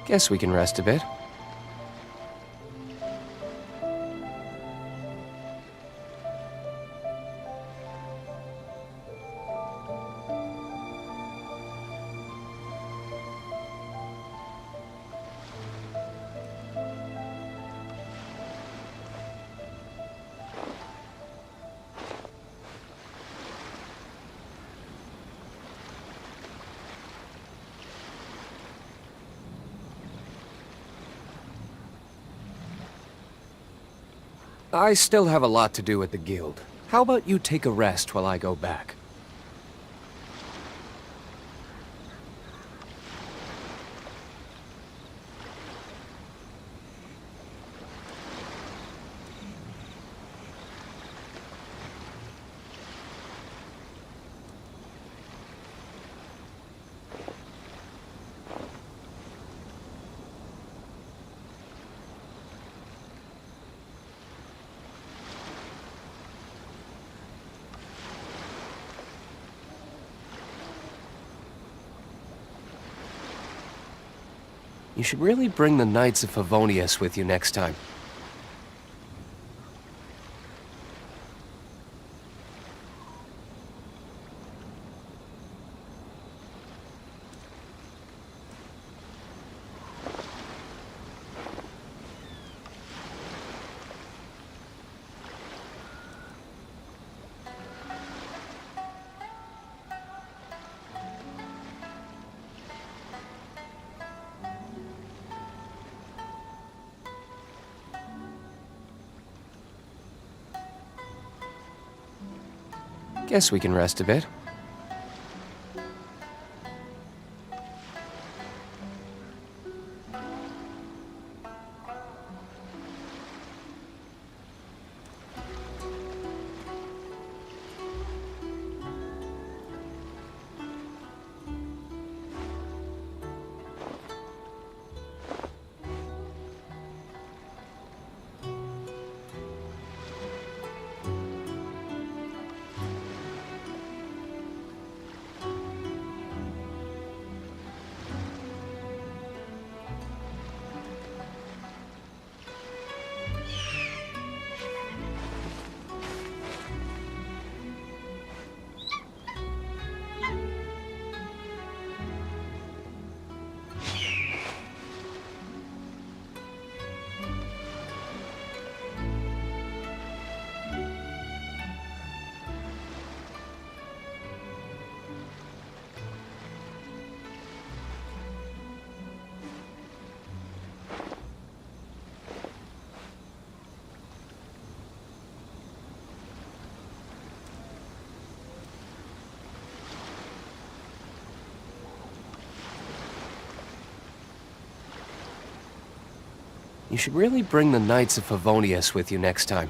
Guess we can rest a bit. I still have a lot to do at the guild. How about you take a rest while I go back? You should really bring the Knights of Favonius with you next time. Guess we can rest a bit. You should really bring the Knights of Favonius with you next time.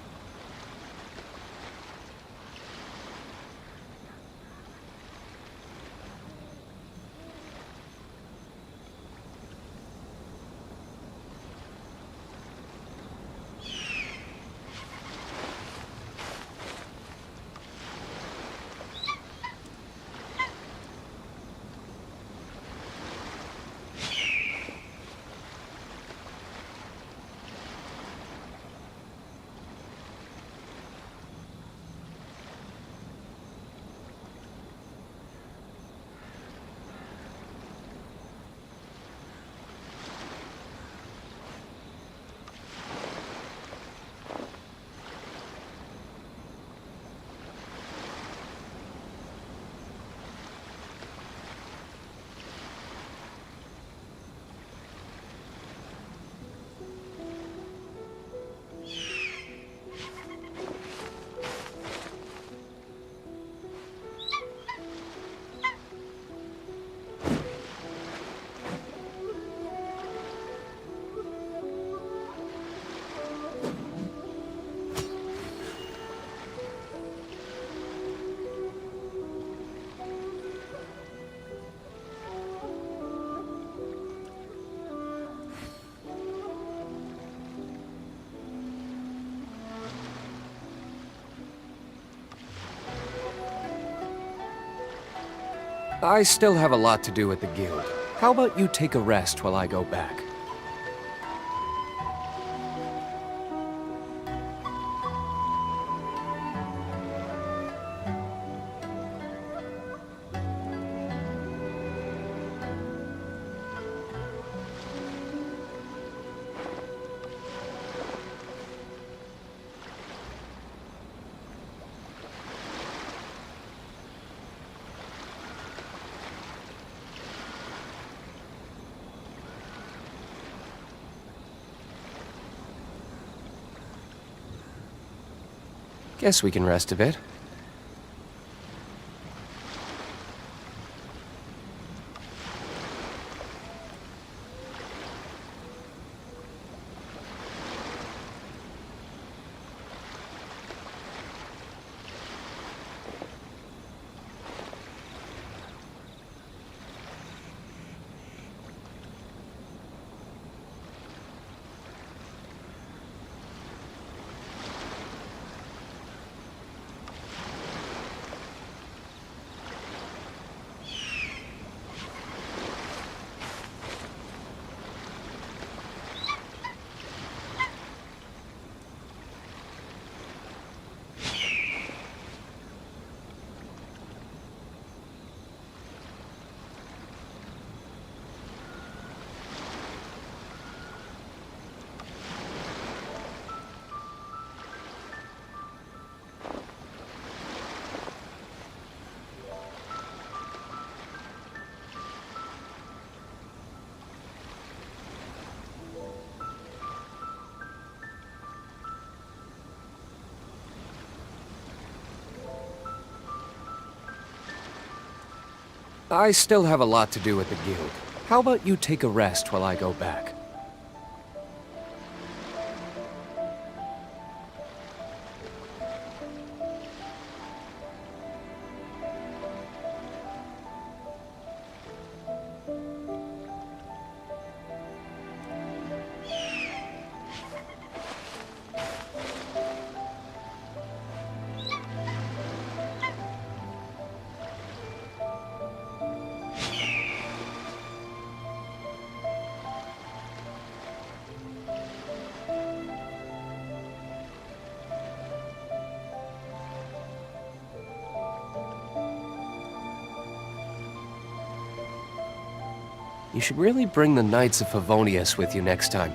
I still have a lot to do at the guild. How about you take a rest while I go back? Guess we can rest a bit. I still have a lot to do with the guild. How about you take a rest while I go back? You should really bring the Knights of Favonius with you next time.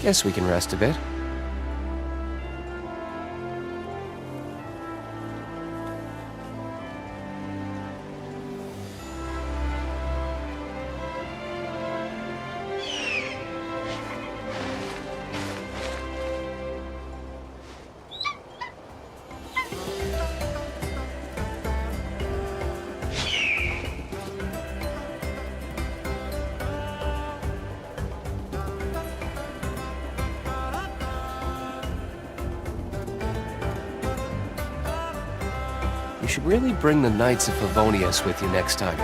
Guess we can rest a bit. should really bring the Knights of Favonius with you next time.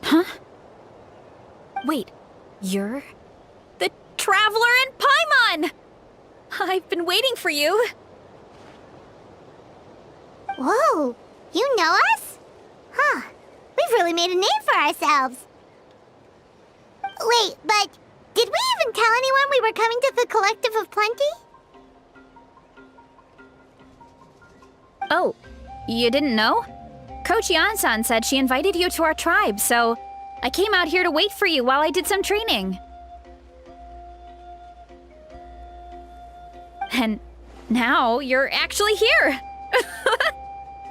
Huh? Wait, you're the Traveler in Paimon! I've been waiting for you. Whoa, you know us? Huh, we've really made a name for ourselves. Wait, but did we even tell anyone we were coming to the Collective of Plenty? Oh, you didn't know? Coach Iansan said she invited you to our tribe, so I came out here to wait for you while I did some training. And now you're actually here.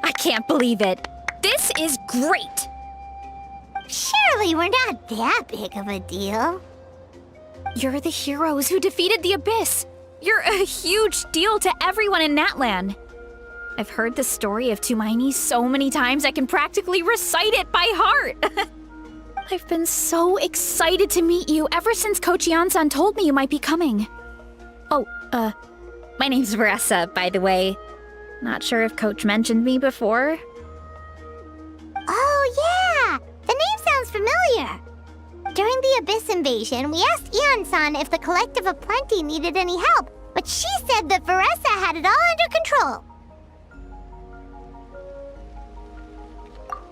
I can't believe it. This is great. Surely we're not that big of a deal. You're the heroes who defeated the Abyss. You're a huge deal to everyone in Natlan. I've heard the story of Tumaini so many times I can practically recite it by heart. I've been so excited to meet you ever since Coach Iansan told me you might be coming. Oh, my name's Veresa, by the way. Not sure if Coach mentioned me before. Oh, yeah! The name sounds familiar. During the Abyss invasion, we asked Iansan if the Collective of Plenty needed any help, but she said that Veresa had it all under control.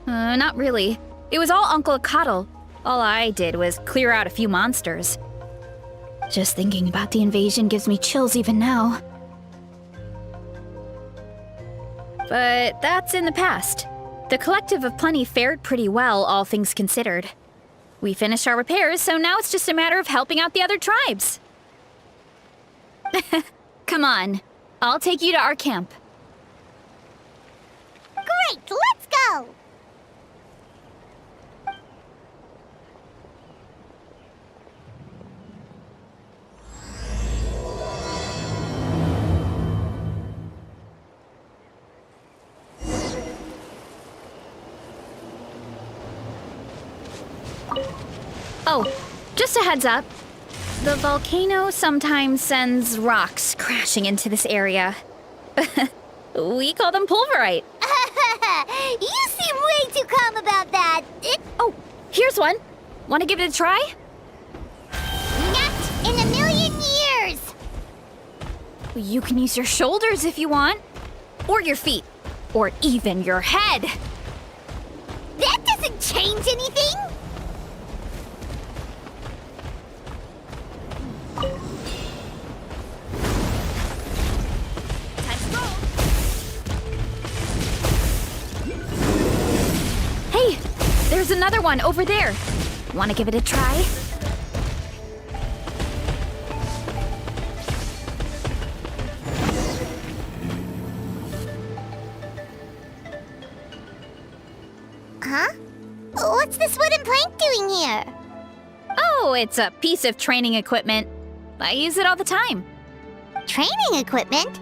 Not really. It was all Uncle Akatl. All I did was clear out a few monsters. Just thinking about the invasion gives me chills even now. But that's in the past. The Collective of Plenty fared pretty well, all things considered. We finished our repairs, so now it's just a matter of helping out the other tribes. Come on, I'll take you to our camp. Great, let's go! Oh, just a heads up. The volcano sometimes sends rocks crashing into this area. We call them pulverite. You seem way too calm about that. Oh, here's one. Want to give it a try? Not in a million years! You can use your shoulders if you want. Or your feet. Or even your head. That doesn't change anything! Hey, there's another one over there. Want to give it a try? Huh? What's this wooden plank doing here? Oh, it's a piece of training equipment. I use it all the time. Training equipment?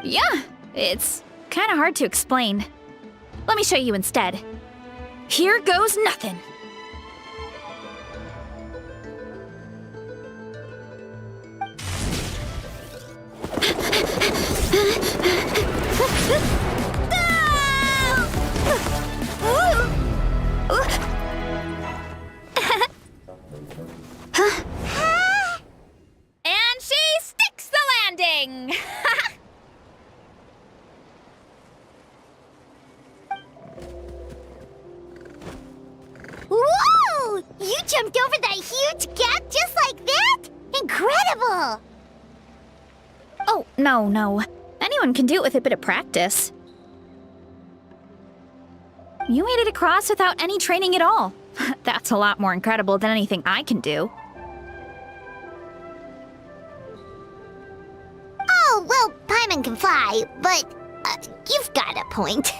Yeah, it's kind of hard to explain. Let me show you instead. Here goes nothing. And she sticks the landing! Whoa! You jumped over that huge gap just like that? Incredible! Oh, no. Anyone can do it with a bit of practice. You made it across without any training at all. That's a lot more incredible than anything I can do. Oh, well, Paimon can fly, but you've got a point.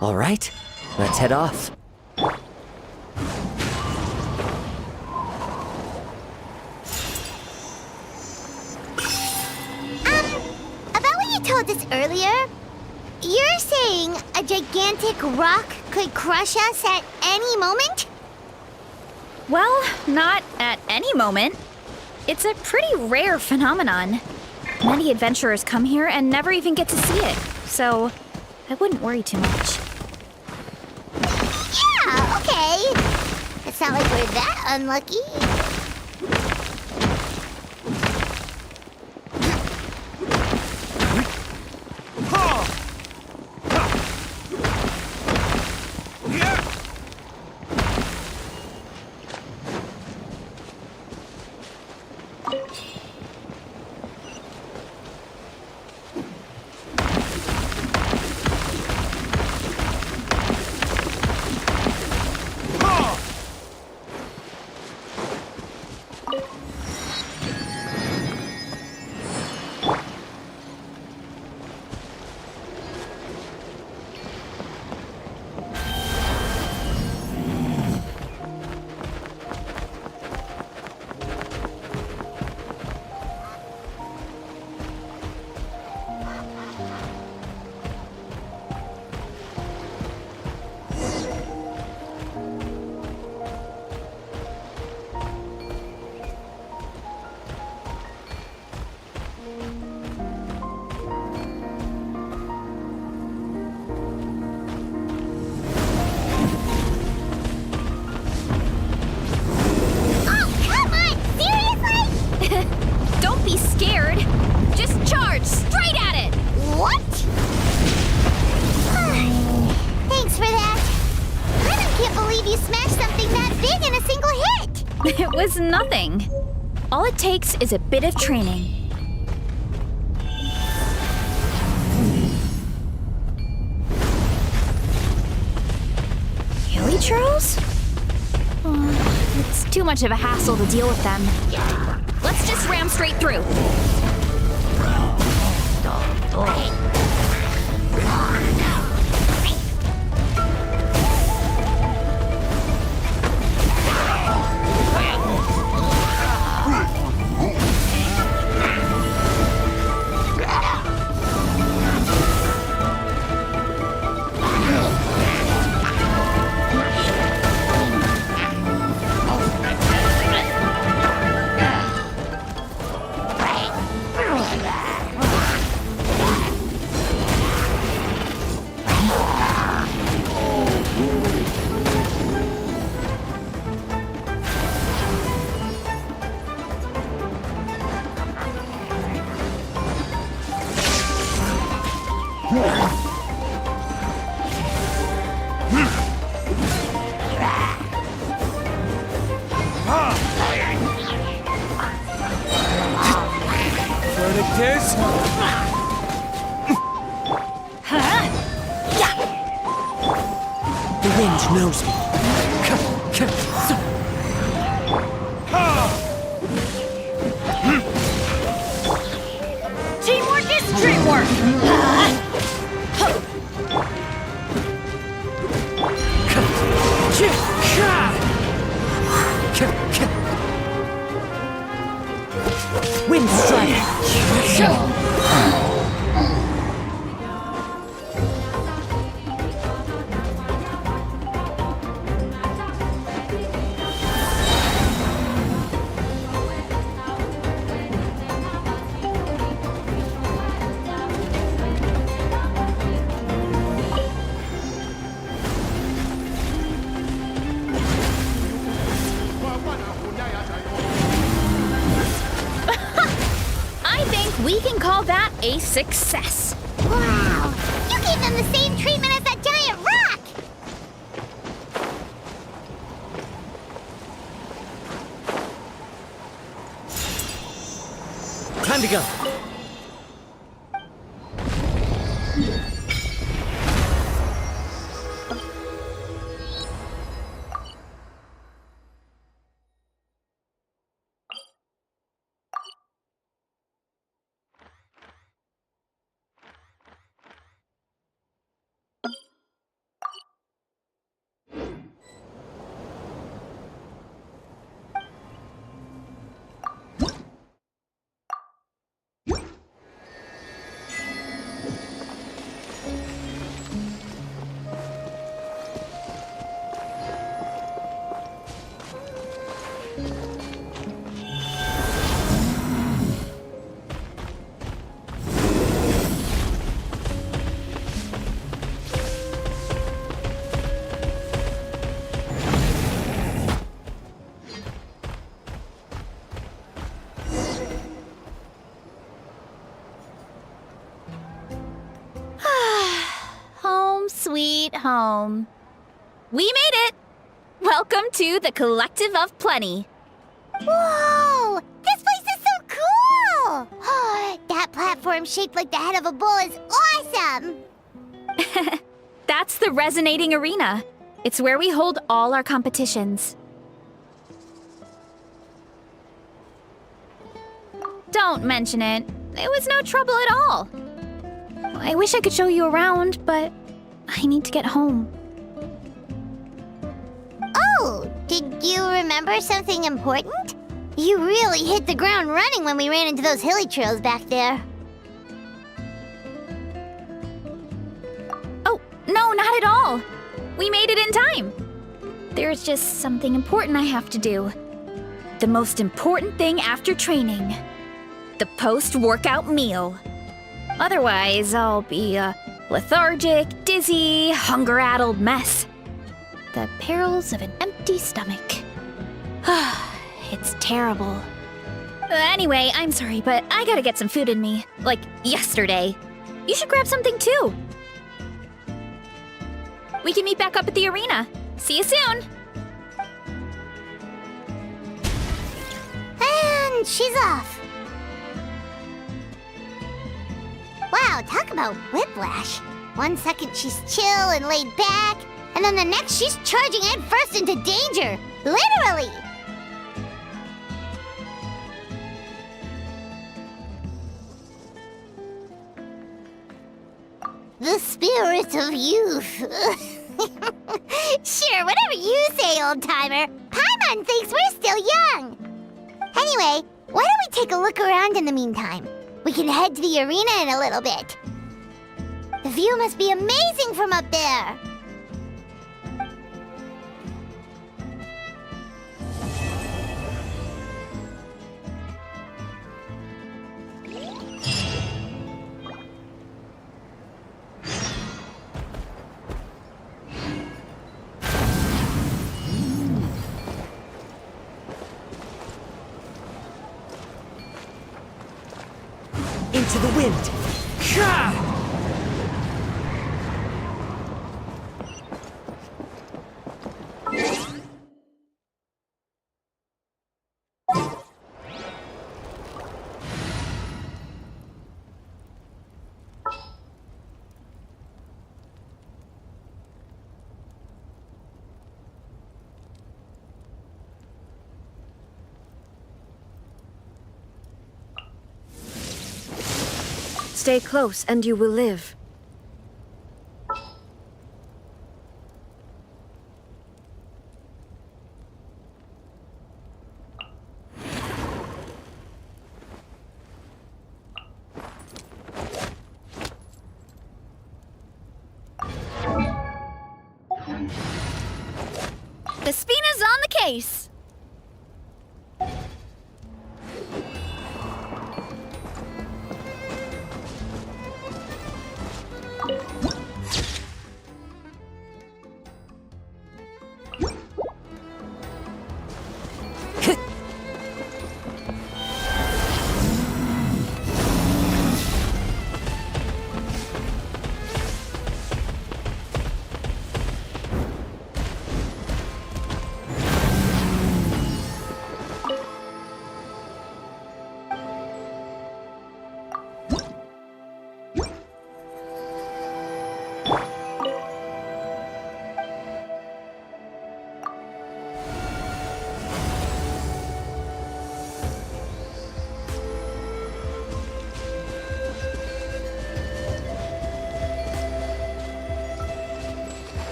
All right, let's head off. About what you told us earlier, you're saying a gigantic rock could crush us at any moment? Well, not at any moment. It's a pretty rare phenomenon. Many adventurers come here and never even get to see it, so I wouldn't worry too much. Yeah, okay. It's not like we're that unlucky. Don't be scared. Just charge straight at it. What? Thanks for that. I can't believe you smashed something that big in a single hit. It was nothing. All it takes is a bit of training. Really, Charles? It's too much of a hassle to deal with them. Let's just ram straight through. The wind knows me. Teamwork is dreamwork. Wind strike. We can call that a success. Wow! You gave them the same treatment as that giant rock! Time to go. sweet home. We made it! Welcome to the Collective of Plenty. Whoa! This place is so cool! That platform shaped like the head of a bull is awesome! That's the Resonating Arena. It's where we hold all our competitions. Don't mention it. It was no trouble at all. I wish I could show you around, but I need to get home. Oh, did you remember something important? You really hit the ground running when we ran into those hilly trails back there. Oh, no, not at all. We made it in time. There's just something important I have to do. The most important thing after training. The post-workout meal. Otherwise, I'll be a lethargic, dizzy, hunger-addled mess. The perils of an empty stomach. It's terrible. Anyway, I'm sorry, but I gotta get some food in me. Like, yesterday. You should grab something too. We can meet back up at the arena. See you soon! And she's off. Wow, talk about whiplash. 1 second she's chill and laid back, and then the next she's charging headfirst into danger. Literally! The spirit of youth. Sure, whatever you say, old-timer. Paimon thinks we're still young. Anyway, why don't we take a look around in the meantime? We can head to the arena in a little bit. The view must be amazing from up there. Into the wind. Stay close and you will live. The Spina's on the case!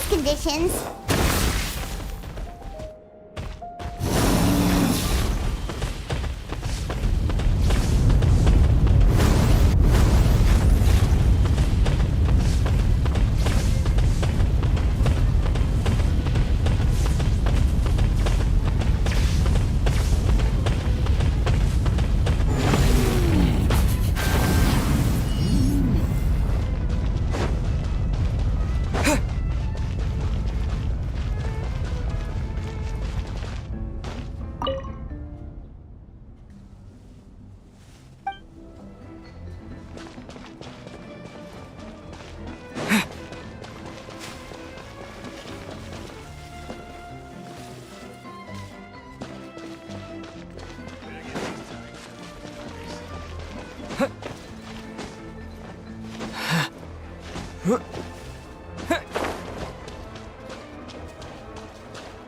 Conditions.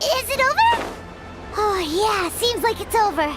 Is it over? Oh, yeah, seems like it's over.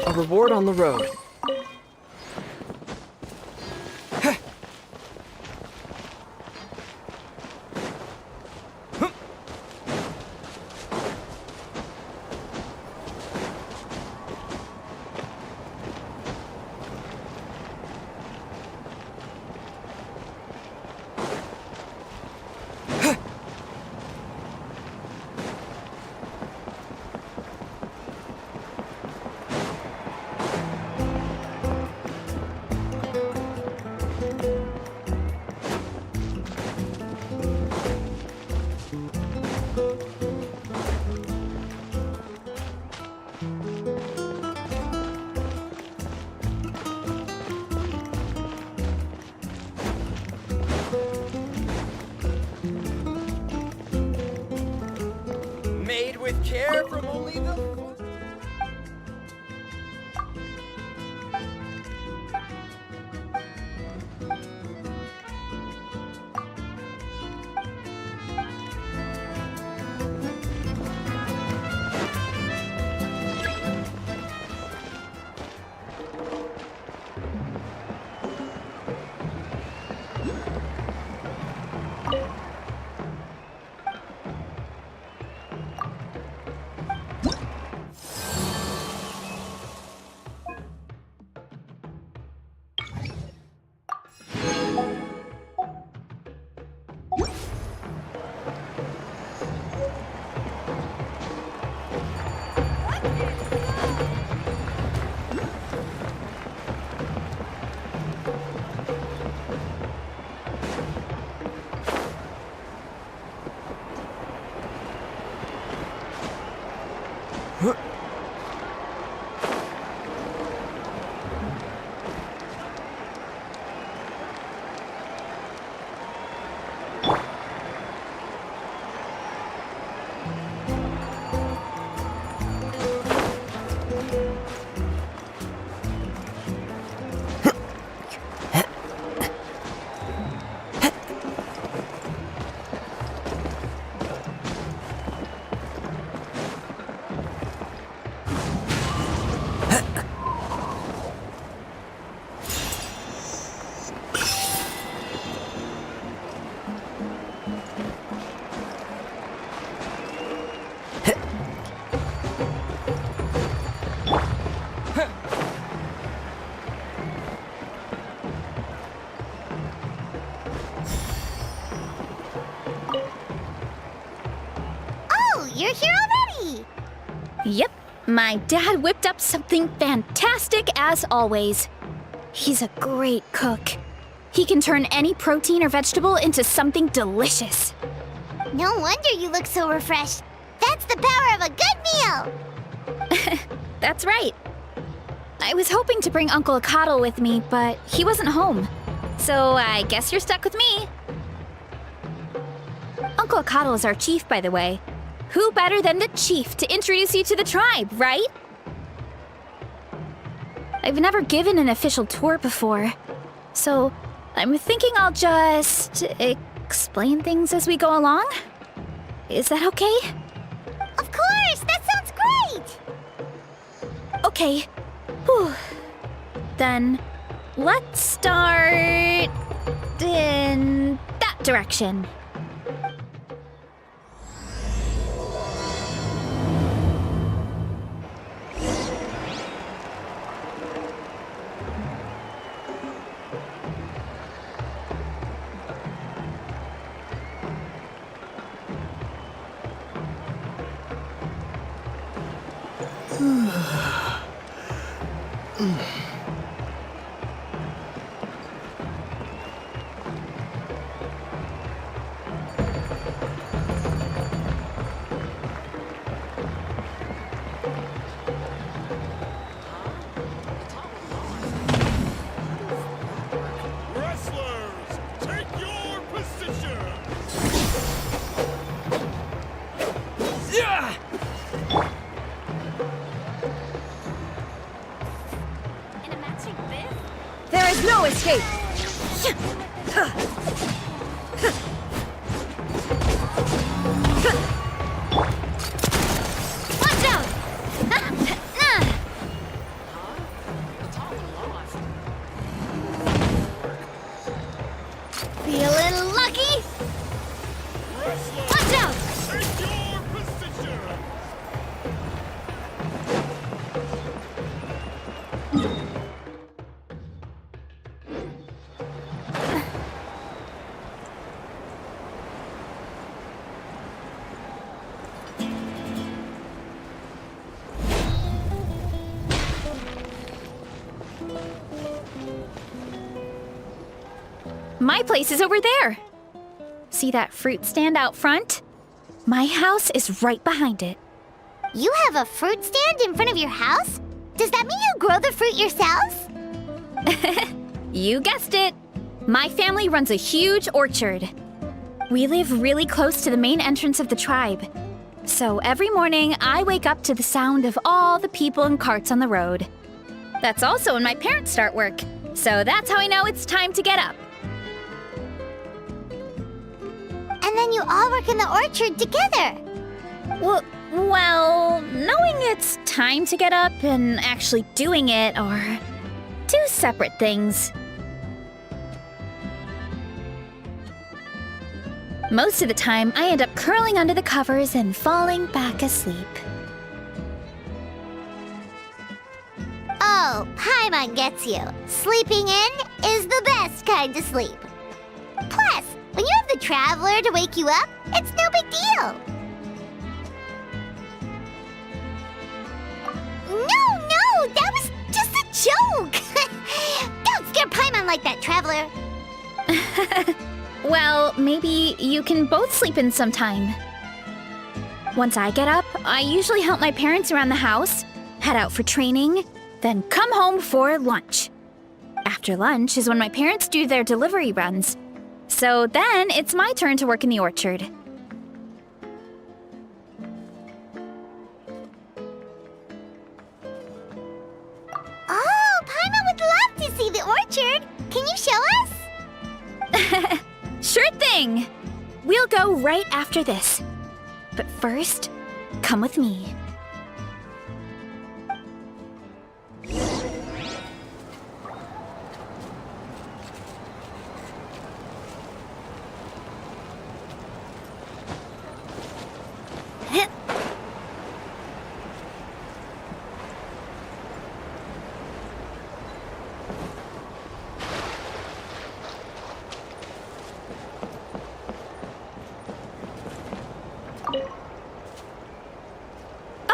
A reward on the road. with care from only the... You're here already! Yep, my dad whipped up something fantastic as always. He's a great cook. He can turn any protein or vegetable into something delicious. No wonder you look so refreshed. That's the power of a good meal! That's right. I was hoping to bring Uncle Acatl with me, but he wasn't home. So I guess you're stuck with me. Uncle Acatl is our chief, by the way. Who better than the chief to introduce you to the tribe, right? I've never given an official tour before, so I'm thinking I'll just explain things as we go along. Is that okay? Of course! That sounds great! Okay. Whew. Then let's start in that direction. No escape! Watch out! Feeling lucky? Watch out! Take your position! My place is over there. See that fruit stand out front? My house is right behind it. You have a fruit stand in front of your house? Does that mean you grow the fruit yourselves? You guessed it. My family runs a huge orchard. We live really close to the main entrance of the tribe. So every morning, I wake up to the sound of all the people and carts on the road. That's also when my parents start work, so that's how I know it's time to get up. And then you all work in the orchard together. Well, knowing it's time to get up and actually doing it are two separate things. Most of the time, I end up curling under the covers and falling back asleep. Oh, Paimon gets you. Sleeping in is the best kind of sleep. Plus, when you have the Traveler to wake you up, it's no big deal. No, that was just a joke. Don't scare Paimon like that, Traveler. Well, maybe you can both sleep in sometime. Once I get up, I usually help my parents around the house, head out for training, then come home for lunch. After lunch is when my parents do their delivery runs. So then it's my turn to work in the orchard. Oh, Paimon would love to see the orchard. Can you show us? Sure thing! We'll go right after this. But first, come with me.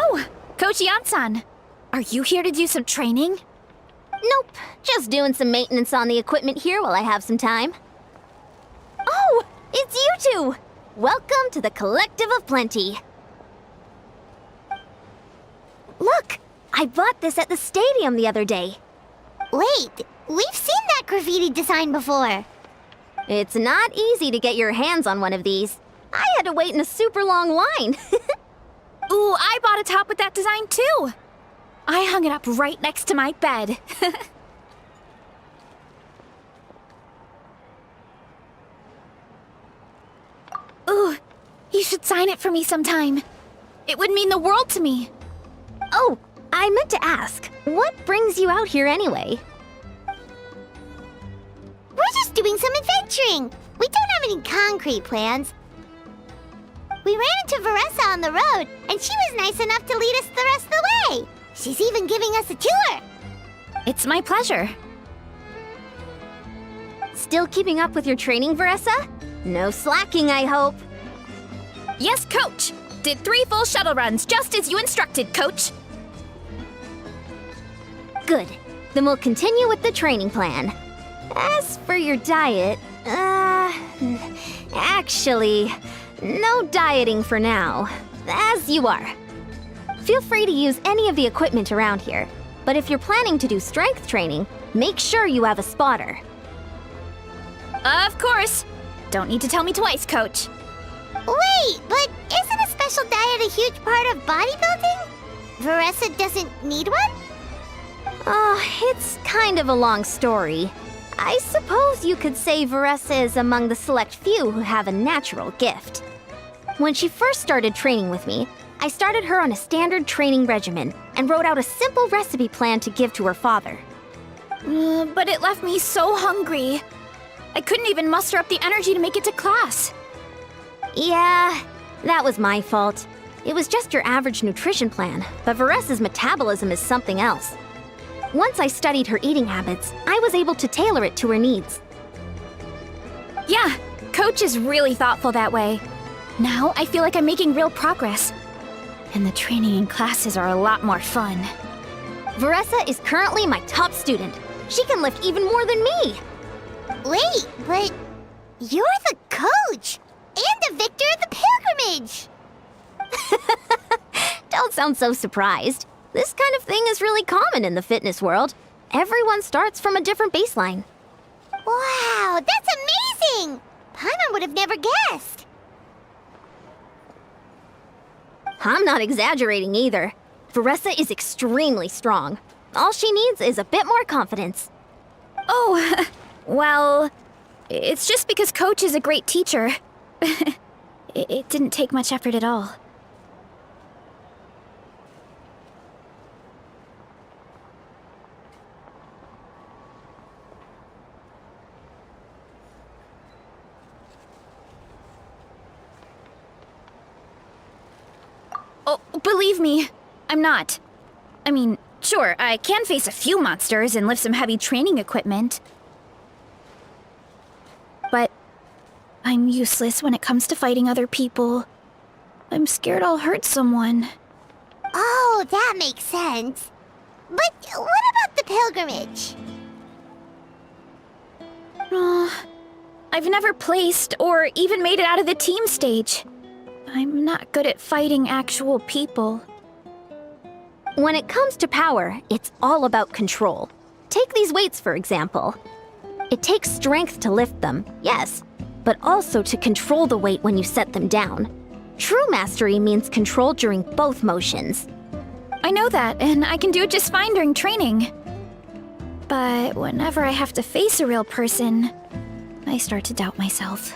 Oh, Coach Iansan, are you here to do some training? Nope, just doing some maintenance on the equipment here while I have some time. Oh, it's you two! Welcome to the Collective of Plenty. Look, I bought this at the stadium the other day. Wait, we've seen that graffiti design before. It's not easy to get your hands on one of these. I had to wait in a super long line. Ooh, I bought a top with that design too. I hung it up right next to my bed. Ooh, you should sign it for me sometime. It would mean the world to me. Oh, I meant to ask, what brings you out here anyway? We're just doing some adventuring. We don't have any concrete plans. We ran into Veresa on the road, and she was nice enough to lead us the rest of the way. She's even giving us a tour. It's my pleasure. Still keeping up with your training, Veresa? No slacking, I hope. Yes, Coach. Did 3 full shuttle runs, just as you instructed, Coach. Good. Then we'll continue with the training plan. As for your diet, actually, no dieting for now. As you are. Feel free to use any of the equipment around here, but if you're planning to do strength training, make sure you have a spotter. Of course. Don't need to tell me twice, Coach. Wait, but isn't a special diet a huge part of bodybuilding? Veresa doesn't need one? Oh, it's kind of a long story. I suppose you could say Veresa is among the select few who have a natural gift. When she first started training with me, I started her on a standard training regimen and wrote out a simple recipe plan to give to her father. But it left me so hungry. I couldn't even muster up the energy to make it to class. Yeah, that was my fault. It was just your average nutrition plan, but Veresa's metabolism is something else. Once I studied her eating habits, I was able to tailor it to her needs. Yeah, Coach is really thoughtful that way. Now I feel like I'm making real progress. And the training and classes are a lot more fun. Veresa is currently my top student. She can lift even more than me. Wait, but you're the coach and the victor of the pilgrimage. Don't sound so surprised. This kind of thing is really common in the fitness world. Everyone starts from a different baseline. Wow, that's amazing! Paimon would have never guessed. I'm not exaggerating either. Veresa is extremely strong. All she needs is a bit more confidence. Oh, well, it's just because Coach is a great teacher. It didn't take much effort at all. Oh, believe me, I'm not. I mean, sure, I can face a few monsters and lift some heavy training equipment. But I'm useless when it comes to fighting other people. I'm scared I'll hurt someone. Oh, that makes sense. But what about the pilgrimage? I've never placed or even made it out of the team stage. I'm not good at fighting actual people. When it comes to power, it's all about control. Take these weights, for example. It takes strength to lift them, yes, but also to control the weight when you set them down. True mastery means control during both motions. I know that, and I can do it just fine during training. But whenever I have to face a real person, I start to doubt myself.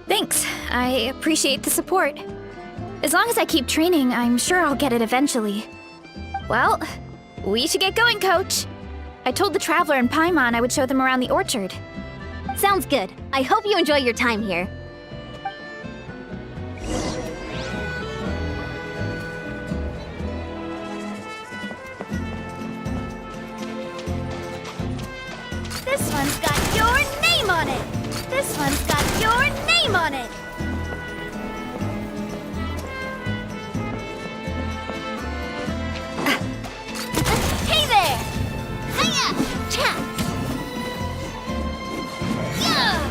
Thanks. I appreciate the support. As long as I keep training, I'm sure I'll get it eventually. Well, we should get going, Coach. I told the Traveler and Paimon I would show them around the orchard. Sounds good. I hope you enjoy your time here. This one's got your name on it. This one's got your name on it. Hey there! Hiya! Cha! Yeah!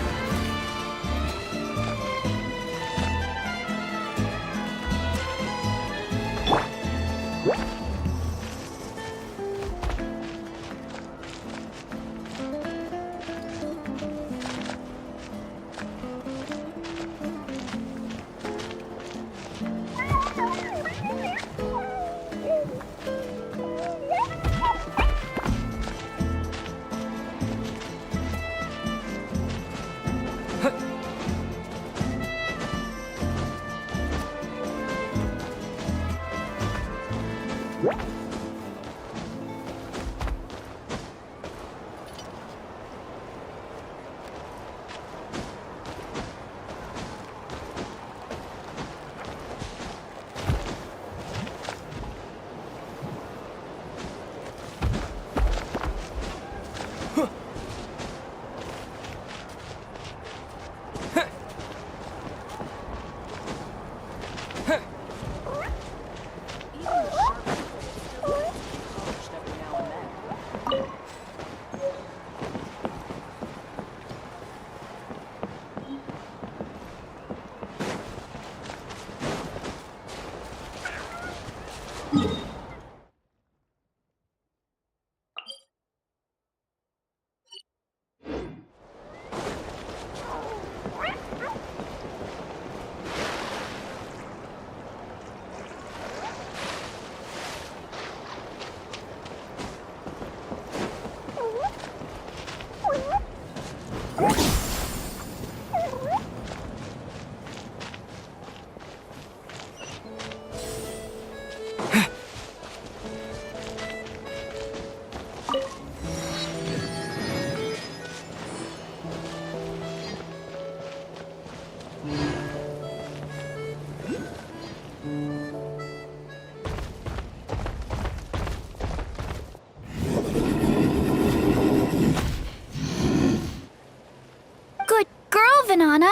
Vanana.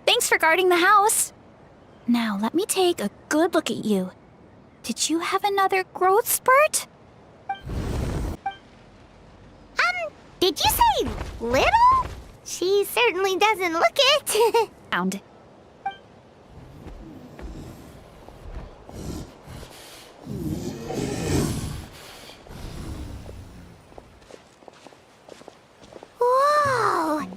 Thanks for guarding the house. Now, let me take a good look at you. Did you have another growth spurt? Did you say little? She certainly doesn't look it. Found. Whoa!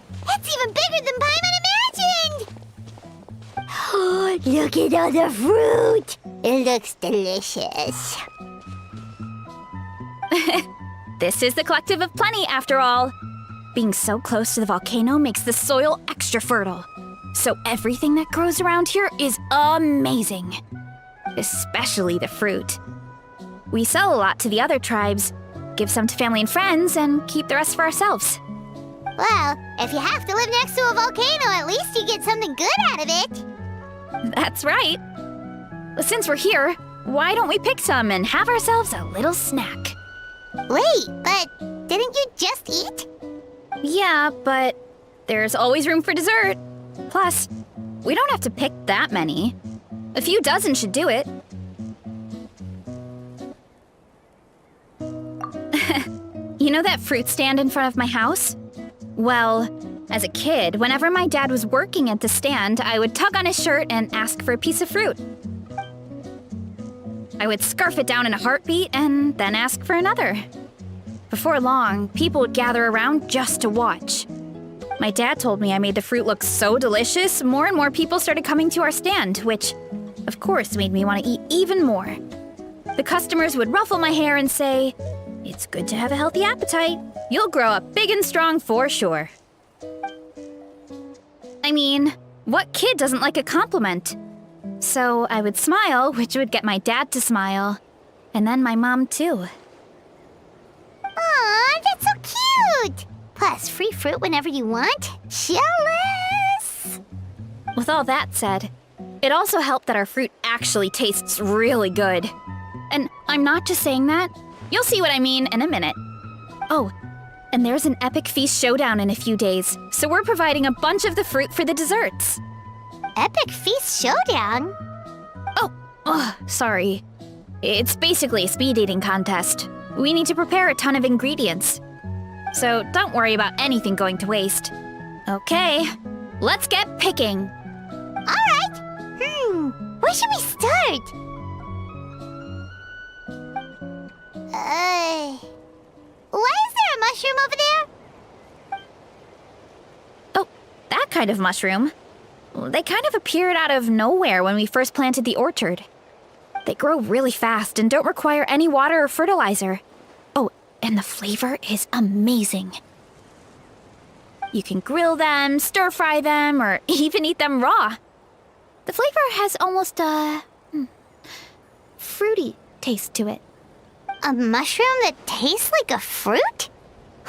Look at all the fruit. It looks delicious. This is the Collective of Plenty, after all. Being so close to the volcano makes the soil extra fertile. So everything that grows around here is amazing. Especially the fruit. We sell a lot to the other tribes, give some to family and friends, and keep the rest for ourselves. Well, if you have to live next to a volcano, at least you get something good out of it. That's right. Since we're here, why don't we pick some and have ourselves a little snack? Wait, but didn't you just eat? Yeah, but there's always room for dessert. Plus, we don't have to pick that many. A few dozen should do it. You know that fruit stand in front of my house? Well, as a kid, whenever my dad was working at the stand, I would tug on his shirt and ask for a piece of fruit. I would scarf it down in a heartbeat and then ask for another. Before long, people would gather around just to watch. My dad told me I made the fruit look so delicious, more and more people started coming to our stand, which, of course, made me want to eat even more. The customers would ruffle my hair and say, "It's good to have a healthy appetite. You'll grow up big and strong for sure." I mean, what kid doesn't like a compliment? So I would smile, which would get my dad to smile. And then my mom, too. Aw, that's so cute! Plus, free fruit whenever you want. Jealous! With all that said, it also helped that our fruit actually tastes really good. And I'm not just saying that. You'll see what I mean in a minute. Oh, and there's an epic feast showdown in a few days, so we're providing a bunch of the fruit for the desserts. Epic Feast Showdown? Oh, sorry. It's basically a speed eating contest. We need to prepare a ton of ingredients. So don't worry about anything going to waste. Okay, let's get picking. Alright! Where should we start? Why is there a mushroom over there? Oh, that kind of mushroom. They kind of appeared out of nowhere when we first planted the orchard. They grow really fast and don't require any water or fertilizer. Oh, and the flavor is amazing. You can grill them, stir-fry them, or even eat them raw. The flavor has almost a fruity taste to it. A mushroom that tastes like a fruit?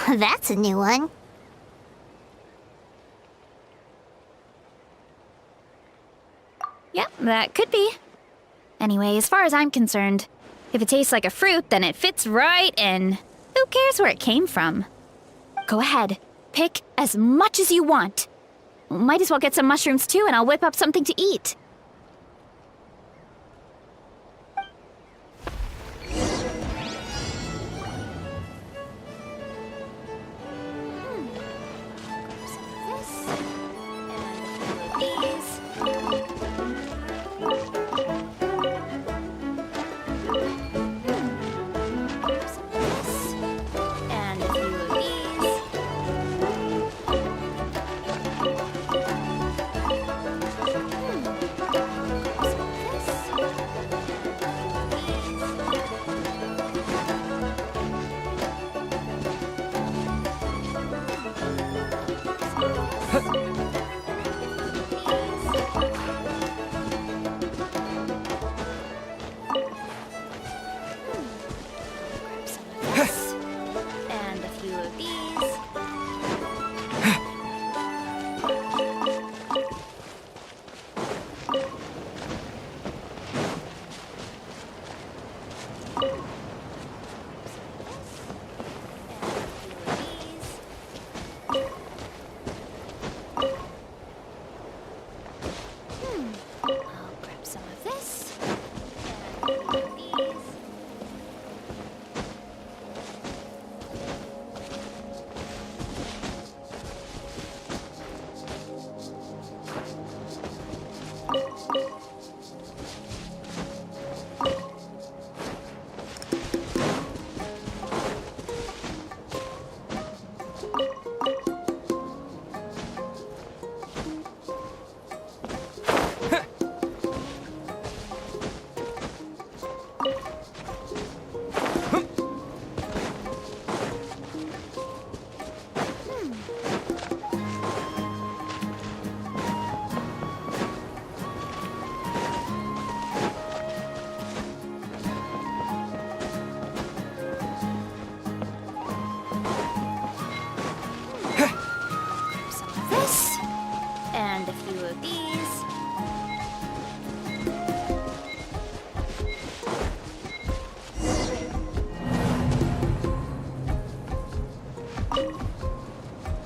That's a new one. Yeah, that could be. Anyway, as far as I'm concerned, if it tastes like a fruit, then it fits right in. Who cares where it came from? Go ahead, pick as much as you want. Might as well get some mushrooms too, and I'll whip up something to eat.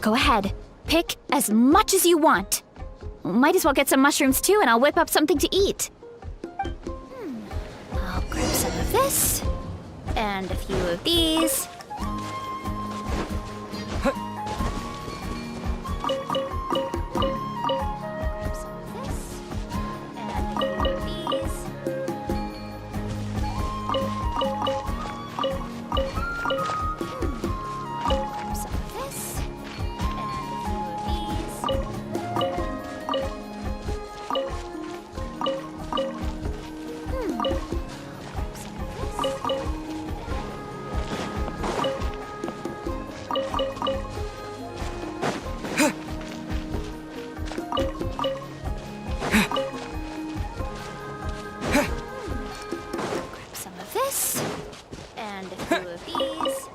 Go ahead. Pick as much as you want. Might as well get some mushrooms too, and I'll whip up something to eat. I'll grab some of this, and a few of these. Grab some of this, and a few of these. Grab some of this, and a few of these.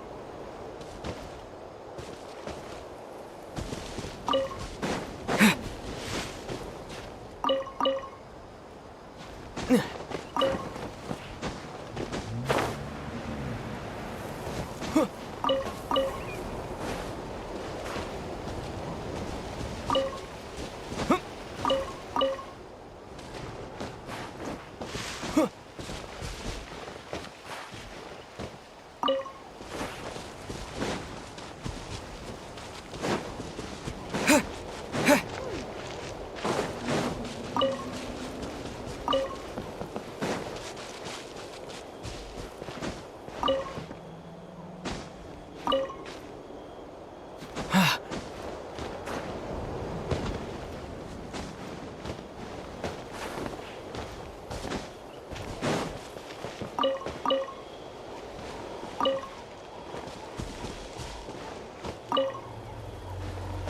Grab some of this,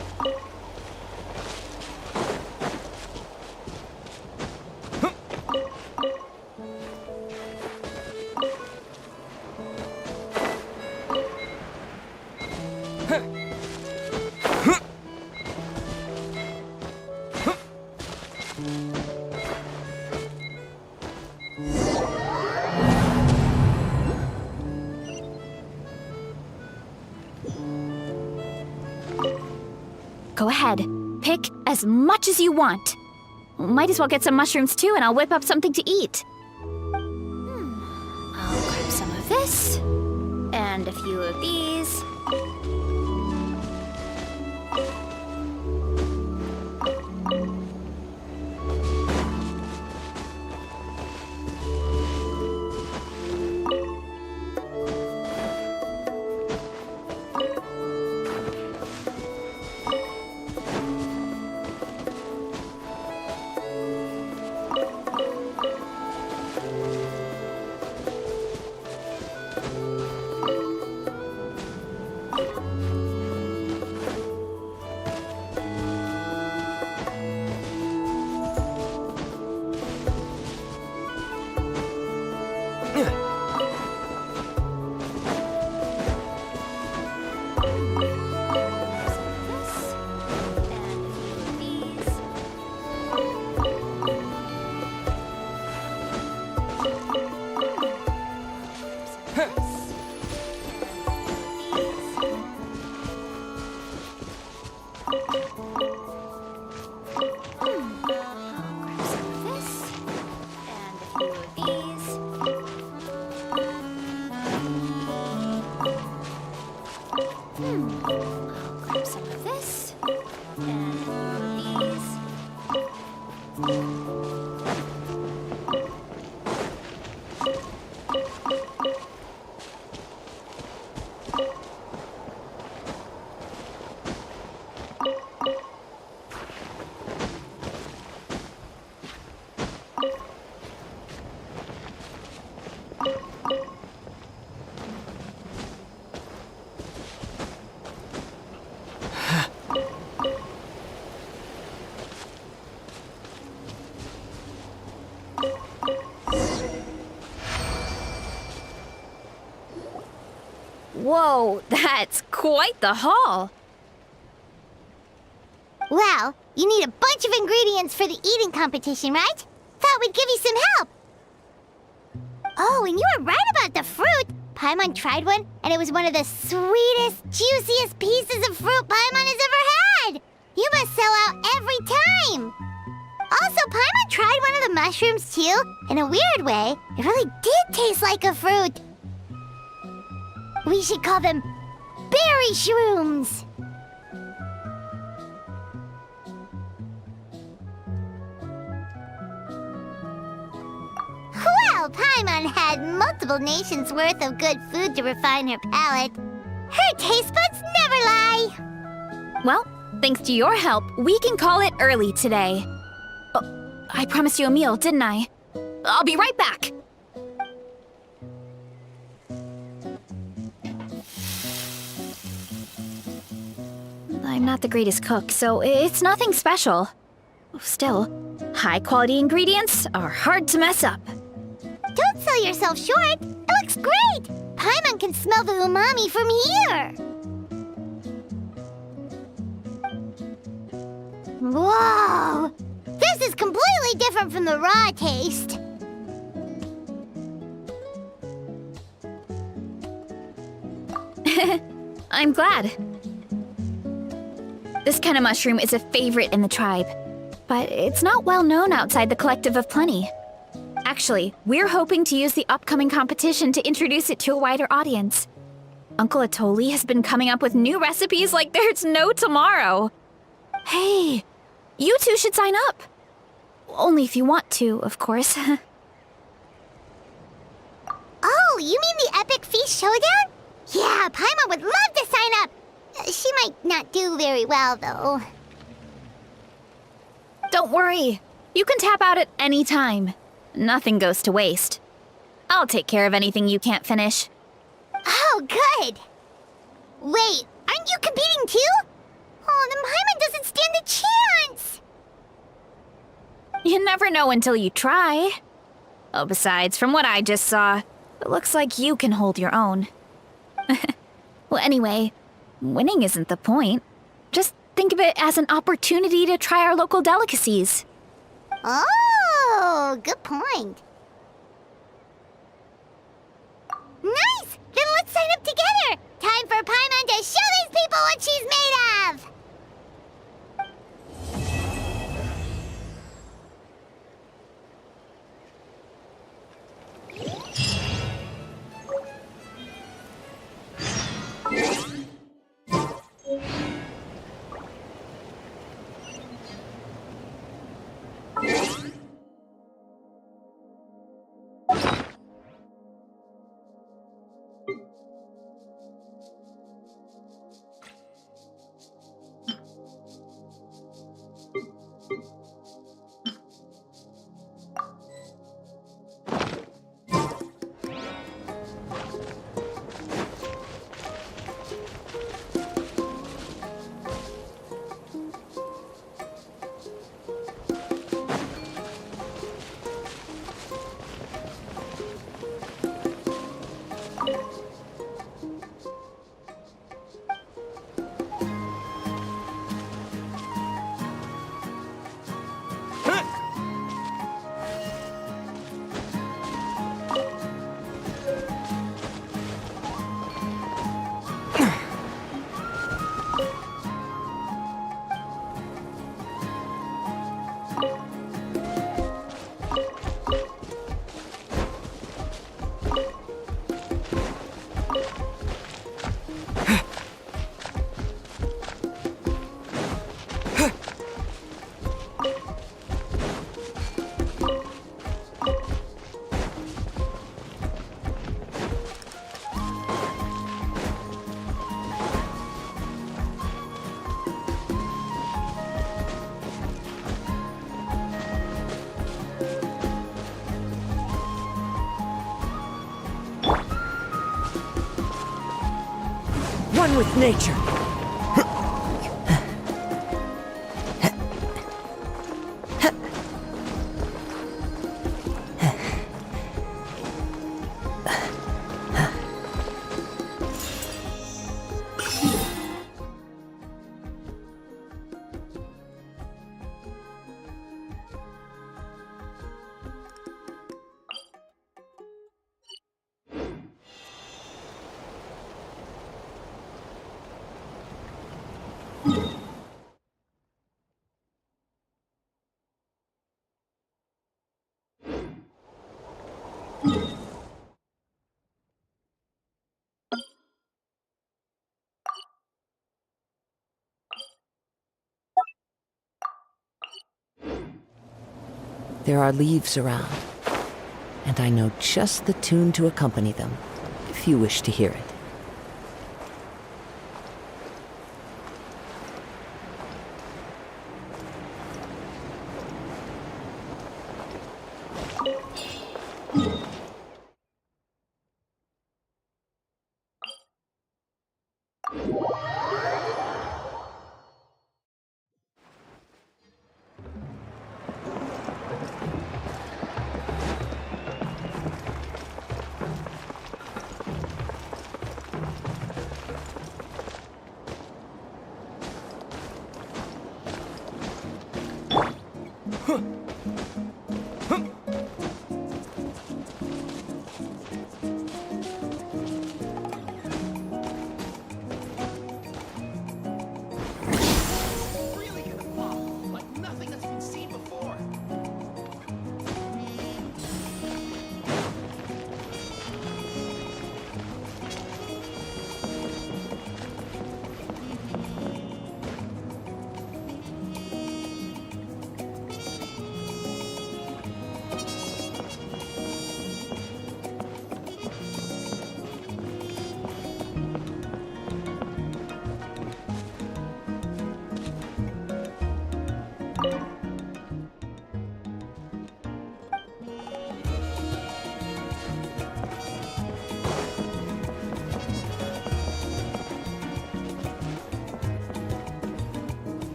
and a few of these. Go ahead. Pick as much as you want. Might as well get some mushrooms too, and I'll whip up something to eat. I'll grab some of this, and a few of these. Whoa, that's quite the haul. Well, you need a bunch of ingredients for the eating competition, right? Thought we'd give you some help. Oh, and you were right about the fruit. Paimon tried one, and it was one of the sweetest, juiciest pieces of fruit Paimon has ever had! You must sell out every time! Also, Paimon tried one of the mushrooms too. In a weird way, it really did taste like a fruit. We should call them berry shrooms! Well, Paimon had multiple nations' worth of good food to refine her palate. Her taste buds never lie! Well, thanks to your help, we can call it early today. Oh, I promised you a meal, didn't I? I'll be right back! I'm not the greatest cook, so it's nothing special. Still, high-quality ingredients are hard to mess up. Don't sell yourself short. It looks great. Paimon can smell the umami from here. Whoa! This is completely different from the raw taste. I'm glad. This kind of mushroom is a favorite in the tribe, but it's not well known outside the Collective of Plenty. Actually, we're hoping to use the upcoming competition to introduce it to a wider audience. Uncle Atoli has been coming up with new recipes like there's no tomorrow. Hey, you two should sign up. Only if you want to, of course. Oh, you mean the Epic Feast Showdown? Yeah, Paimon would love to sign up. She might not do very well, though. Don't worry. You can tap out at any time. Nothing goes to waste. I'll take care of anything you can't finish. Oh, good. Wait, aren't you competing too? Oh, then Paimon doesn't stand a chance. You never know until you try. Oh, besides, from what I just saw, it looks like you can hold your own. Well, anyway, winning isn't the point. Just think of it as an opportunity to try our local delicacies. Oh, good point. Nice! Then let's sign up together! Time for Paimon to show these people what she's made of! One with nature. There are leaves around, and I know just the tune to accompany them, if you wish to hear it. Really gonna fall like nothing that's been seen before.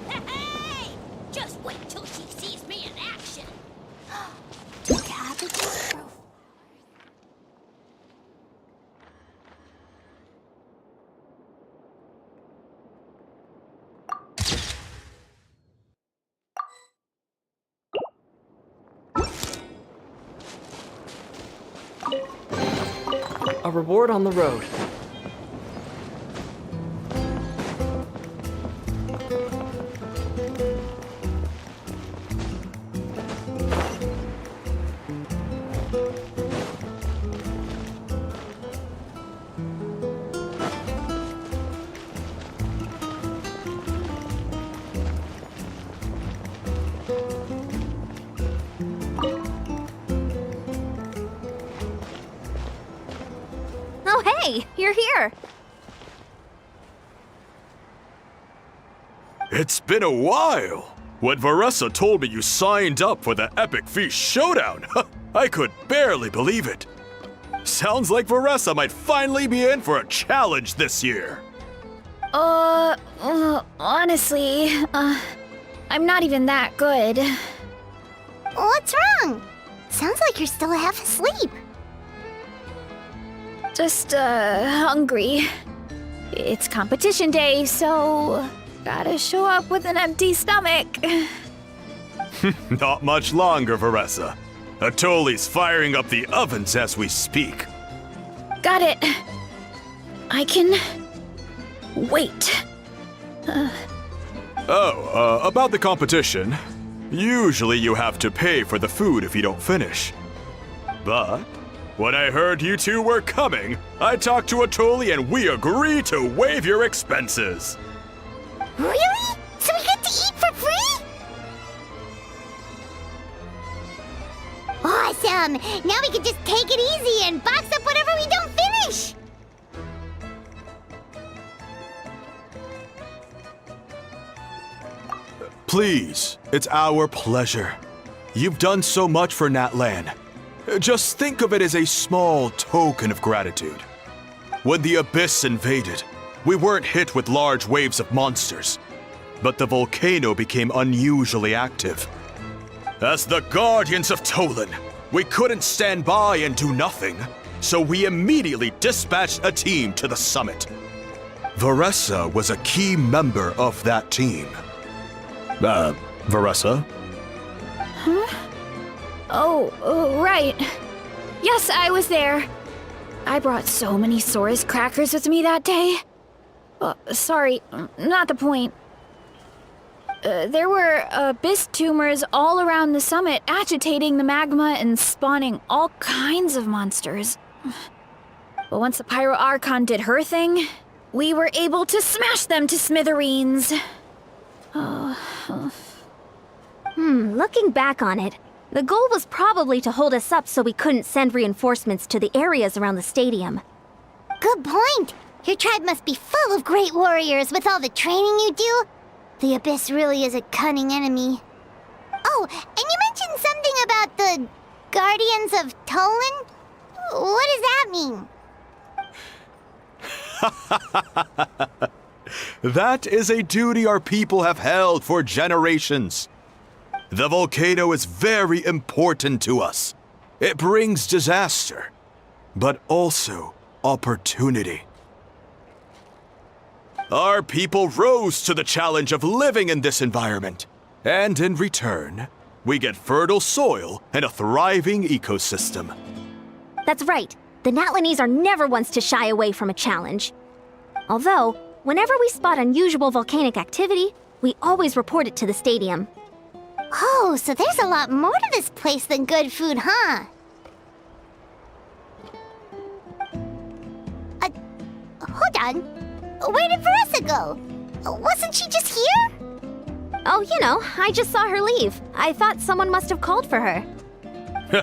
Hey! Just wait till she sees me in action. A reward on the road. Oh, hey, you're here. It's been a while. When Veresa told me you signed up for the Epic Feast Showdown, I could barely believe it. Sounds like Veresa might finally be in for a challenge this year. Honestly, I'm not even that good. What's wrong? Sounds like you're still half asleep. Just, hungry. It's competition day, so gotta show up with an empty stomach. Not much longer, Veresa. Atoli's firing up the ovens as we speak. Got it. I can wait. About the competition. Usually you have to pay for the food if you don't finish. But When I heard you two were coming, I talked to Atoli and we agreed to waive your expenses. Really? So we get to eat for free? Awesome! Now we can just take it easy and box up whatever we don't finish! Please, it's our pleasure. You've done so much for Natlan. Just think of it as a small token of gratitude. When the Abyss invaded, we weren't hit with large waves of monsters, but the volcano became unusually active. As the Guardians of Tolan, we couldn't stand by and do nothing, so we immediately dispatched a team to the summit. Veresa was a key member of that team. Veresa? Oh, right. Yes, I was there. I brought so many Saurus crackers with me that day. Sorry, not the point. There were abyss tumors all around the summit, agitating the magma and spawning all kinds of monsters. But once the Pyro Archon did her thing, we were able to smash them to smithereens. Looking back on it, the goal was probably to hold us up so we couldn't send reinforcements to the areas around the stadium. Good point! Your tribe must be full of great warriors with all the training you do. The Abyss really is a cunning enemy. Oh, and you mentioned something about the Guardians of Tolan? What does that mean? That is a duty our people have held for generations. The volcano is very important to us. It brings disaster, but also opportunity. Our people rose to the challenge of living in this environment, and in return, we get fertile soil and a thriving ecosystem. That's right. The Natlanese are never ones to shy away from a challenge. Although, whenever we spot unusual volcanic activity, we always report it to the stadium. Oh, so there's a lot more to this place than good food, huh? Hold on. Where did Veresa go? Wasn't she just here? Oh, you know, I just saw her leave. I thought someone must have called for her.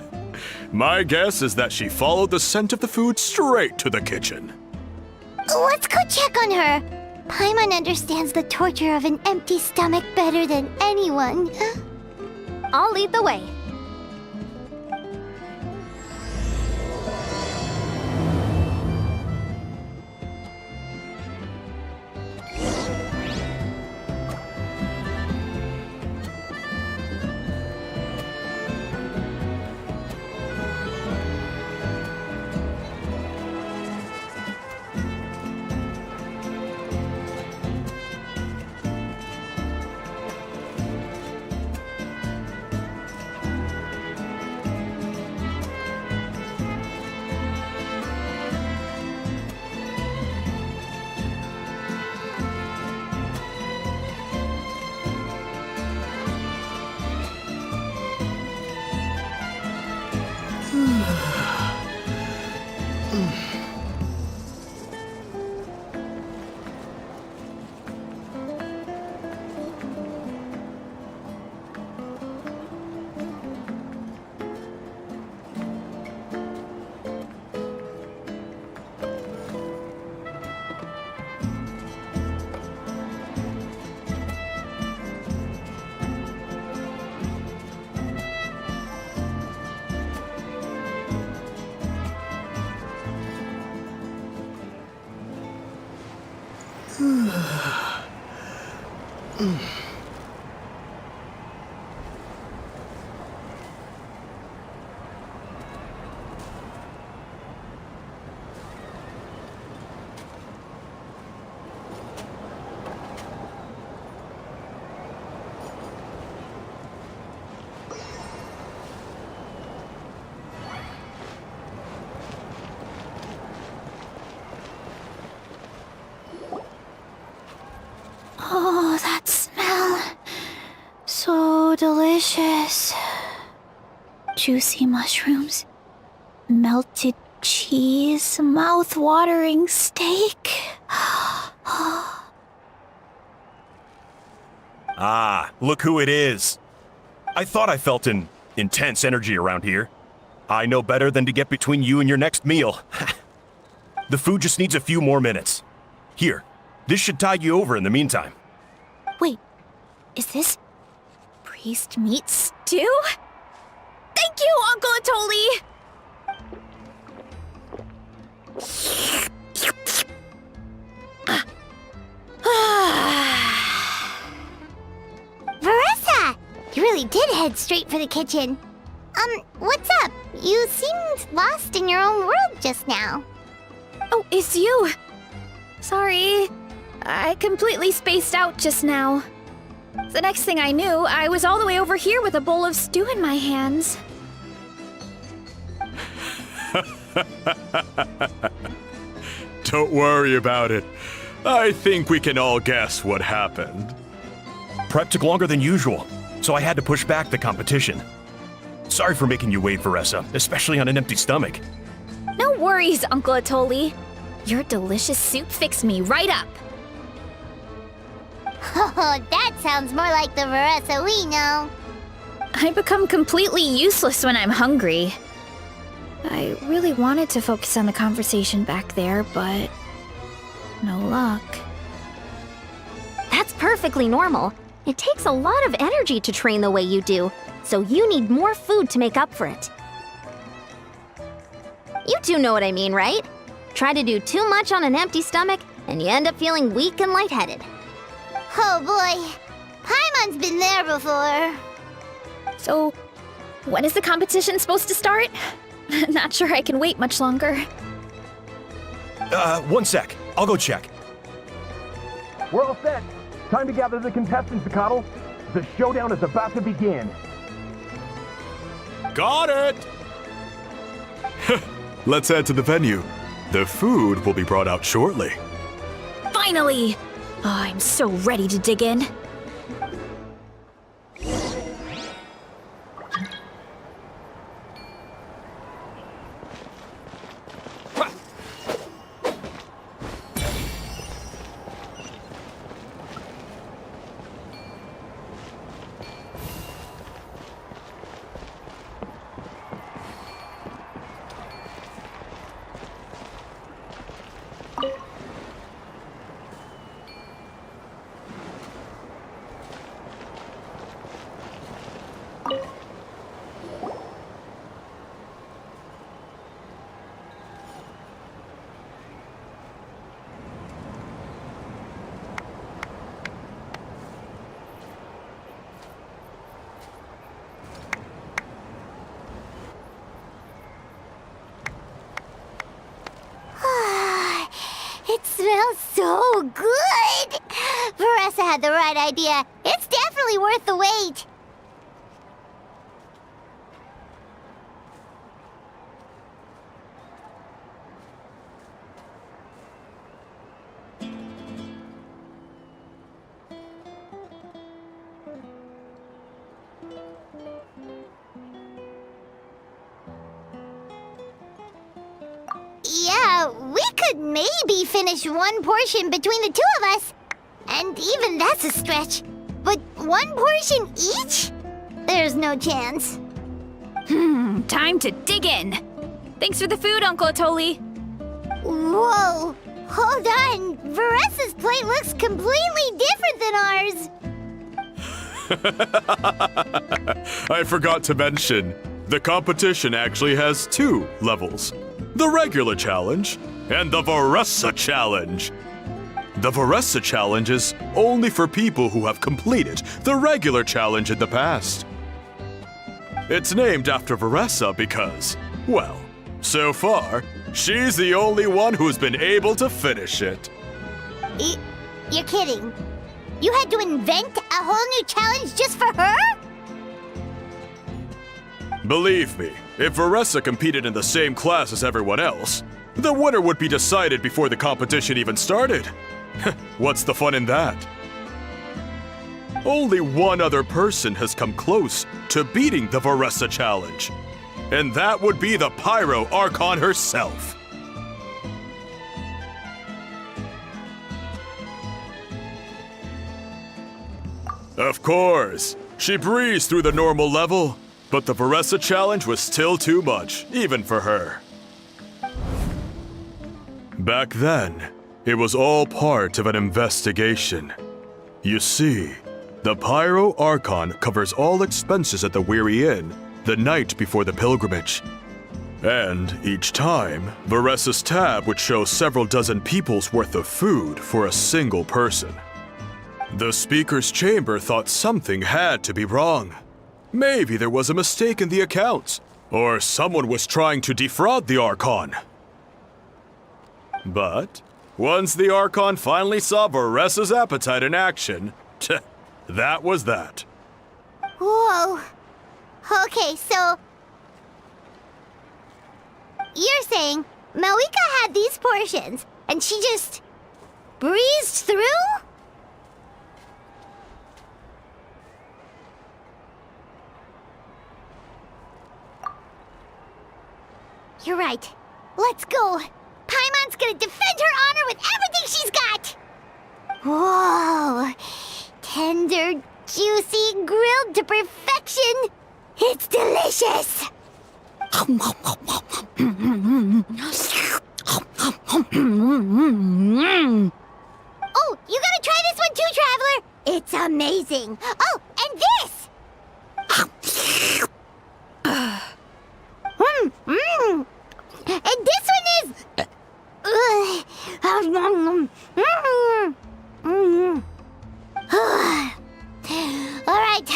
My guess is that she followed the scent of the food straight to the kitchen. Let's go check on her. Paimon understands the torture of an empty stomach better than anyone. I'll lead the way. Oh, that smell. So delicious. Juicy mushrooms. melted cheese, mouth-watering steak. Ah, look who it is. I thought I felt an intense energy around here. I know better than to get between you and your next meal. The food just needs a few more minutes. Here, this should tide you over in the meantime. Wait, is this priest meat stew? Thank you, Uncle Atoli! Veresa! You really did head straight for the kitchen. What's up? You seemed lost in your own world just now. Oh, it's you. Sorry. I completely spaced out just now. The next thing I knew, I was all the way over here with a bowl of stew in my hands. Don't worry about it. I think we can all guess what happened. Prep took longer than usual, so I had to push back the competition. Sorry for making you wait, Veresa, especially on an empty stomach. No worries, Uncle Atoli. Your delicious soup fixed me right up. Oh, that sounds more like the Veresa we know. I become completely useless when I'm hungry. I really wanted to focus on the conversation back there, but no luck. That's perfectly normal. It takes a lot of energy to train the way you do, so you need more food to make up for it. You do know what I mean, right? Try to do too much on an empty stomach, and you end up feeling weak and lightheaded. Oh boy, Paimon's been there before. So, when is the competition supposed to start? Not sure I can wait much longer. 1 sec. I'll go check. We're all set. Time to gather the contestants, Zacatl. The showdown is about to begin. Got it! Let's head to the venue. The food will be brought out shortly. Finally! Oh, I'm so ready to dig in. It smells so good! Veresa had the right idea. It's definitely worth the wait. Yeah, we could maybe finish one portion between the two of us. And even that's a stretch. But one portion each? There's no chance. Time to dig in. Thanks for the food, Uncle Atoli. Whoa! Hold on! Veresa's plate looks completely different than ours! I forgot to mention, the competition actually has 2 levels. The regular challenge and the Veresa challenge. The Veresa challenge is only for people who have completed the regular challenge in the past. It's named after Veresa because, well, so far, she's the only one who's been able to finish it. You're kidding. You had to invent a whole new challenge just for her? Believe me, if Veresa competed in the same class as everyone else, the winner would be decided before the competition even started. What's the fun in that? Only one other person has come close to beating the Veresa challenge. and that would be the Pyro Archon herself. Of course, she breezed through the normal level, but the Veresa challenge was still too much, even for her. Back then, it was all part of an investigation. You see, the Pyro Archon covers all expenses at the Weary Inn the night before the pilgrimage. And each time, Veresa's tab would show several dozen people's worth of food for a single person. The speaker's chamber thought something had to be wrong. Maybe there was a mistake in the accounts, or someone was trying to defraud the Archon. But once the Archon finally saw Veresa's appetite in action, that was that. Whoa. Okay, so... You're saying Malika had these portions, and she just... breezed through? You're right. Let's go. Paimon's gonna defend her honor with everything she's got! Whoa! Tender, juicy, grilled to perfection! It's delicious! Oh, you gotta try this one too, Traveler! It's amazing! Oh, and this! And this one is... All right,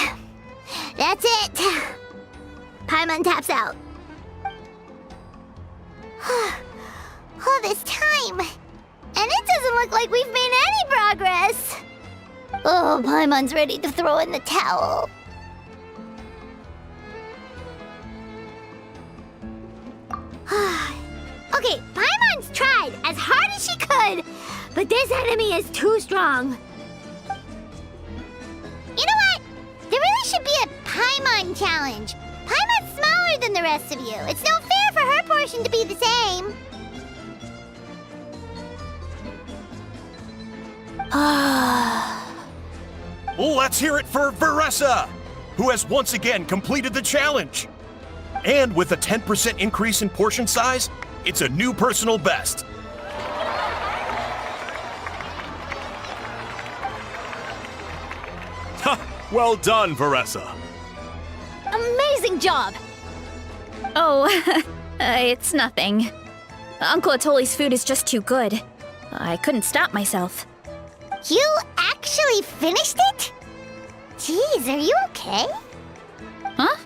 that's it. Paimon taps out. All this time, and it doesn't look like we've made any progress. Oh, Paimon's ready to throw in the towel. Okay, Paimon's tried as hard as she could, but this enemy is too strong. You know what? There really should be a Paimon challenge. Paimon's smaller than the rest of you. It's no fair for her portion to be the same. Let's hear it for Veresa, who has once again completed the challenge. And with a 10% increase in portion size, it's a new personal best. Ha! Well done, Veresa. Amazing job! Oh, it's nothing. Uncle Atoli's food is just too good. I couldn't stop myself. You actually finished it? Jeez, are you okay? Huh?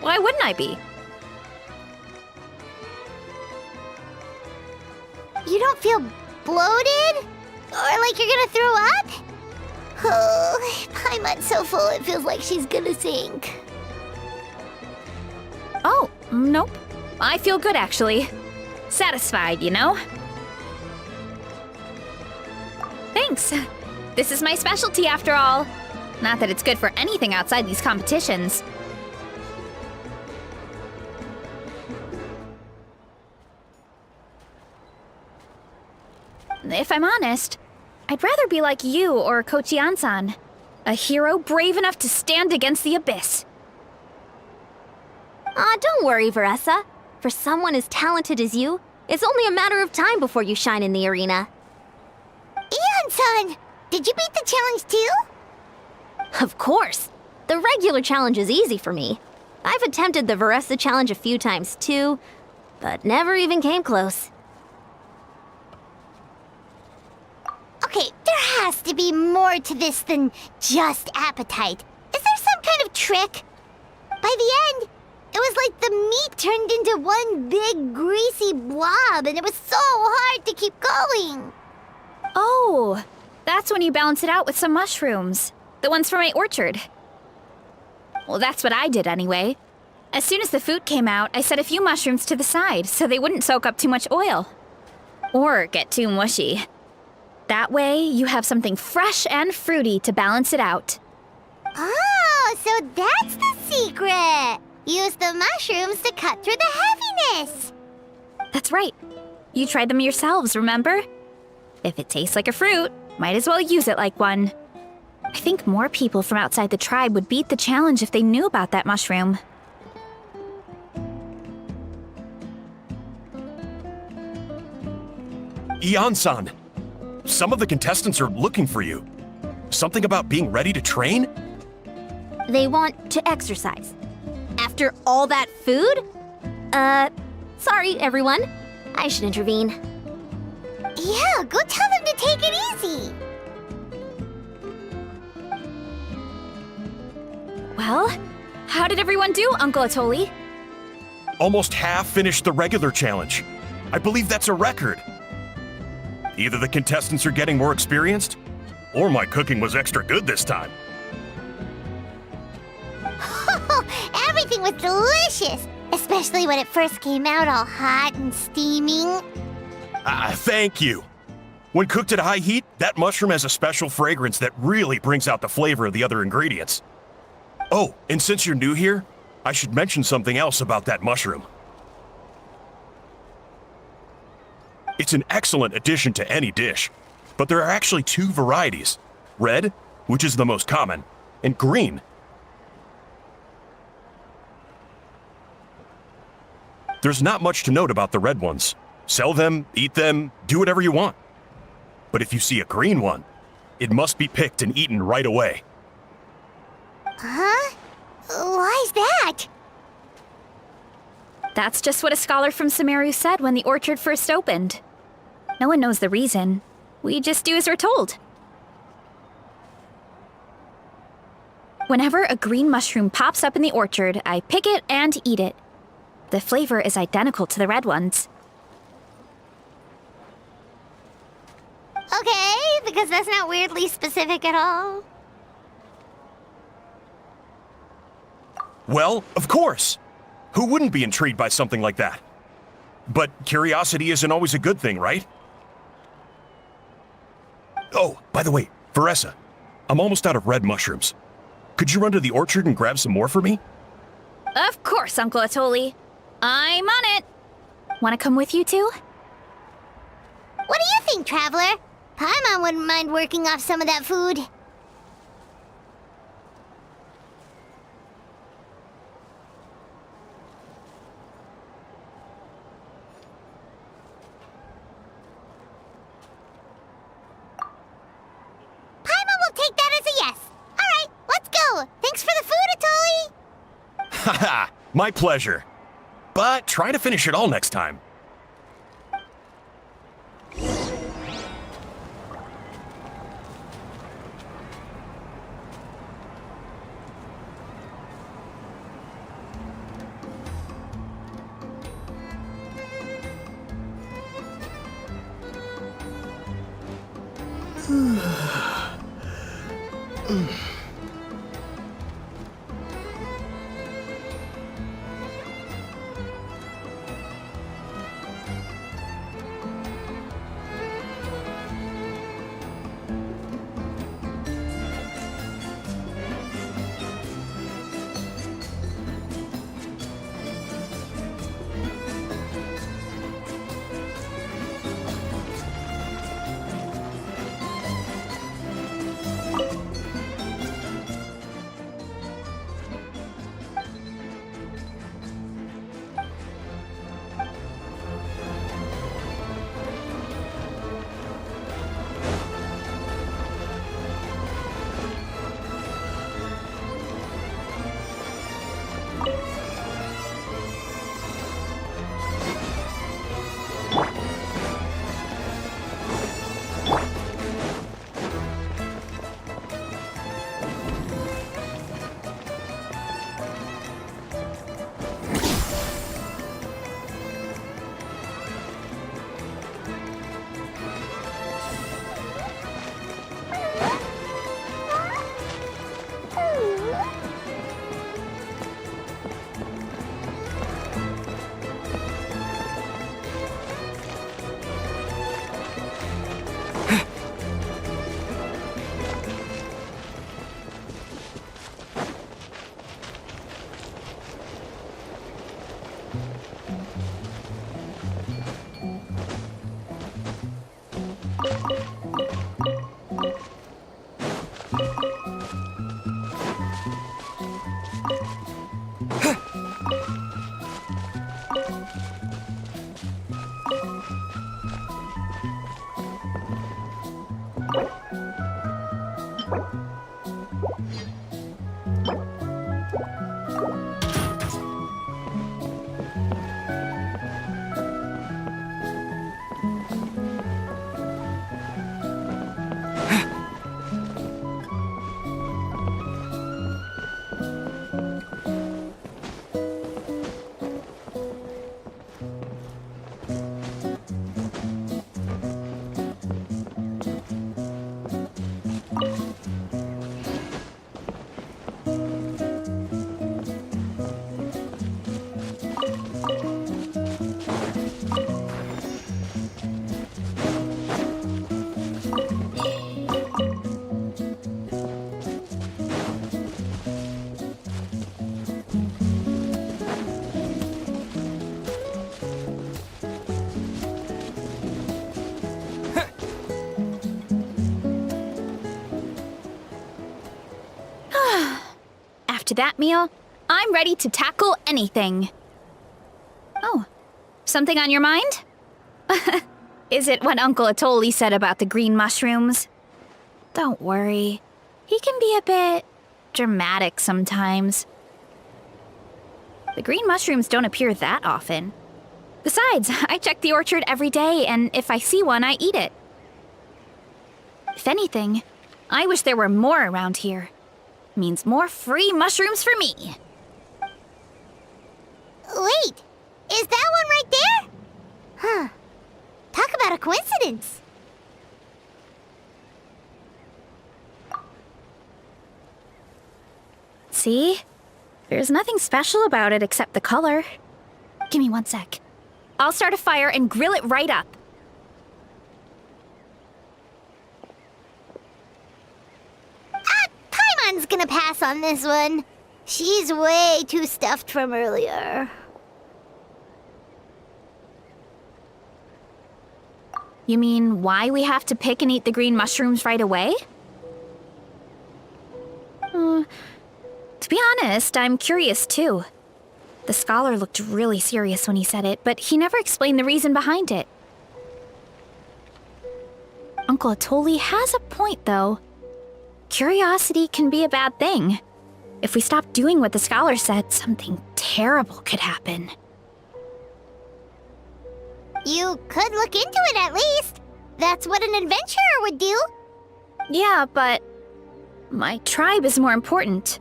Why wouldn't I be? You don't feel bloated? Or like you're gonna throw up? Oh, Paimon's so full it feels like she's gonna sink. Oh, nope. I feel good, actually. Satisfied, you know? Thanks. This is my specialty, after all. Not that it's good for anything outside these competitions. If I'm honest, I'd rather be like you or Coach Iansan. A hero brave enough to stand against the abyss. Don't worry, Veresa. For someone as talented as you, it's only a matter of time before you shine in the arena. Iansan, did you beat the challenge too? Of course. The regular challenge is easy for me. I've attempted the Veresa challenge a few times too, but never even came close. Okay, there has to be more to this than just appetite. Is there some kind of trick? By the end, it was like the meat turned into one big greasy blob and it was so hard to keep going. Oh, that's when you balance it out with some mushrooms. The ones from my orchard. Well, that's what I did anyway. As soon as the food came out, I set a few mushrooms to the side so they wouldn't soak up too much oil. Or get too mushy. That way, you have something fresh and fruity to balance it out. Oh, so that's the secret. Use the mushrooms to cut through the heaviness. That's right. You tried them yourselves, remember? If it tastes like a fruit, might as well use it like one. I think more people from outside the tribe would beat the challenge if they knew about that mushroom. Iansan, some of the contestants are looking for you. Something about being ready to train? They want to exercise. After all that food? Sorry, everyone. I should intervene. Yeah, go tell them to take it easy. Well, how did everyone do, Uncle Atoli? Almost half finished the regular challenge. I believe that's a record. Either the contestants are getting more experienced, or my cooking was extra good this time. Everything was delicious, especially when it first came out all hot and steaming. Thank you. When cooked at high heat, that mushroom has a special fragrance that really brings out the flavor of the other ingredients. Oh, and since you're new here, I should mention something else about that mushroom. It's an excellent addition to any dish, but there are actually two varieties. Red, which is the most common, and green. There's not much to note about the red ones. Sell them, eat them, do whatever you want. But if you see a green one, it must be picked and eaten right away. Huh? Why's that? That's just what a scholar from Sumeru said when the orchard first opened. No one knows the reason. We just do as we're told. Whenever a green mushroom pops up in the orchard, I pick it and eat it. The flavor is identical to the red ones. Okay, because that's not weirdly specific at all. Well, of course. Who wouldn't be intrigued by something like that? But curiosity isn't always a good thing, right? Oh, by the way, Veresa, I'm almost out of red mushrooms. Could you run to the orchard and grab some more for me? Of course, Uncle Atoli. I'm on it. Want to come with you too? What do you think, Traveler? Paimon wouldn't mind working off some of that food. Paimon will take that as a yes. All right, let's go. Thanks for the food, Atoli. Haha, my pleasure. But try to finish it all next time. After that meal, I'm ready to tackle anything. Oh, something on your mind? Is it what Uncle Atoli said about the green mushrooms? Don't worry. He can be a bit dramatic sometimes. The green mushrooms don't appear that often. Besides, I check the orchard every day, and if I see one, I eat it. If anything, I wish there were more around here. Means more free mushrooms for me. Wait, is that one right there? Huh. Talk about a coincidence. See? There's nothing special about it except the color. Give me 1 sec. I'll start a fire and grill it right up. Paimon's gonna pass on this one. She's way too stuffed from earlier. You mean why we have to pick and eat the green mushrooms right away? To be honest, I'm curious too. The scholar looked really serious when he said it, but he never explained the reason behind it. Uncle Atoli has a point, though. Curiosity can be a bad thing. If we stop doing what the scholar said, something terrible could happen. You could look into it at least. That's what an adventurer would do. Yeah, but my tribe is more important.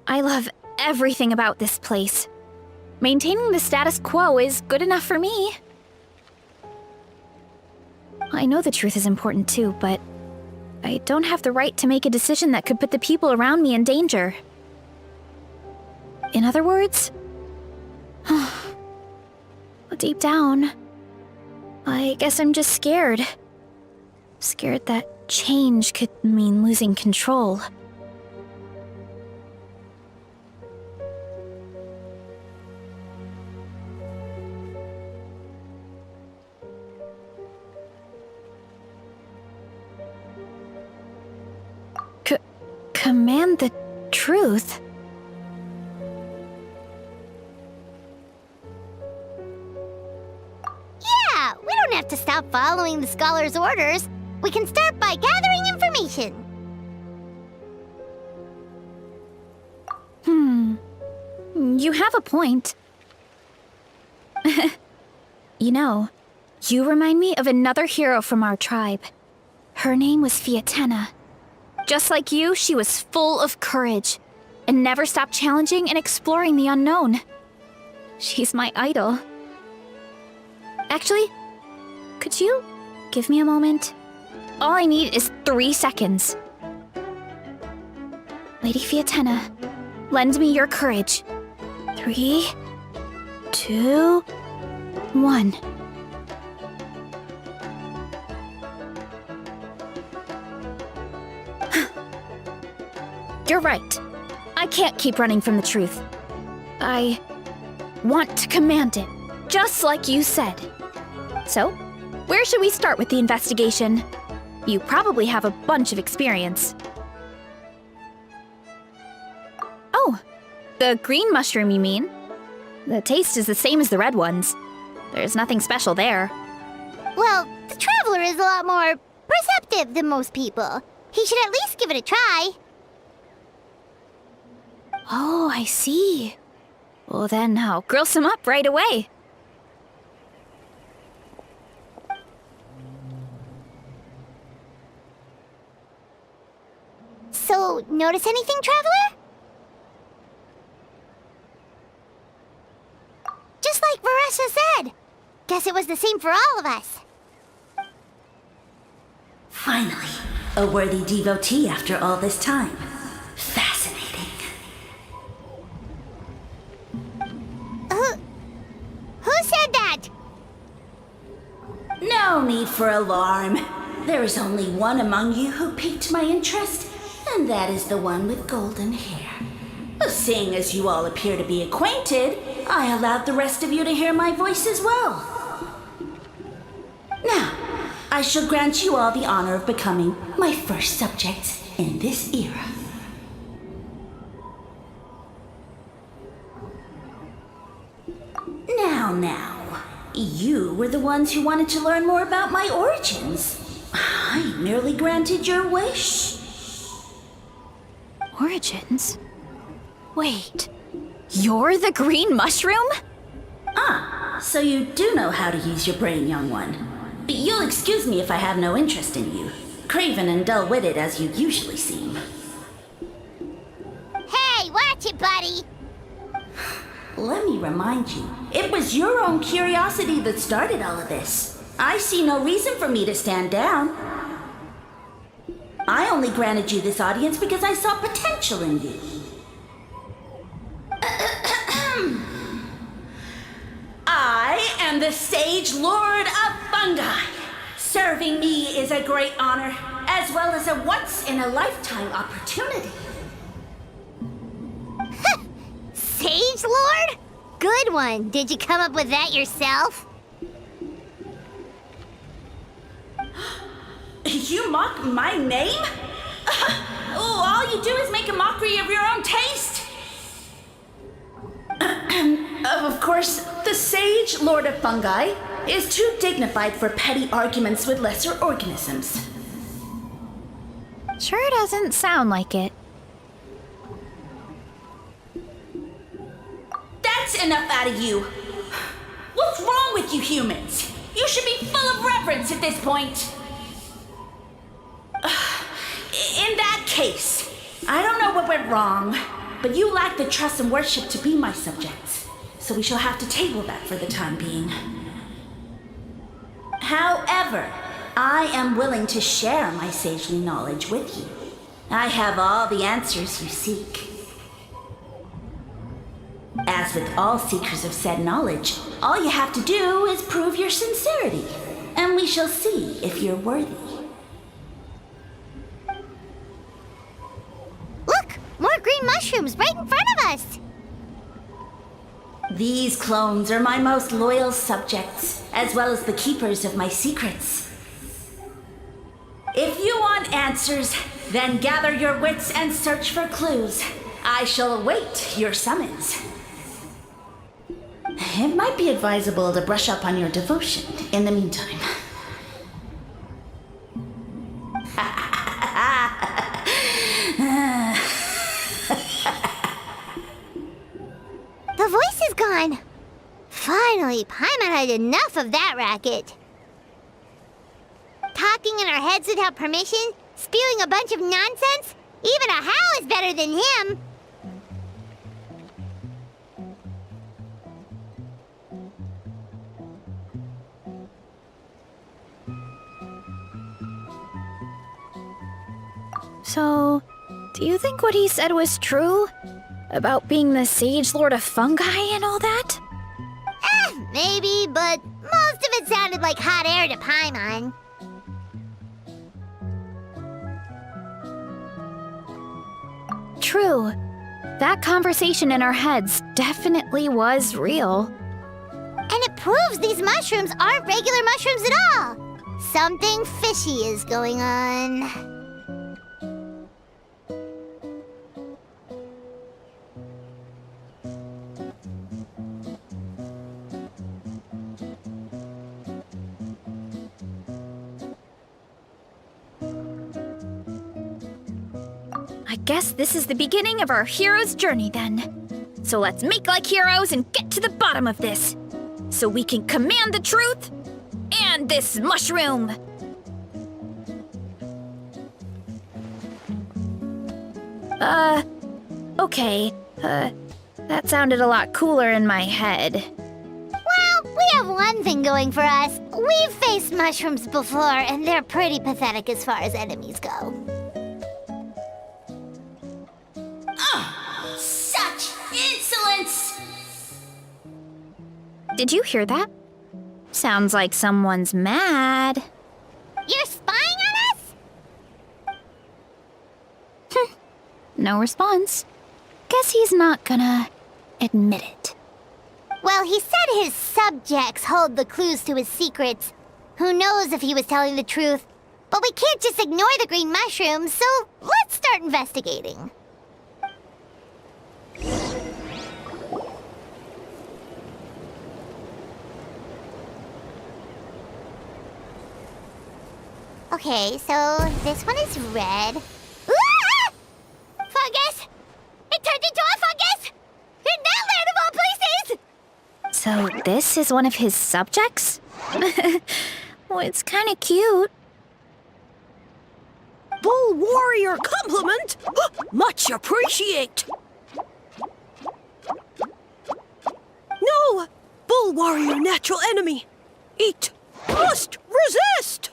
I love everything about this place. Maintaining the status quo is good enough for me. I know the truth is important too, but I don't have the right to make a decision that could put the people around me in danger. In other words, deep down, I guess I'm just scared. Scared that change could mean losing control. Command the truth? Yeah, we don't have to stop following the scholar's orders. We can start by gathering information. You have a point. You know, you remind me of another hero from our tribe. Her name was Fiatena. Just like you, she was full of courage and never stopped challenging and exploring the unknown. She's my idol. Actually, could you give me a moment? All I need is 3 seconds. Lady Fiatena, lend me your courage. 3, 2, 1. You're right. I can't keep running from the truth. I want to command it, just like you said. So, where should we start with the investigation? You probably have a bunch of experience. Oh, the green mushroom, you mean? The taste is the same as the red ones. There's nothing special there. Well, the traveler is a lot more perceptive than most people. He should at least give it a try. Oh, I see. Well, then I'll grill some up right away. So, notice anything, Traveler? Just like Veresa said. Guess it was the same for all of us. Finally, a worthy devotee after all this time. Fascinating. Who said that? No need for alarm. There is only one among you who piqued my interest, and that is the one with golden hair. Seeing as you all appear to be acquainted, I allowed the rest of you to hear my voice as well. Now, I shall grant you all the honor of becoming my first subjects in this era. Now, you were the ones who wanted to learn more about my origins. I merely granted your wish. Origins? Wait, you're the green mushroom? So you do know how to use your brain, young one. You'll excuse me if I have no interest in you, craven and dull-witted as you usually seem. Hey, watch it, buddy! Let me remind you, it was your own curiosity that started all of this. I see no reason for me to stand down. I only granted you this audience because I saw potential in you. I am the Sage Lord of Fungi. Serving me is a great honor, as well as a once-in-a-lifetime opportunity. Sage Lord? Good one. Did you come up with that yourself? You mock my name? All you do is make a mockery of your own taste. Of course, the Sage Lord of Fungi is too dignified for petty arguments with lesser organisms. Sure doesn't sound like it. That's enough out of you. What's wrong with you humans? You should be full of reverence at this point. In that case, I don't know what went wrong, but you lack the trust and worship to be my subjects, so we shall have to table that for the time being. However, I am willing to share my sagely knowledge with you. I have all the answers you seek. As with all seekers of said knowledge, all you have to do is prove your sincerity, and we shall see if you're worthy. Look! More green mushrooms right in front of us! These clones are my most loyal subjects, as well as the keepers of my secrets. If you want answers, then gather your wits and search for clues. I shall await your summons. It might be advisable to brush up on your devotion in the meantime. The voice is gone. Finally, Paimon had enough of that racket. Talking in our heads without permission, spewing a bunch of nonsense, even a Howl is better than him. So, do you think what he said was true? About being the Sage Lord of Fungi and all that? Maybe, but most of it sounded like hot air to Paimon. True. That conversation in our heads definitely was real. And it proves these mushrooms aren't regular mushrooms at all. Something fishy is going on. I guess this is the beginning of our hero's journey then. So let's make like heroes and get to the bottom of this. So we can command the truth and this mushroom. Okay. That sounded a lot cooler in my head. Well, we have one thing going for us. We've faced mushrooms before, and they're pretty pathetic as far as enemies go. Such insolence! Did you hear that? Sounds like someone's mad. You're spying on us? No response. Guess he's not gonna admit it. Well, he said his subjects hold the clues to his secrets. Who knows if he was telling the truth? But we can't just ignore the green mushrooms, so let's start investigating. Okay, so this one is red. Ah! Fungus! It turned into a fungus! In Natlan of all places! So this is one of his subjects? Well, it's kind of cute. Bull warrior compliment! Much appreciate! No! Bull warrior natural enemy! Eat! Must resist!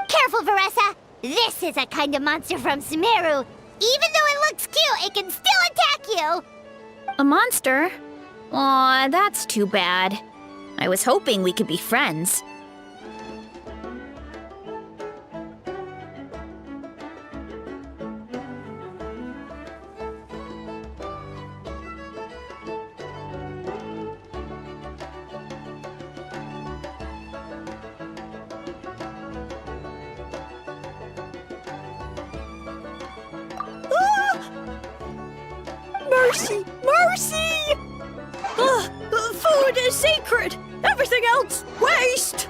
Careful, Veresa! This is a kind of monster from Sumeru. Even though it looks cute, it can still attack you! A monster? Aw, that's too bad. I was hoping we could be friends. Mercy! Mercy! Food is sacred! Everything else, waste!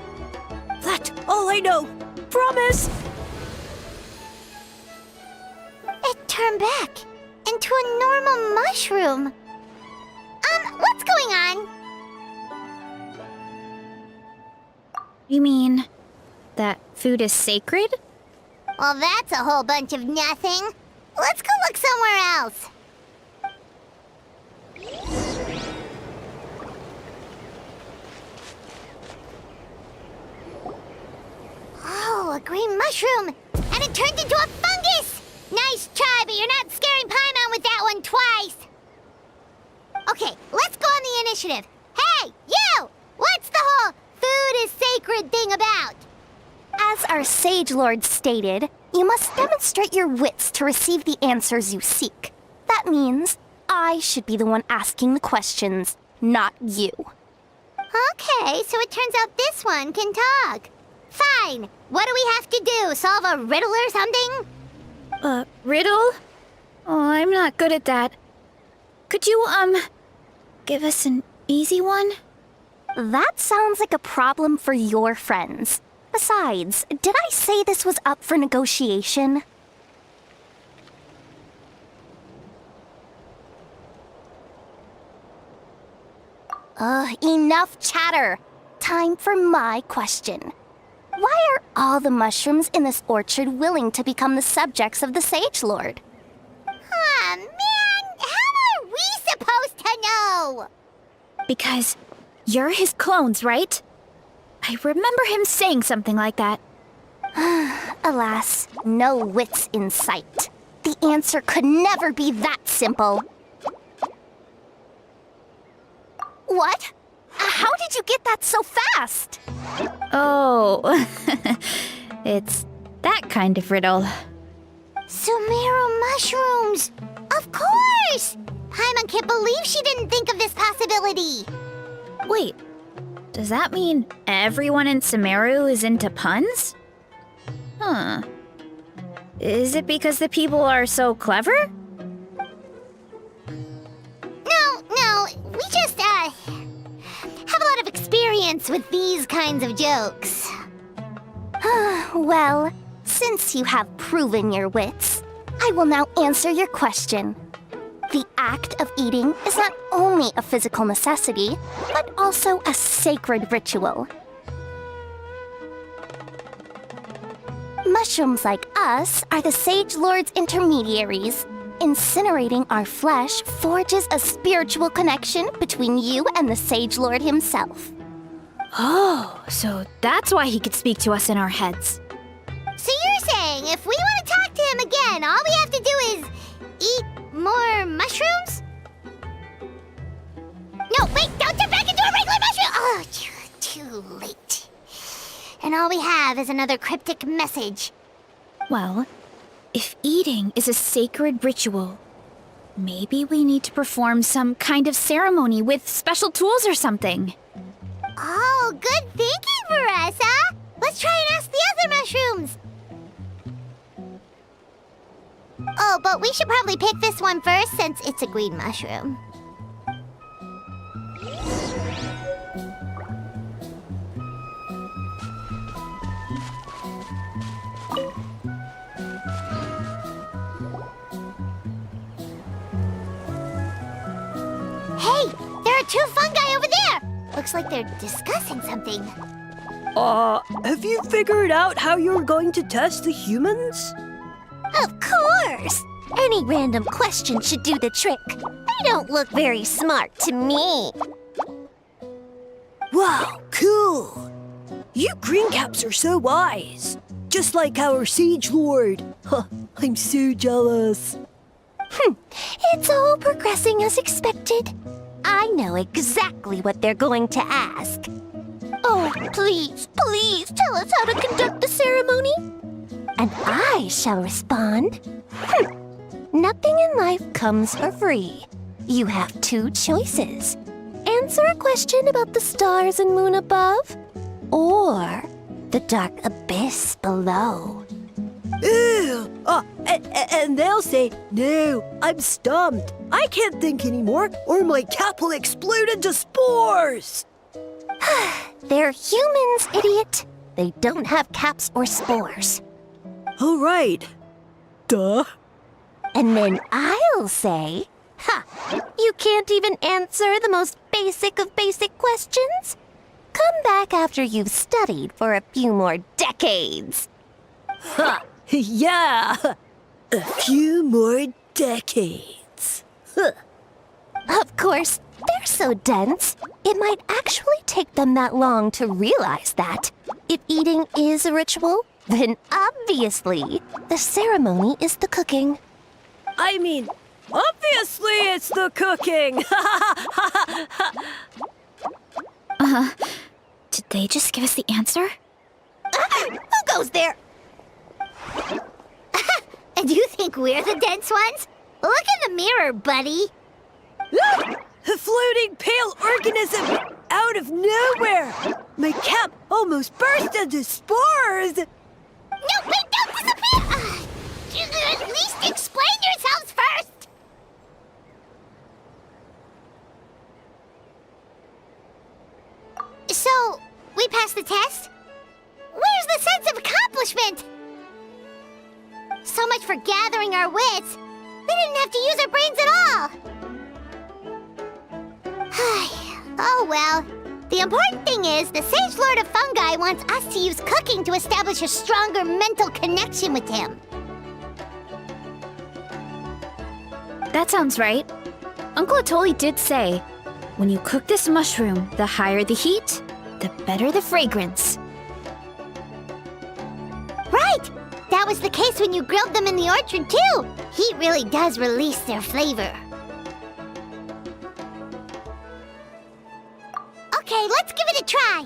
That's all I know. Promise! It turned back into a normal mushroom. What's going on? You mean that food is sacred? Well, that's a whole bunch of nothing. Let's go look somewhere else. Oh, a green mushroom! And it turned into a fungus! Nice try, but you're not scaring Paimon with that one twice! Okay, let's go on the initiative. Hey, you! What's the whole food is sacred thing about? As our Sage Lord stated, you must demonstrate your wits to receive the answers you seek. That means I should be the one asking the questions, not you. Okay, so it turns out this one can talk. Fine. What do we have to do? Solve a riddle or something? Riddle? Oh, I'm not good at that. Could you, give us an easy one? That sounds like a problem for your friends. Besides, did I say this was up for negotiation? Enough chatter. Time for my question. Why are all the mushrooms in this orchard willing to become the subjects of the Sage Lord? Aw, man! How are we supposed to know? Because you're his clones, right? I remember him saying something like that. Alas, no wits in sight. The answer could never be that simple. What? How did you get that so fast? Oh, it's that kind of riddle. Sumeru mushrooms! Of course! Paimon can't believe she didn't think of this possibility. Wait, does that mean everyone in Sumeru is into puns? Huh. Is it because the people are so clever? No, we just, have a lot of experience with these kinds of jokes. Well, Since you have proven your wits, I will now answer your question. The act of eating is not only a physical necessity, but also a sacred ritual. Mushrooms like us are the Sage Lord's intermediaries. Incinerating our flesh forges a spiritual connection between you and the Sage Lord himself. Oh, so that's why he could speak to us in our heads. So you're saying if we want to talk to him again, all we have to do is eat more mushrooms? No, wait, don't turn back into a regular mushroom! Oh, too late. And all we have is another cryptic message. Well, if eating is a sacred ritual, maybe we need to perform some kind of ceremony with special tools or something. Oh, good thinking, Veresa! Let's try and ask the other mushrooms! Oh, but we should probably pick this one first since it's a green mushroom. Hey, there are two fungi over there! Looks like they're discussing something. Have you figured out how you're going to test the humans? Of course! Any random question should do the trick. They don't look very smart to me. Wow, cool! You greencaps are so wise. Just like our Sage Lord. Huh, I'm so jealous. It's all progressing as expected. I know exactly what they're going to ask. Oh, please, please tell us how to conduct the ceremony. And I shall respond. Nothing in life comes for free. You have two choices. Answer a question about the stars and moon above, or the dark abyss below. Ew! And they'll say, no, I'm stumped. I can't think anymore, or my cap will explode into spores. They're humans, idiot. They don't have caps or spores. All right. Duh. And then I'll say, you can't even answer the most basic of basic questions? Come back after you've studied for a few more decades. Ha! Yeah! A few more decades. Of course, they're so dense, it might actually take them that long to realize that. If eating is a ritual, then obviously the ceremony is the cooking. I mean, obviously it's the cooking! Did they just give us the answer? Who goes there? And you think we're the dense ones? Look in the mirror, buddy. A floating pale organism out of nowhere! My cap almost burst into spores! No, wait, don't disappear! At least explain yourselves first! So, we passed the test? Where's the sense of accomplishment? So much for gathering our wits. We didn't have to use our brains at all. Oh well. The important thing is the Sage Lord of Fungi wants us to use cooking to establish a stronger mental connection with him. That sounds right. Uncle Atoli did say, when you cook this mushroom, the higher the heat, the better the fragrance. Right! That was the case when you grilled them in the orchard, too. Heat really does release their flavor. Okay, let's give it a try.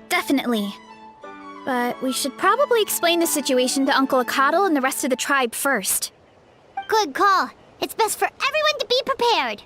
Definitely. But we should probably explain the situation to Uncle Acatl and the rest of the tribe first. Good call. It's best for everyone to be prepared.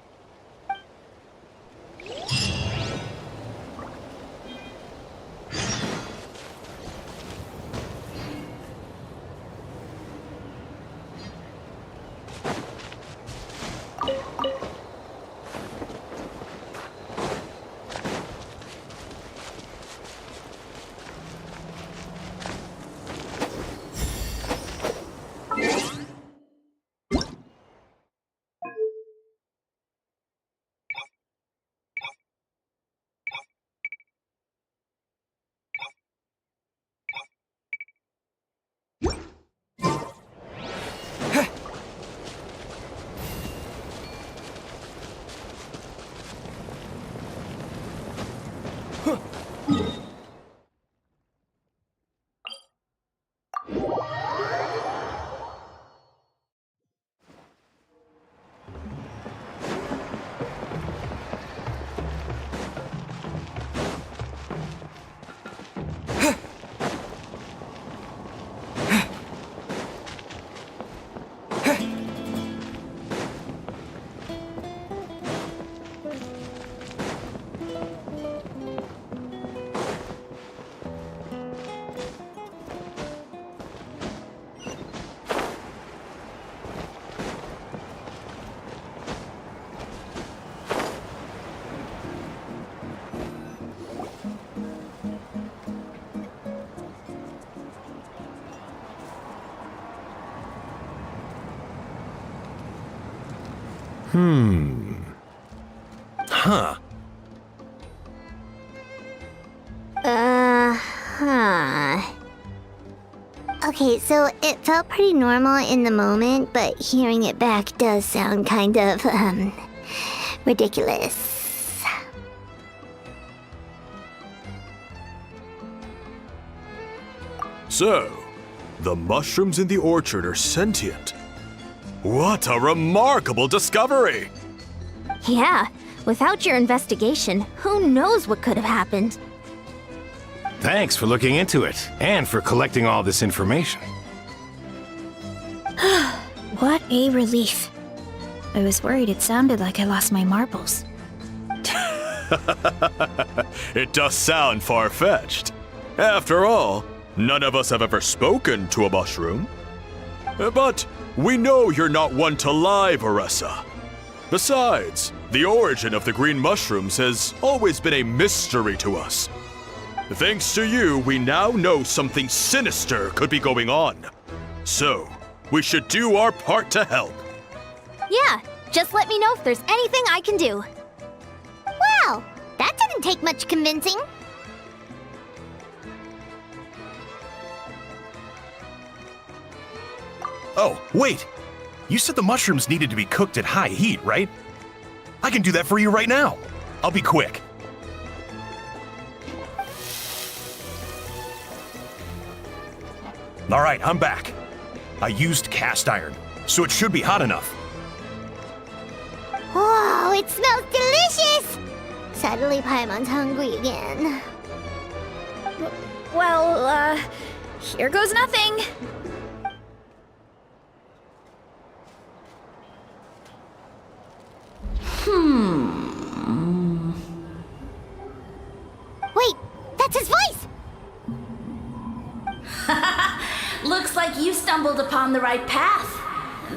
Huh. Huh. Okay, so it felt pretty normal in the moment, but hearing it back does sound kind of, ridiculous. So, the mushrooms in the orchard are sentient. What a remarkable discovery! Yeah, without your investigation, who knows what could have happened? Thanks for looking into it, and for collecting all this information. What a relief. I was worried it sounded like I lost my marbles. It does sound far-fetched. After all, none of us have ever spoken to a mushroom. But we know you're not one to lie, Veresa. Besides, the origin of the green mushrooms has always been a mystery to us. Thanks to you, we now know something sinister could be going on. So, we should do our part to help. Yeah, just let me know if there's anything I can do. Wow, that didn't take much convincing. Oh, wait! You said the mushrooms needed to be cooked at high heat, right? I can do that for you right now. I'll be quick. All right, I'm back. I used cast iron, so it should be hot enough. Whoa, it smells delicious! Suddenly Paimon's hungry again. Well, here goes nothing. Wait, that's his voice! Looks like you stumbled upon the right path.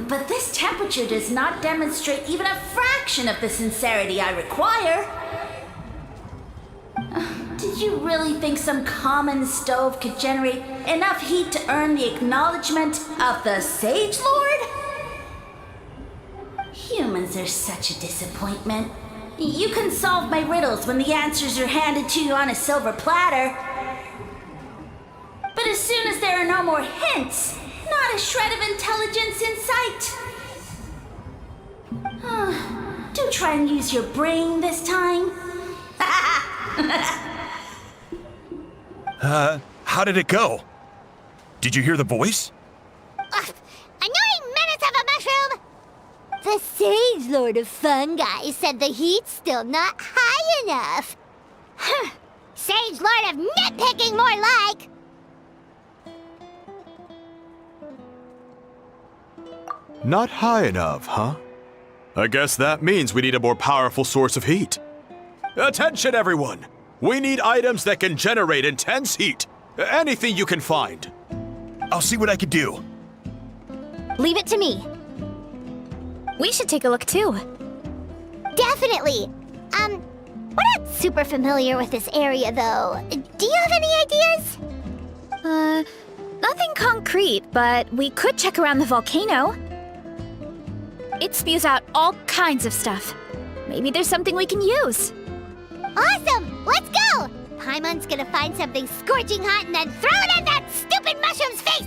But this temperature does not demonstrate even a fraction of the sincerity I require. Did you really think some common stove could generate enough heat to earn the acknowledgement of the Sage Lord? Humans are such a disappointment. You can solve my riddles when the answers are handed to you on a silver platter. But as soon as there are no more hints, not a shred of intelligence in sight. Do try and use your brain this time. How did it go? Did you hear the voice? Annoying menace of a mushroom! The Sage Lord of Fungi said the heat's still not high enough. Sage Lord of nitpicking, more like! Not high enough, huh? I guess that means we need a more powerful source of heat. Attention, everyone! We need items that can generate intense heat. Anything you can find. I'll see what I can do. Leave it to me. We should take a look too. Definitely! We're not super familiar with this area, though. Do you have any ideas? Nothing concrete, but we could check around the volcano. It spews out all kinds of stuff. Maybe there's something we can use. Awesome! Let's go! Paimon's gonna find something scorching hot and then throw it in that stupid mushroom's face!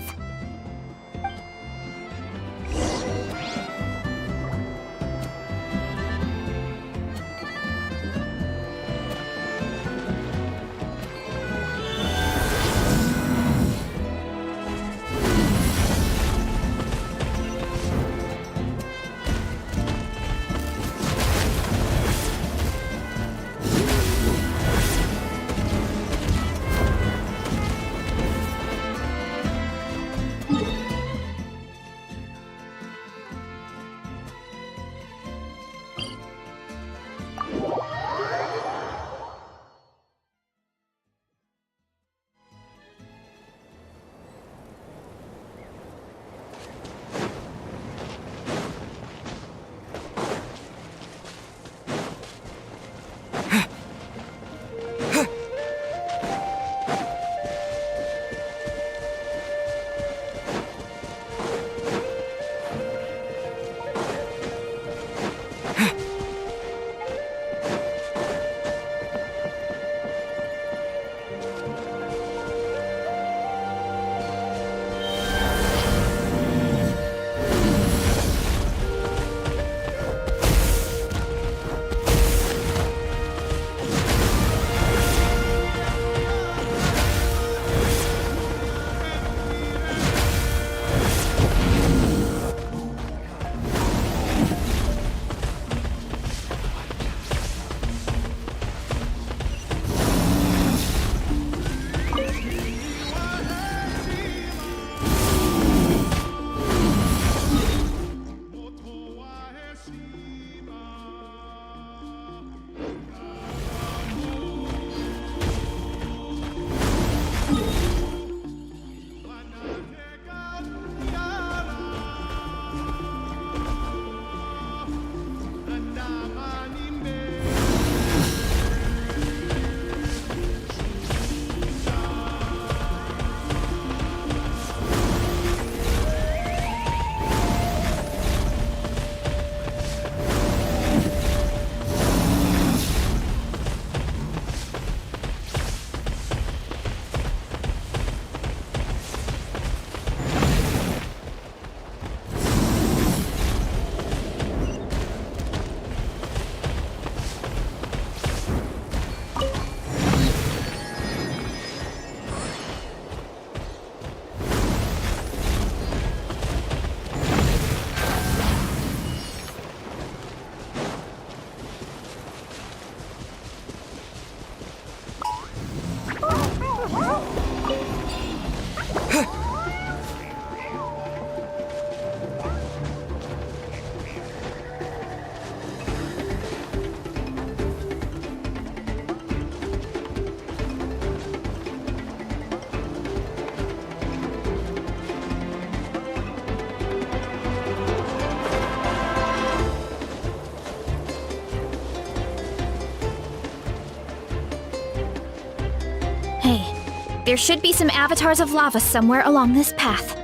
There should be some avatars of lava somewhere along this path.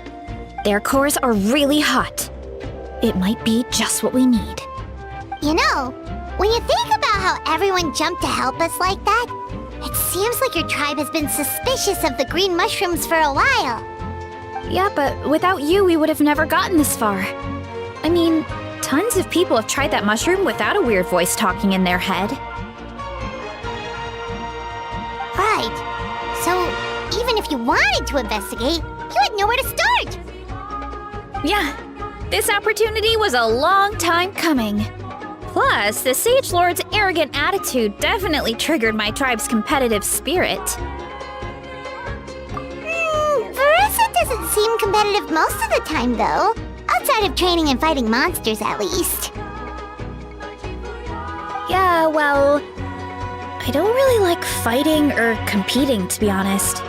Their cores are really hot. It might be just what we need. You know, when you think about how everyone jumped to help us like that, it seems like your tribe has been suspicious of the green mushrooms for a while. Yeah, but without you, we would have never gotten this far. I mean, tons of people have tried that mushroom without a weird voice talking in their head. Right. So, even if you wanted to investigate, you had nowhere to start. Yeah, this opportunity was a long time coming. Plus, the Sage Lord's arrogant attitude definitely triggered my tribe's competitive spirit. Veresa doesn't seem competitive most of the time, though. Outside of training and fighting monsters, at least. Yeah, well, I don't really like fighting or competing, to be honest.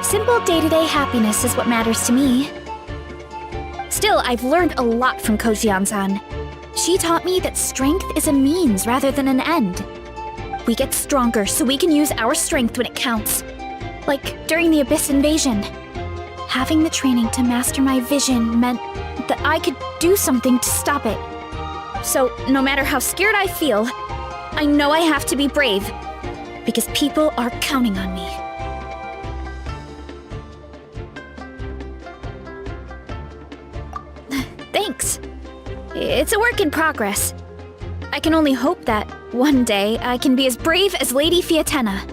Simple day-to-day happiness is what matters to me. Still, I've learned a lot from Coach Iansan. She taught me that strength is a means rather than an end. We get stronger so we can use our strength when it counts. Like during the Abyss invasion. Having the training to master my vision meant that I could do something to stop it. So, no matter how scared I feel, I know I have to be brave. Because people are counting on me. Thanks. It's a work in progress. I can only hope that one day I can be as brave as Lady Fiatena.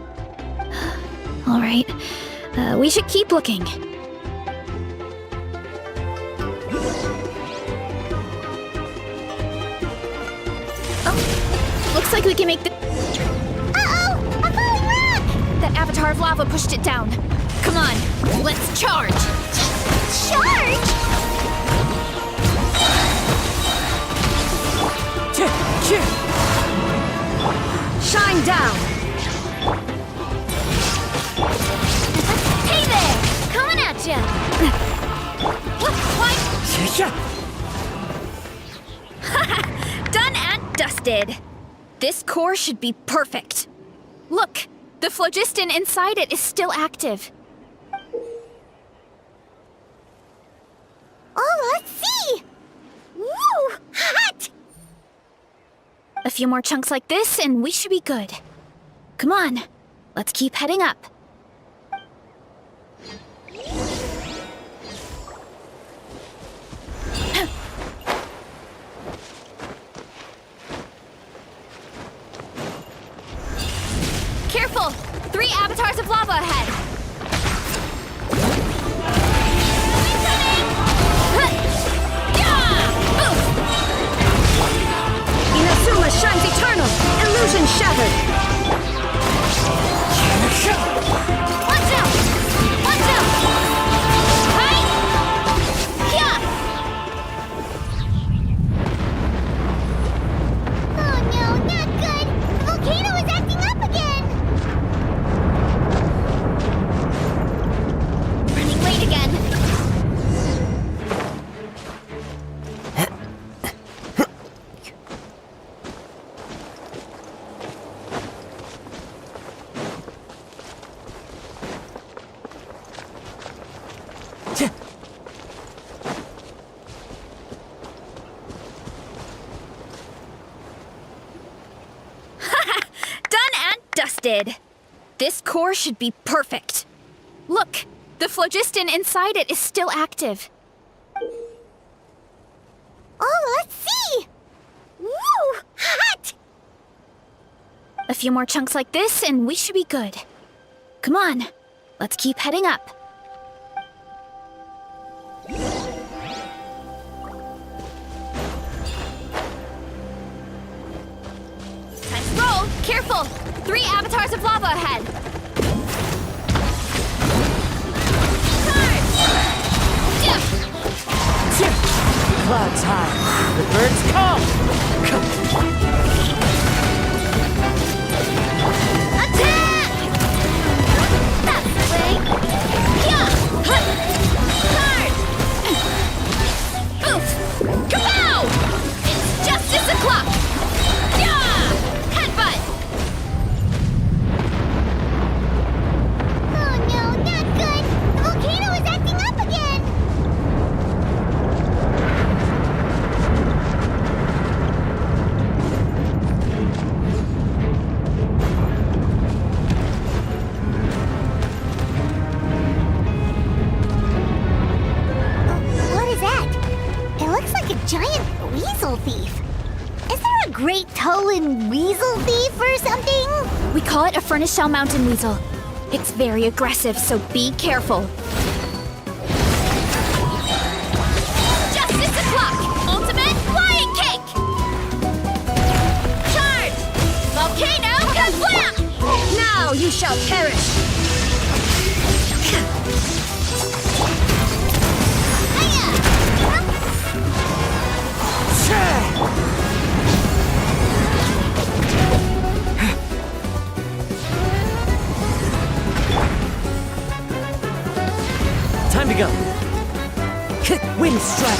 All right, we should keep looking. Oh, looks like we can make the... Uh-oh! A falling rock! That avatar of lava pushed it down. Come on, let's charge! Charge? Shine down! Hey there! Coming at ya! What? Done and dusted. This core should be perfect. Look, the phlogiston inside it is still active. Oh, let's see! Woo! Hot! A few more chunks like this and we should be good. Come on, let's keep heading up. Careful! 3 avatars of lava ahead! Inazuma shines eternal! Illusion shattered! Watch out! Watch out! Hi! Yeah! Oh no, not good! The volcano is acting up again! Running late again. Dusted. This core should be perfect. Look, the phlogiston inside it is still active. Oh, let's see! Woo! Hot! A few more chunks like this and we should be good. Come on, let's keep heading up. Time to roll! Careful! 3 avatars of lava ahead! Clouds high. The birds come! Attack! That's the way! Yeah! Hard! Oof! Kapow! It's justice o'clock! Yeah! Headbutt! Oh no, not weasel thief. Is there a great Tolan weasel thief or something? We call it a furnace shell mountain weasel. It's very aggressive, so be careful. Justice o'clock! Ultimate flying kick! Charge! Volcano kablam! Now you shall perish! Time to go. Wind strike.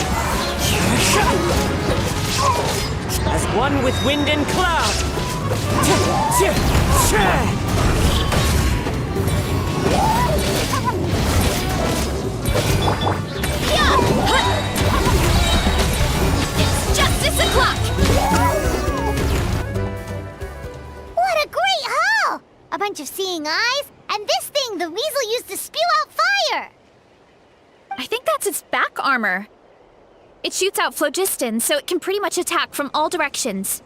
As one with wind and cloud. It's justice o'clock! What a great haul! A bunch of seeing eyes, and this thing the weasel used to spew out fire! I think that's its back armor. It shoots out phlogiston, so it can pretty much attack from all directions.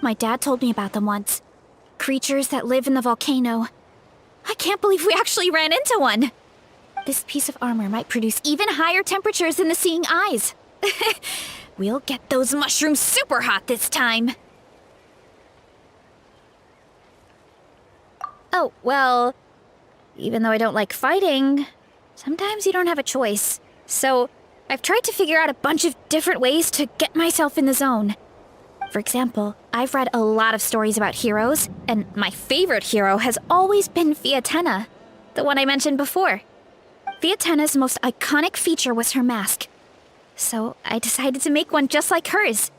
My dad told me about them once. Creatures that live in the volcano. I can't believe we actually ran into one. This piece of armor might produce even higher temperatures than the seeing eyes. We'll get those mushrooms super hot this time. Oh, well, even though I don't like fighting, sometimes you don't have a choice. So I've tried to figure out a bunch of different ways to get myself in the zone. For example, I've read a lot of stories about heroes, and my favorite hero has always been Fiatenna, the one I mentioned before. Fiatenna's most iconic feature was her mask. So I decided to make one just like hers.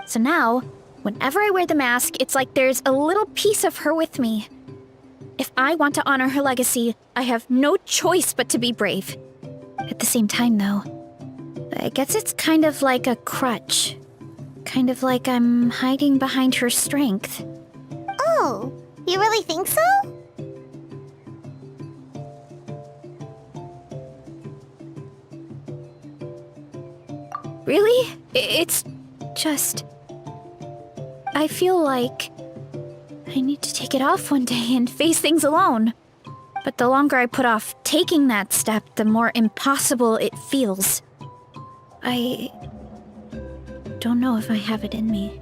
So now, whenever I wear the mask, it's like there's a little piece of her with me. If I want to honor her legacy, I have no choice but to be brave. At the same time, though, I guess it's kind of like a crutch. Kind of like I'm hiding behind her strength. Oh, you really think so? Really? It's just... I feel like I need to take it off one day and face things alone. But the longer I put off taking that step, the more impossible it feels. I don't know if I have it in me.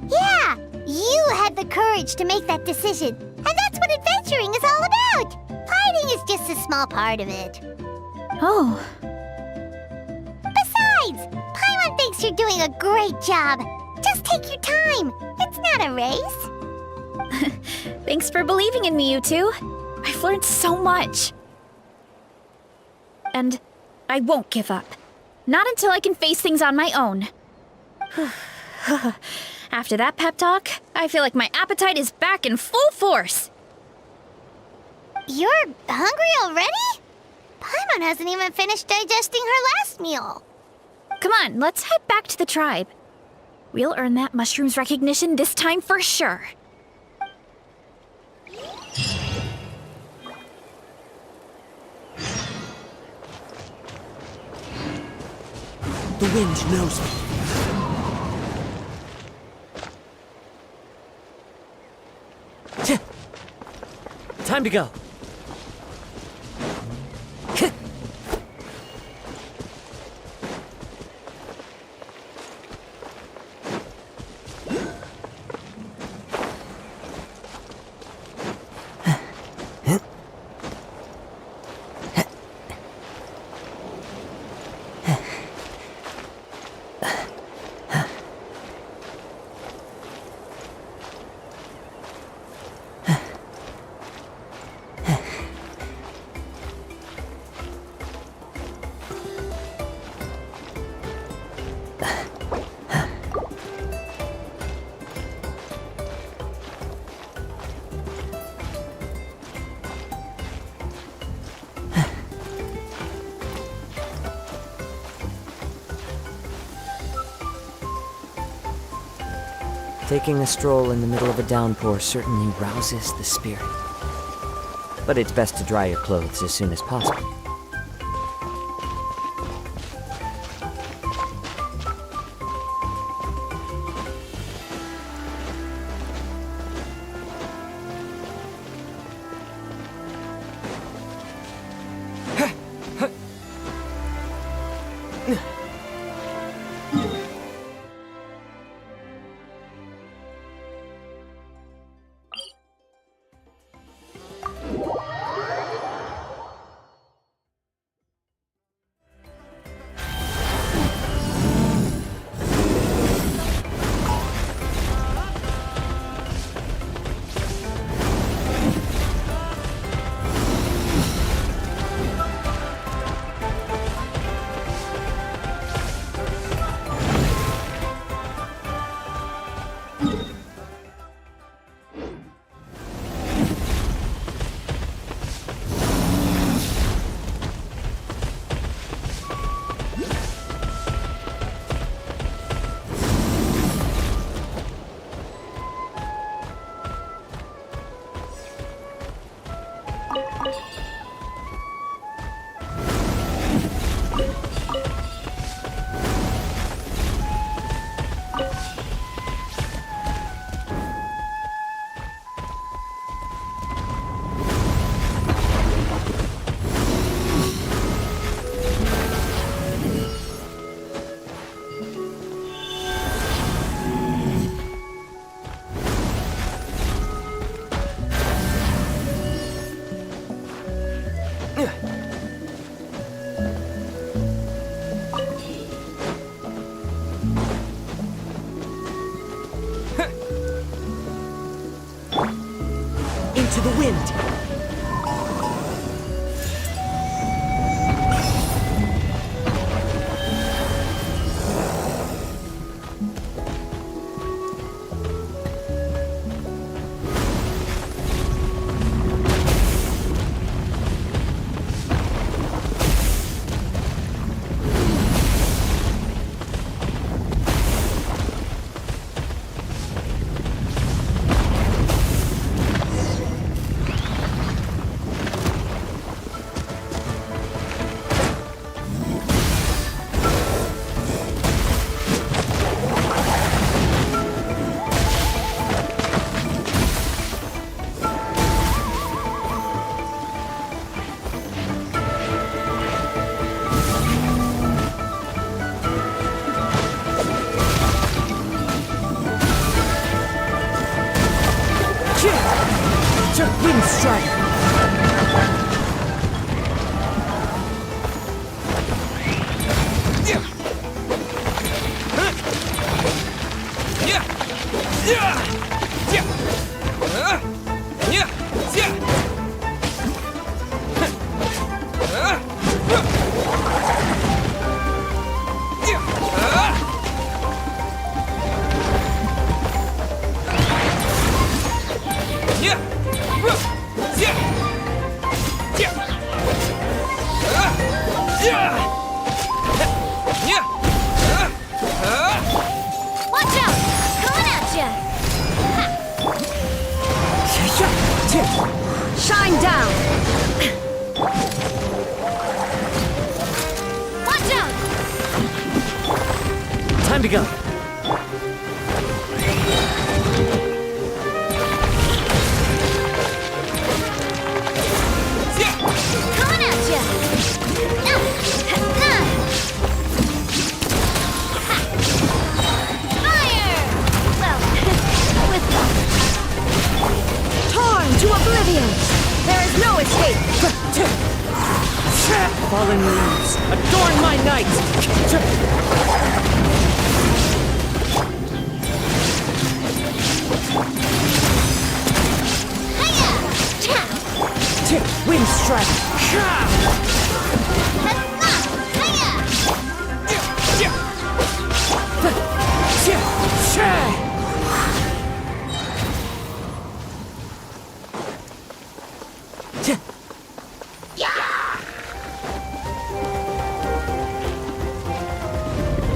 Yeah, you had the courage to make that decision. And that's what adventuring is all about. Fighting is just a small part of it. Oh. Besides, Paimon thinks you're doing a great job. Just take your time. It's not a race. Thanks for believing in me, you two. I've learned so much. And I won't give up. Not until I can face things on my own. After that pep talk, I feel like my appetite is back in full force. You're hungry already? Paimon hasn't even finished digesting her last meal. Come on, let's head back to the tribe. We'll earn that mushroom's recognition this time for sure. The wind knows me. Time to go. Taking a stroll in the middle of a downpour certainly rouses the spirit. but it's best to dry your clothes as soon as possible. Into the wind. Wind strike! Watch out! Coming at ya! Shine down! Watch out! Time to go. Coming at ya! Fire! Well, with Torn to oblivion! There is no escape! Fallen leaves, adorn my night! Wind strike!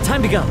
Time to go.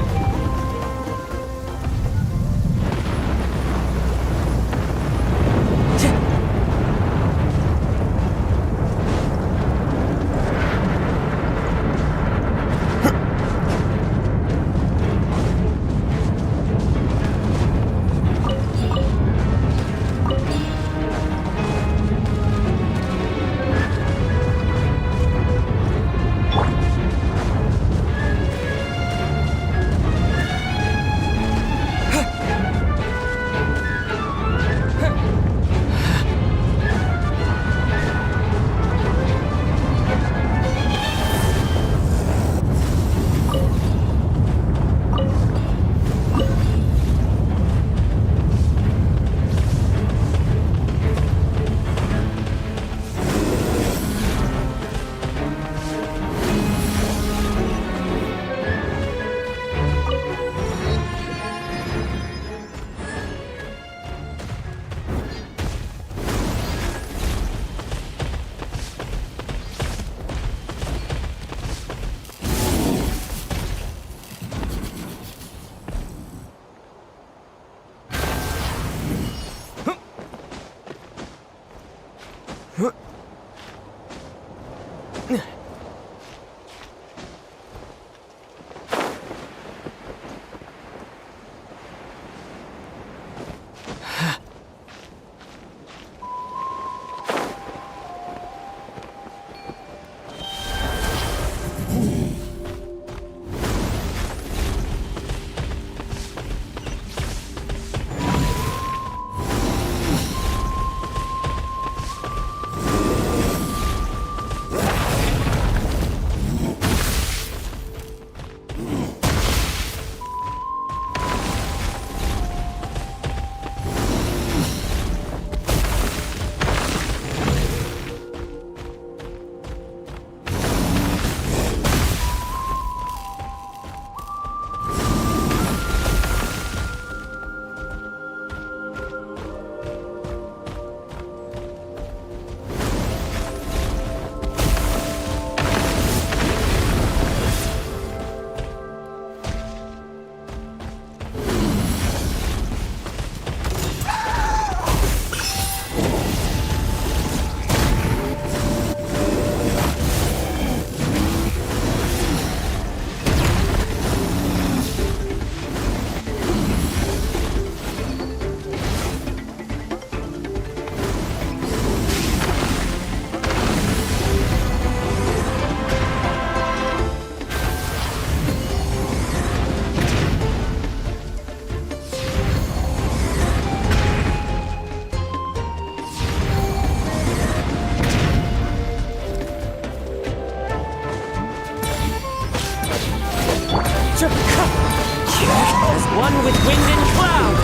As one with wind and cloud!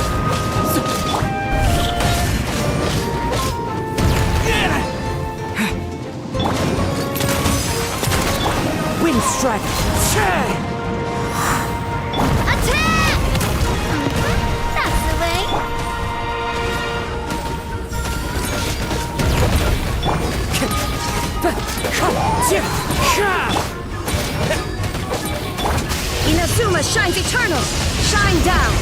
Wind strike! Attack! That's the way. Inazuma shines eternal! Shine down!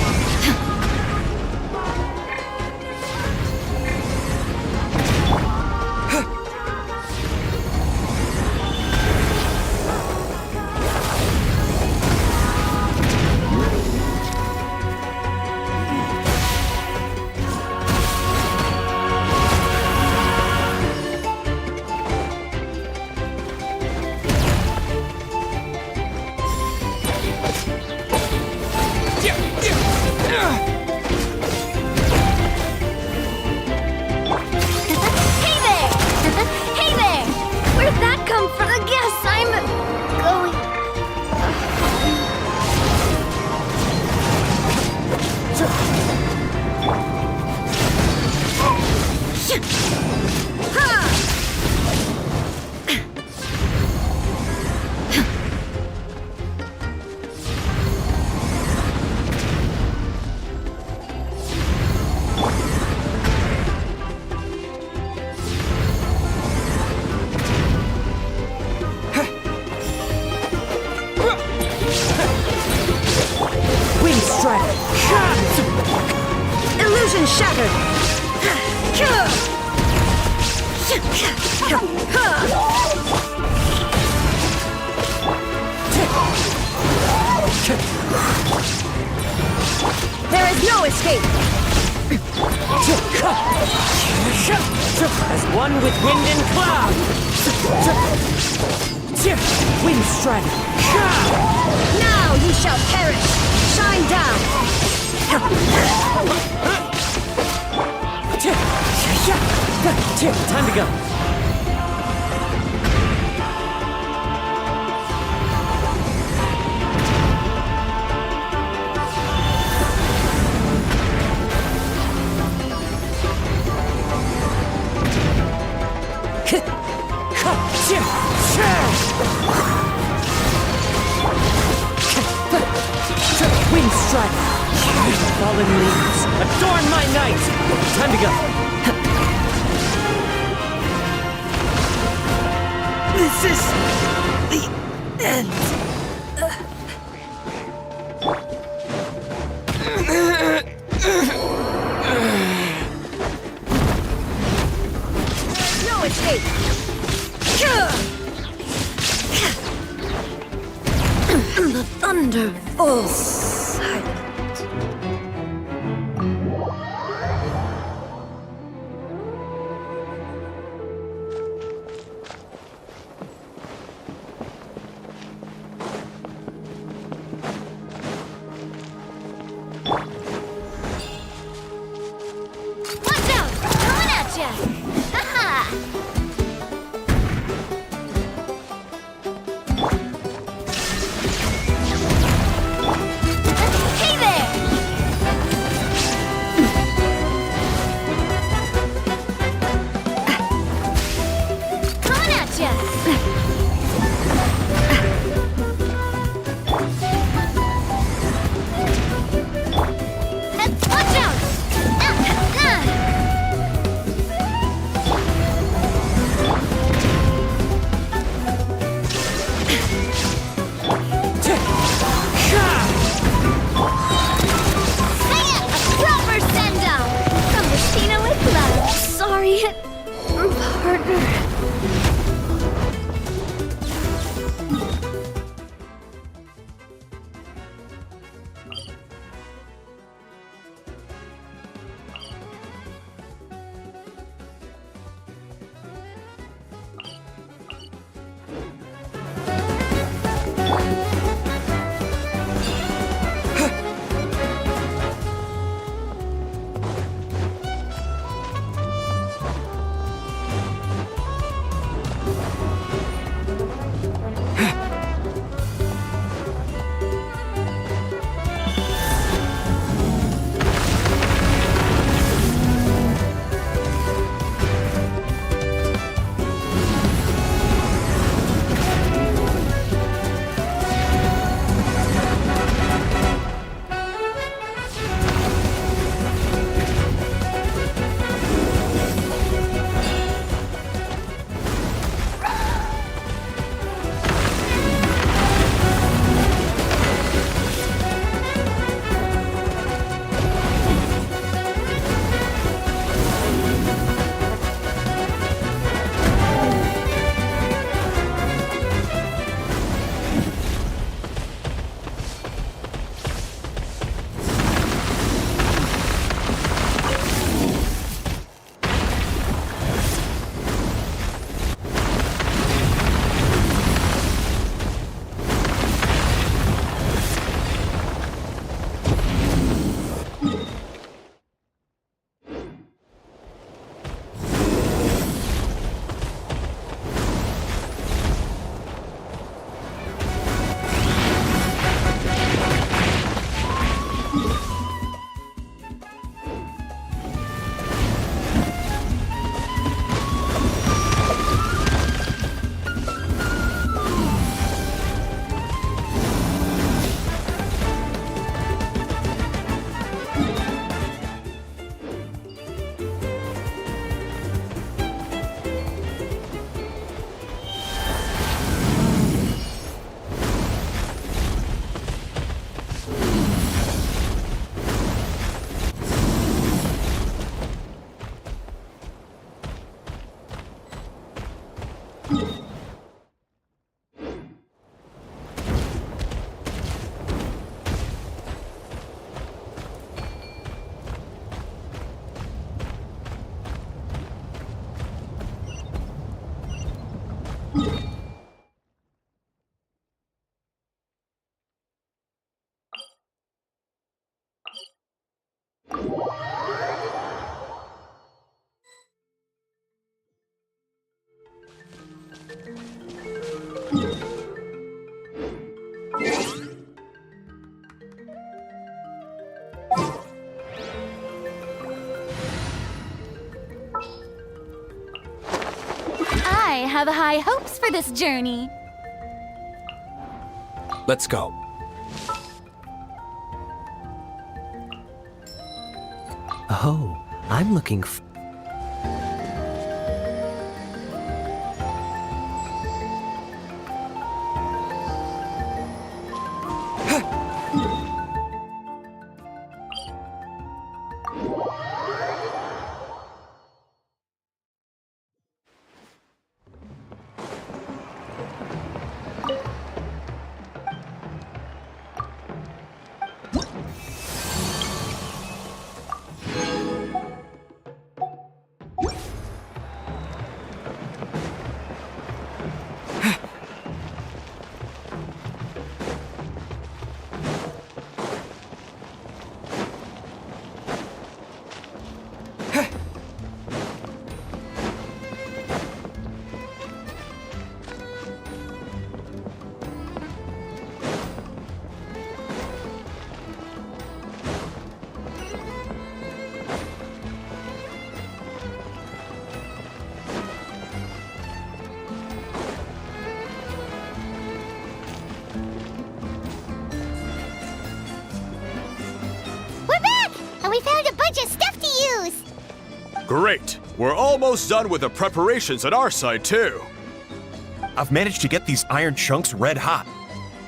Illusion shattered! There is no escape! As one with wind and cloud! Wind strike! Now you shall perish! Shine down! Time to go! Wind strike! Fallen leaves, adorn my night! Time to go! This is the end. No escape! The thunder falls silent. Watch out! Coming at ya! Ha-ha! Hey there! Coming at ya! Watch out! Proper send-up! From Christina with love. Sorry, partner. I have high hopes for this journey. Let's go. Oh, I'm looking f- Great! We're almost done with the preparations on our side, too. I've managed to get these iron chunks red hot.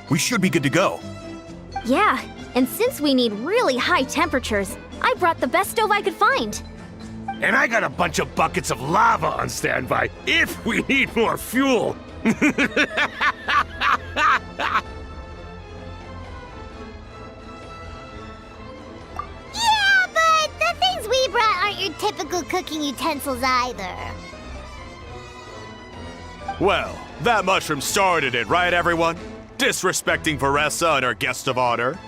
We should be good to go. Yeah, and since we need really high temperatures, I brought the best stove I could find. And I got a bunch of buckets of lava on standby if we need more fuel. Yeah, but the things we brought aren't your typical cooking utensils either. Well, that mushroom started it, right, everyone? Disrespecting Veresa and her guest of honor.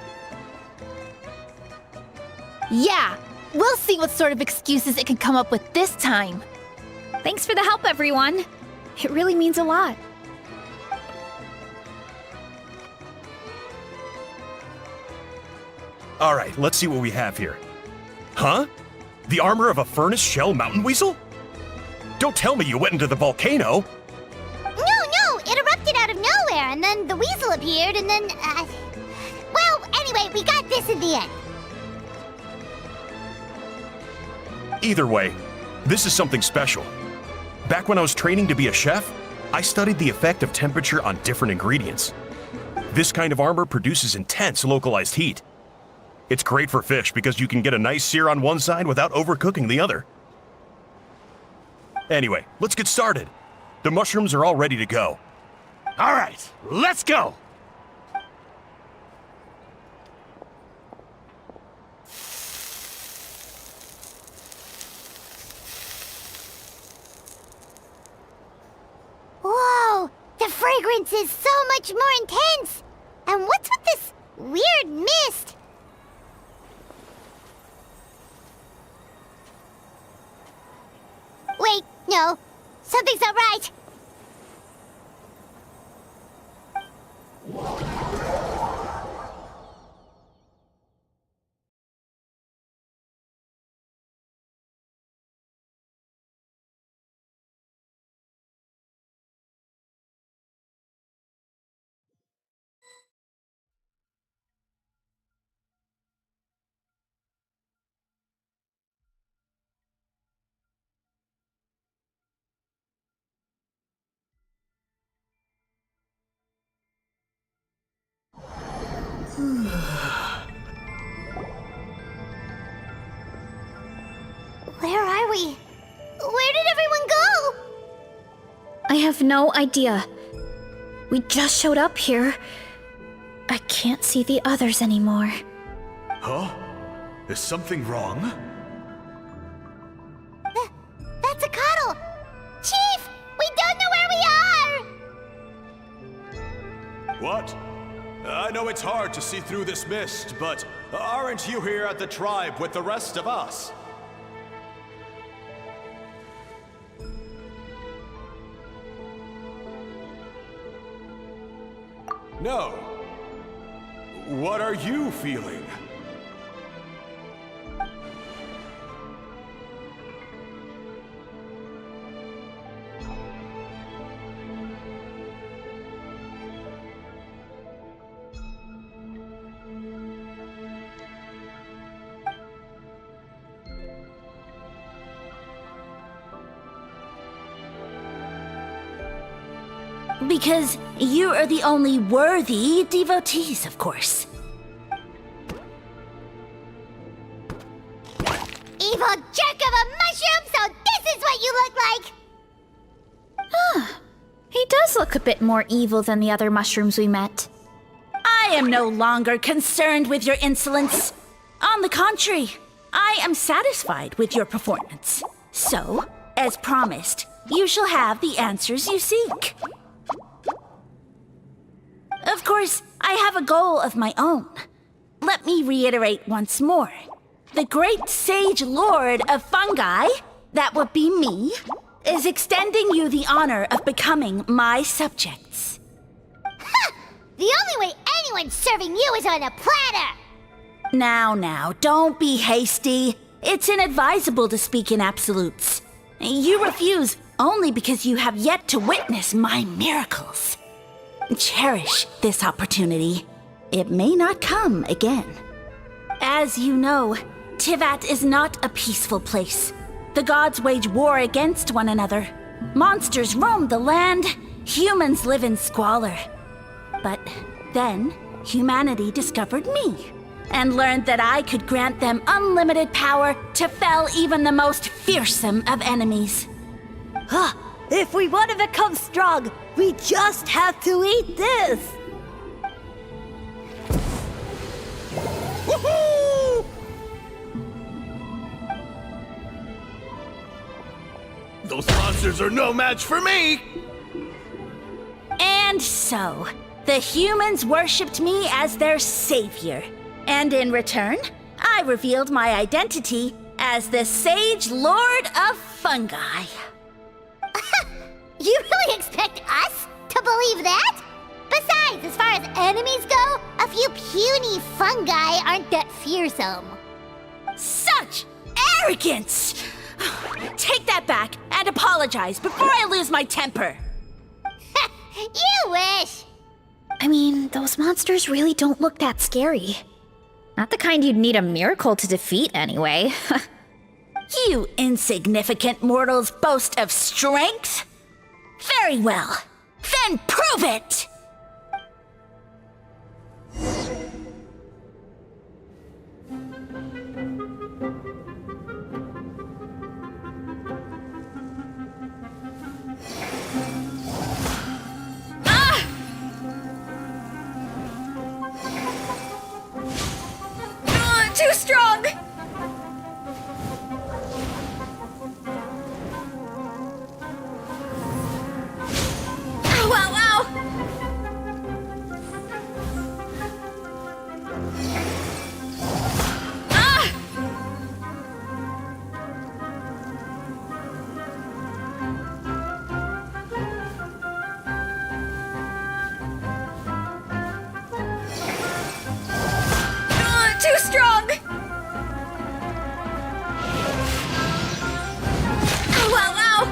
Yeah, we'll see what sort of excuses it can come up with this time. Thanks for the help, everyone. It really means a lot. All right, let's see what we have here. Huh? The armor of a furnace shell mountain weasel? Don't tell me you went into the volcano. No, it erupted out of nowhere, and then the weasel appeared, and then, well, anyway, we got this in the end. Either way, this is something special. Back when I was training to be a chef, I studied the effect of temperature on different ingredients. This kind of armor produces intense localized heat. It's great for fish because you can get a nice sear on one side without overcooking the other. Anyway, let's get started. The mushrooms are all ready to go. All right, let's go. Whoa, the fragrance is so much more intense. And what's with this weird mist? Wait, no. Something's not right. Where are we? Where did everyone go? I have no idea. We just showed up here. I can't see the others anymore. Huh? Is something wrong? That's a cuddle! Chief! We don't know where we are! What? I know it's hard to see through this mist, but aren't you here at the tribe with the rest of us? No. What are you feeling? Because you are the only worthy devotees, of course. Evil jerk of a mushroom, so this is what you look like! He does look a bit more evil than the other mushrooms we met. I am no longer concerned with your insolence. On the contrary, I am satisfied with your performance. So, as promised, you shall have the answers you seek. Of course, I have a goal of my own. Let me reiterate once more. The great sage lord of fungi, that would be me, is extending you the honor of becoming my subjects. Ha! The only way anyone's serving you is on a platter! Now, don't be hasty. It's inadvisable to speak in absolutes. You refuse only because you have yet to witness my miracles. Cherish this opportunity. It may not come again. As you know, Teyvat is not a peaceful place. The gods wage war against one another. Monsters roam the land. Humans live in squalor. But then, humanity discovered me and learned that I could grant them unlimited power to fell even the most fearsome of enemies. If we want to become strong, we just have to eat this! Woohoo! Those monsters are no match for me! And so, the humans worshipped me as their savior. And in return, I revealed my identity as the Sage Lord of Fungi. You really expect us to believe that? Besides, as far as enemies go, a few puny fungi aren't that fearsome. Such arrogance! Take that back and apologize before I lose my temper. You wish! I mean, those monsters really don't look that scary. Not the kind you'd need a miracle to defeat, anyway. You insignificant mortals boast of strength? Very well. Then prove it! Too strong! Ow, ow, ow! Ah! Too strong! Ow, ow, ow!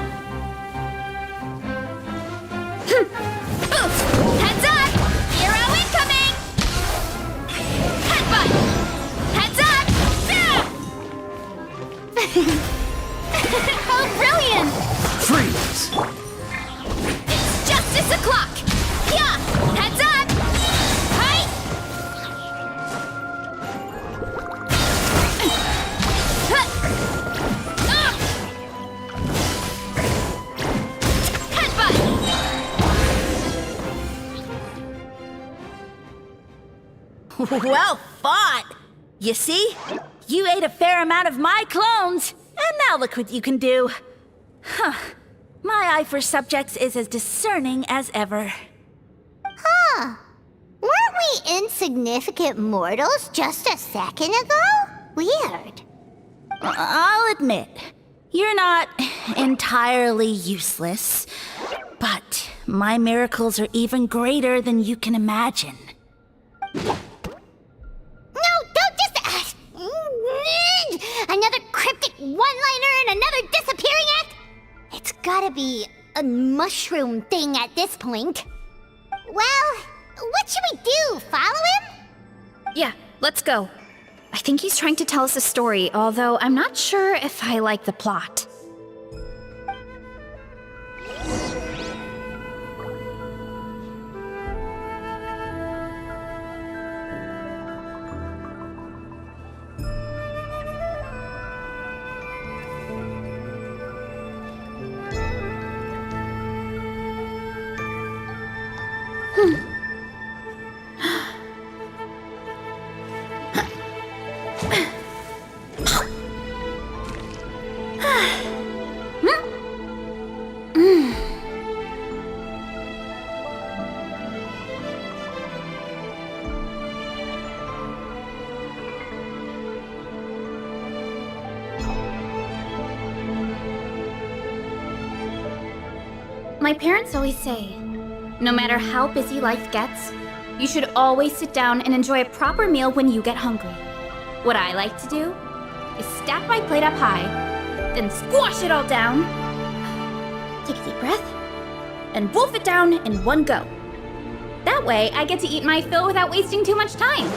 Oof! Heads up! Hero incoming! Headbutt! Heads up! Oh, brilliant! Freeze! It's justice o'clock! Yeah! Heads up! Hi! Well fought! You see? You ate a fair amount of my clones, and now look what you can do. Huh. My eye for subjects is as discerning as ever. Huh. Weren't we insignificant mortals just a second ago? Weird. I'll admit, you're not entirely useless, but my miracles are even greater than you can imagine. No, don't just... another cryptic one-liner and another disappearing act? It's gotta be a mushroom thing at this point. Well, what should we do? Follow him? Yeah, let's go. I think he's trying to tell us a story, although I'm not sure if I like the plot. My parents always say, no matter how busy life gets, you should always sit down and enjoy a proper meal when you get hungry. What I like to do is stack my plate up high, then squash it all down, take a deep breath, and wolf it down in one go. That way, I get to eat my fill without wasting too much time.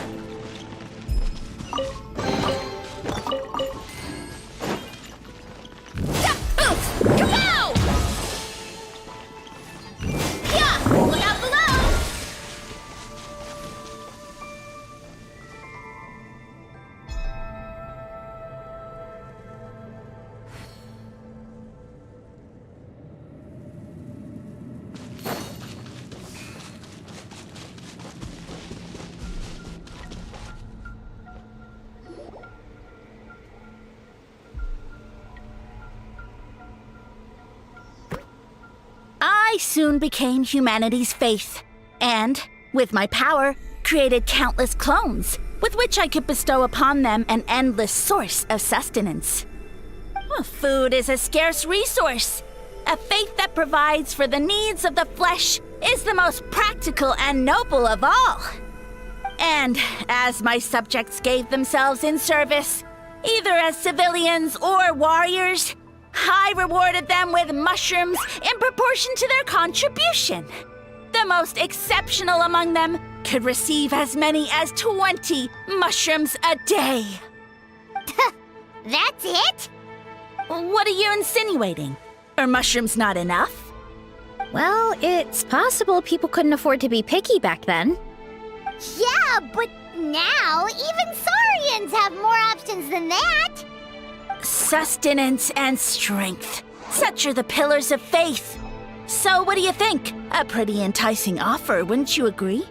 I soon became humanity's faith, and, with my power, created countless clones, with which I could bestow upon them an endless source of sustenance. Well, food is a scarce resource. A faith that provides for the needs of the flesh is the most practical and noble of all. And as my subjects gave themselves in service, either as civilians or warriors, I rewarded them with mushrooms in proportion to their contribution. The most exceptional among them could receive as many as 20 mushrooms a day. That's it? What are you insinuating? Are mushrooms not enough? Well, it's possible people couldn't afford to be picky back then. Yeah, but now even Saurians have more options than that. Sustenance and strength. Such are the pillars of faith. So what do you think? A pretty enticing offer, wouldn't you agree?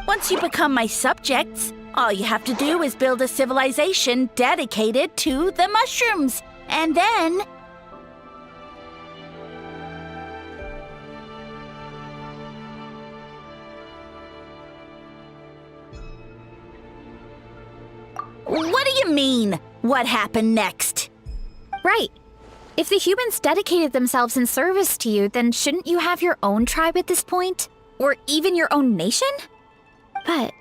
Once you become my subjects, all you have to do is build a civilization dedicated to the mushrooms. And then... What do you mean? What happened next? Right. If the humans dedicated themselves in service to you, then shouldn't you have your own tribe at this point? Or even your own nation? But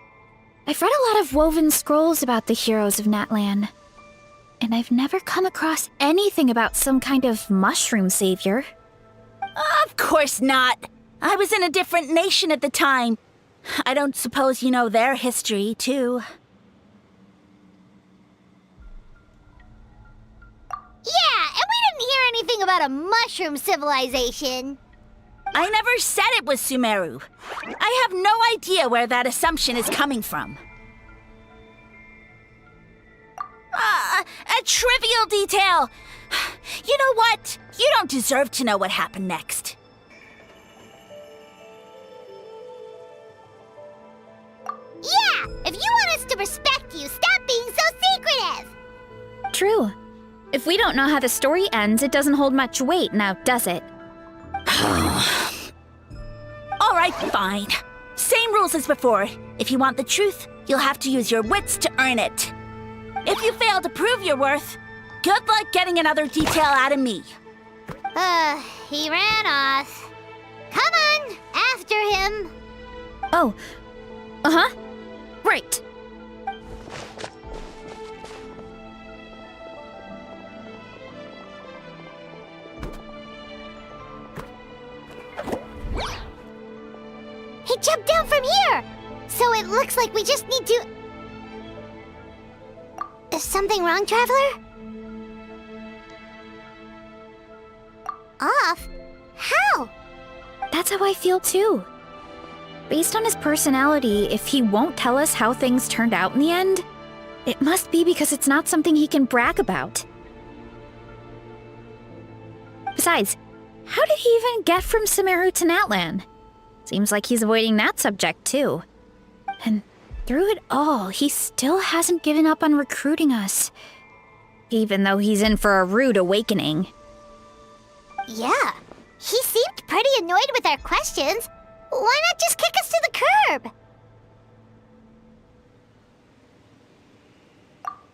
I've read a lot of woven scrolls about the heroes of Natlan, and I've never come across anything about some kind of mushroom savior. Of course not. I was in a different nation at the time. I don't suppose you know their history, too. Yeah, and we didn't hear anything about a mushroom civilization. I never said it was Sumeru. I have no idea where that assumption is coming from. A trivial detail. You know what? You don't deserve to know what happened next. Yeah, if you want us to respect you, stop being so secretive. True. If we don't know how the story ends, it doesn't hold much weight now, does it? All right, fine. Same rules as before. If you want the truth, you'll have to use your wits to earn it. If you fail to prove your worth, good luck getting another detail out of me. He ran off. Come on, after him. Oh. Uh-huh. Right. He jumped down from here! So it looks like we just need to... Is something wrong, Traveler? Off? How? That's how I feel too. Based on his personality, if he won't tell us how things turned out in the end, it must be because it's not something he can brag about. Besides, how did he even get from Sumeru to Natlan? Seems like he's avoiding that subject too. And through it all, he still hasn't given up on recruiting us. Even though he's in for a rude awakening. Yeah, he seemed pretty annoyed with our questions. Why not just kick us to the curb?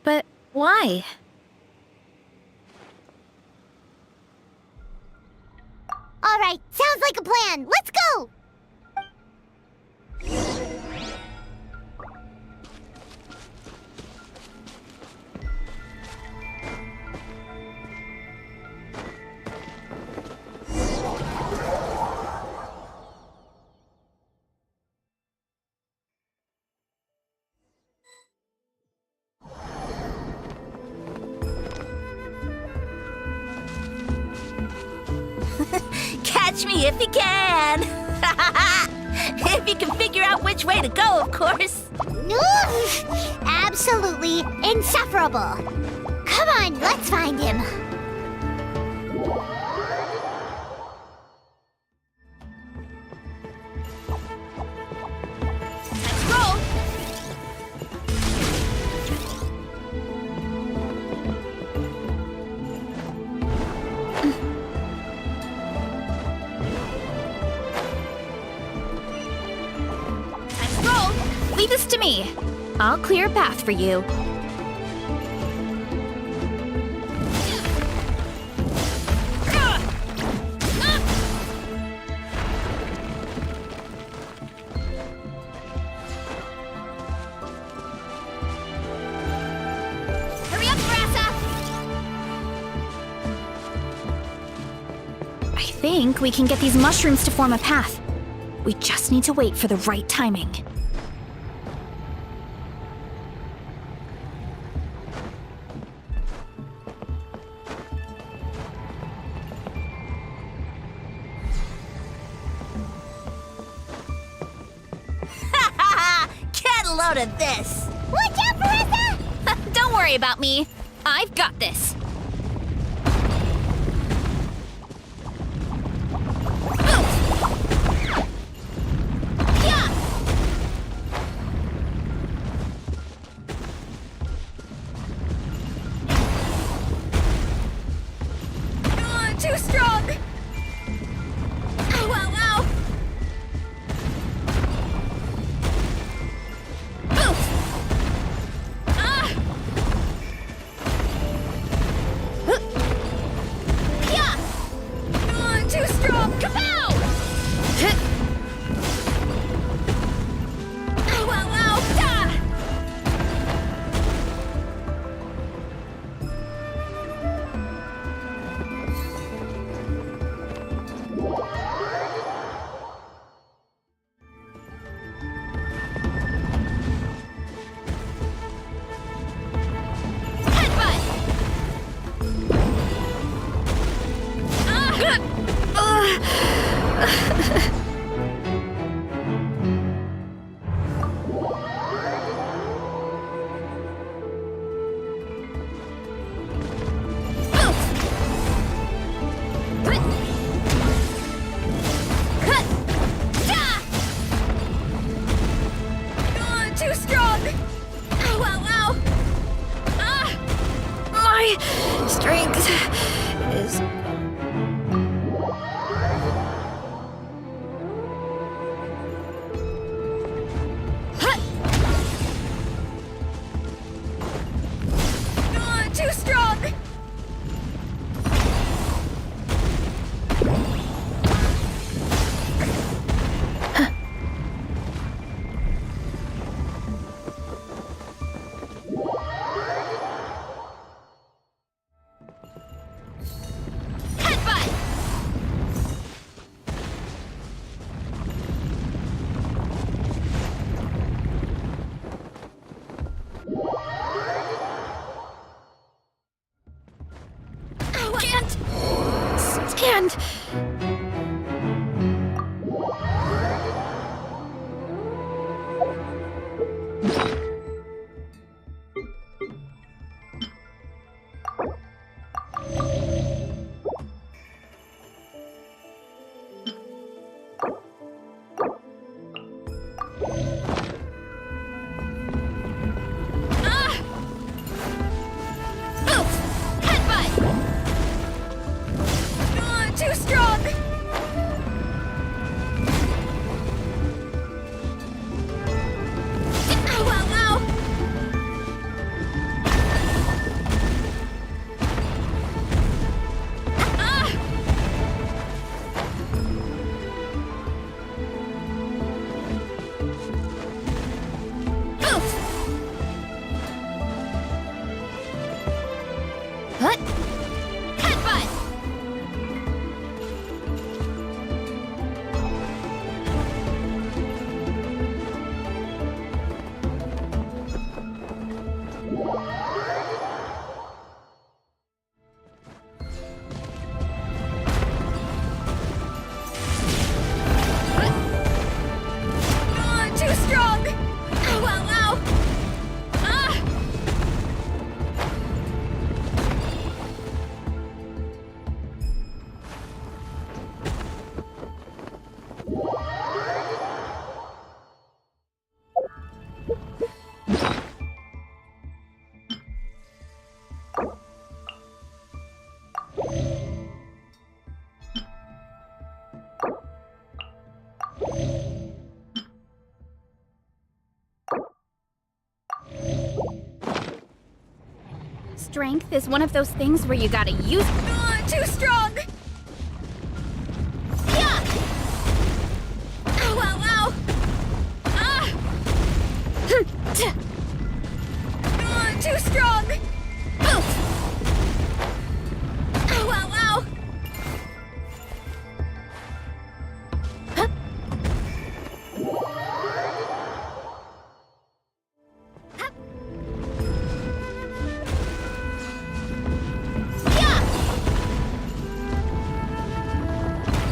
But why? All right, sounds like a plan. Let's go! Catch me if you can! If you can figure out which way to go, of course. Absolutely insufferable. Come on, let's find him. Let's roll! to me. I'll clear a path for you. Hurry up, Veresa! I think we can get these mushrooms to form a path. We just need to wait for the right timing. Get a load of this! Watch out, Veresa! Don't worry about me. I've got this. Too strong! Ow, ow, ow! Oof! Ah! Yeah! Too strong! Kapow! Ow, ow, ow! Ah! Too strong! Ow, ow, ow! Ah! My strength is... Too strong! Headbutt! Can't stand. Too strong! Strength is one of those things where you gotta use. Too strong! Yeah! Ow, ow, ow! Ah! Too strong! Oof! Ow, ow, ow! Huh? Huh? Yeah!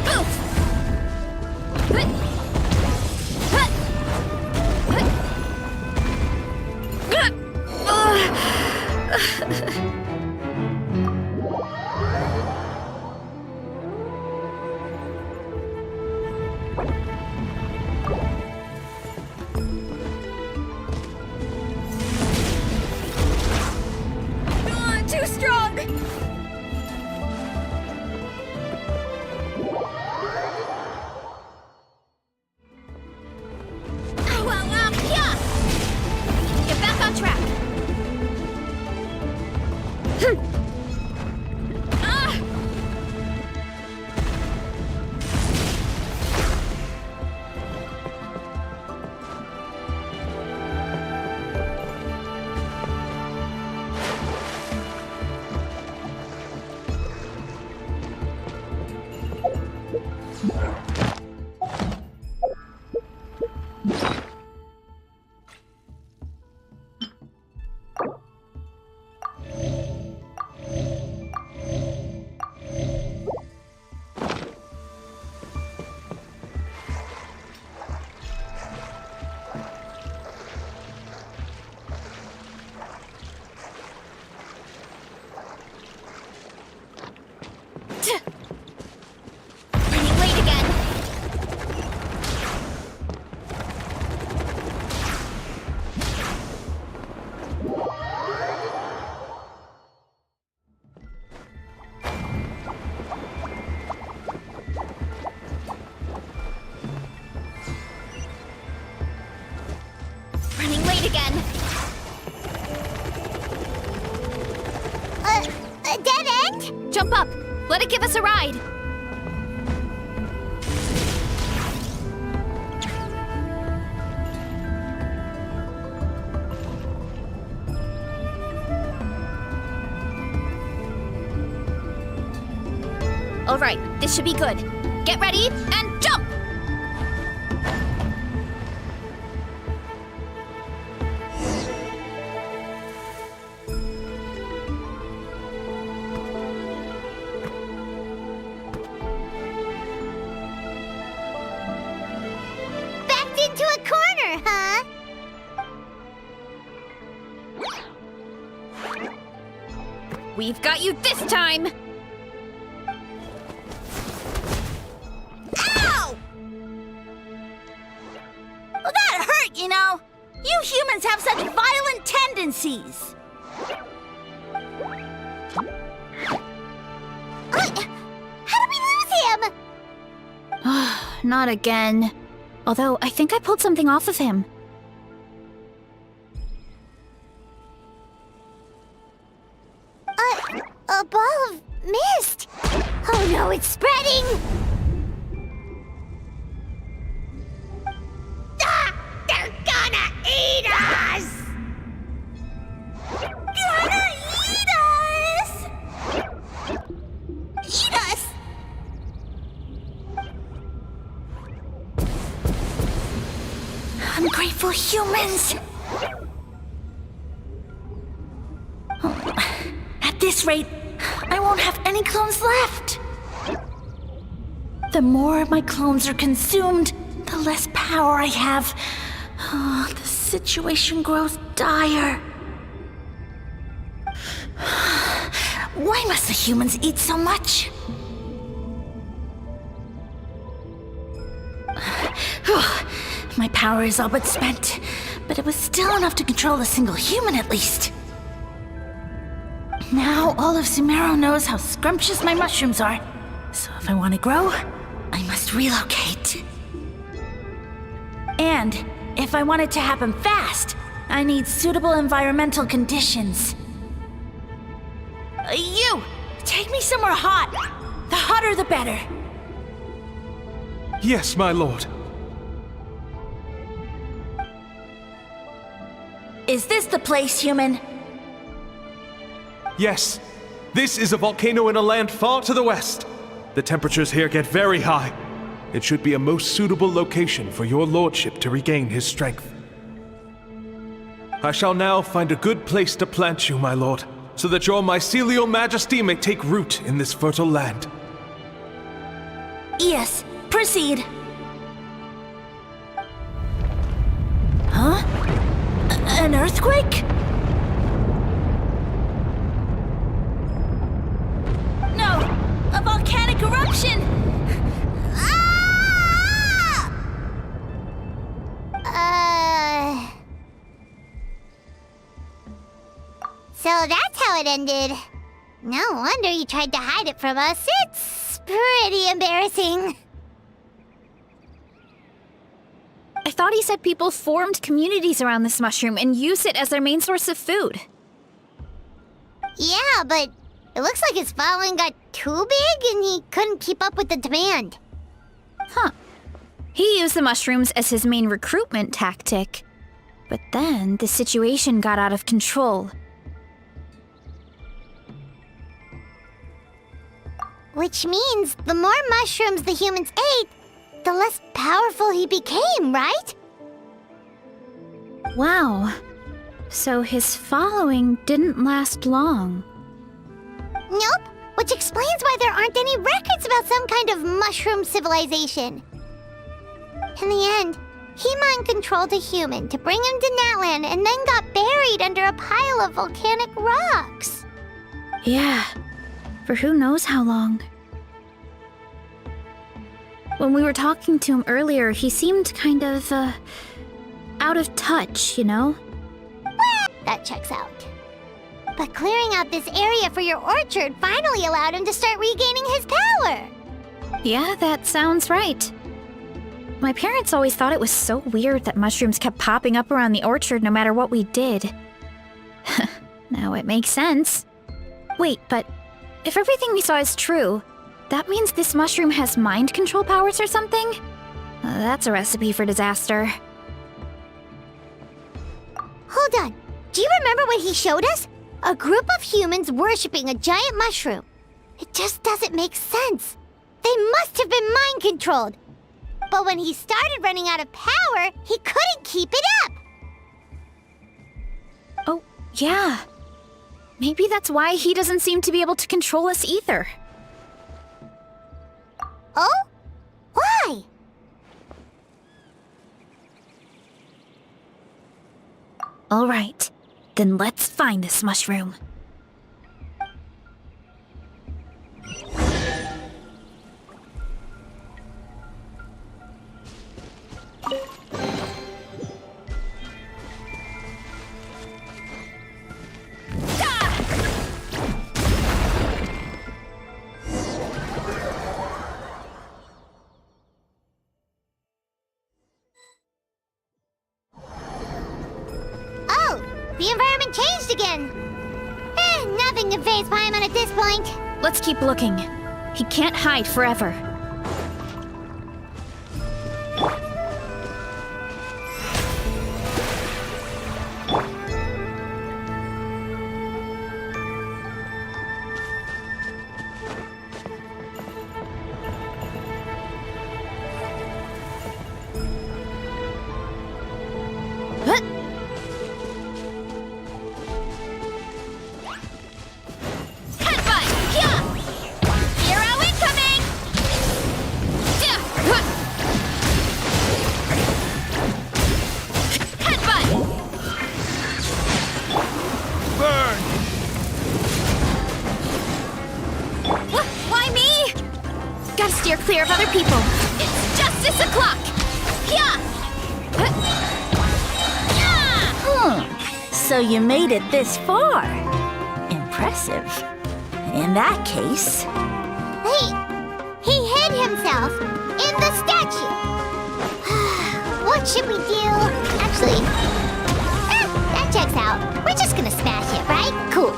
Oof! Huh? Huh? Huh? Too strong! Ow, ow, ow! Yeah! Get back on track! Ah! Running late again. Running late again. A dead end? Jump up. Let it give us a ride. All right, this should be good. Get ready and jump! Backed into a corner, huh? We've got you this time! Ow! Well, that hurt, you know. You humans have such violent tendencies. How did we lose him? Not again. Although, I think I pulled something off of him. A ball of mist. Oh no, it's spreading! Ah! They're gonna eat us! Gonna eat us! Eat us! Ungrateful humans! At this rate, I won't have any clones left. The more my clones are consumed, the less power I have. Oh, the situation grows dire. Why must the humans eat so much? My power is all but spent, but it was still enough to control a single human at least. Now all of Sumeru knows how scrumptious my mushrooms are, so if I want to grow, I must relocate. And if I want it to happen fast, I need suitable environmental conditions. You! Take me somewhere hot. The hotter the better. Yes, my lord. Is this the place, human? Yes. This is a volcano in a land far to the west. The temperatures here get very high. It should be a most suitable location for your lordship to regain his strength. I shall now find a good place to plant you, my lord, so that your mycelial majesty may take root in this fertile land. Yes, proceed. Huh? An earthquake? No! A volcanic eruption! So that's how it ended. No wonder he tried to hide it from us. It's pretty embarrassing. I thought he said people formed communities around this mushroom and used it as their main source of food. Yeah, but it looks like his following got too big and he couldn't keep up with the demand. Huh. He used the mushrooms as his main recruitment tactic. But then the situation got out of control. Which means the more mushrooms the humans ate, the less powerful he became, right? Wow. So his following didn't last long. Nope, which explains why there aren't any records about some kind of mushroom civilization. In the end, he mind-controlled a human to bring him to Natlan and then got buried under a pile of volcanic rocks. Yeah, for who knows how long. When we were talking to him earlier, he seemed kind of, out of touch, you know? Well, that checks out. But clearing out this area for your orchard finally allowed him to start regaining his power. Yeah, that sounds right. My parents always thought it was so weird that mushrooms kept popping up around the orchard no matter what we did. Now it makes sense. Wait, but if everything we saw is true, that means this mushroom has mind control powers or something? That's a recipe for disaster. Hold on. Do you remember what he showed us? A group of humans worshipping a giant mushroom. It just doesn't make sense. They must have been mind controlled. But when he started running out of power, he couldn't keep it up. Oh, yeah. Maybe that's why he doesn't seem to be able to control us either. Oh? Why? All right, then let's find this mushroom. The environment changed again. Nothing can faze Paimon at this point. Let's keep looking. He can't hide forever. Steer clear of other people. It's justice o'clock! So you made it this far. Impressive. In that case... He hid himself in the statue. What should we do? Actually, that checks out. We're just gonna smash it, right? Cool.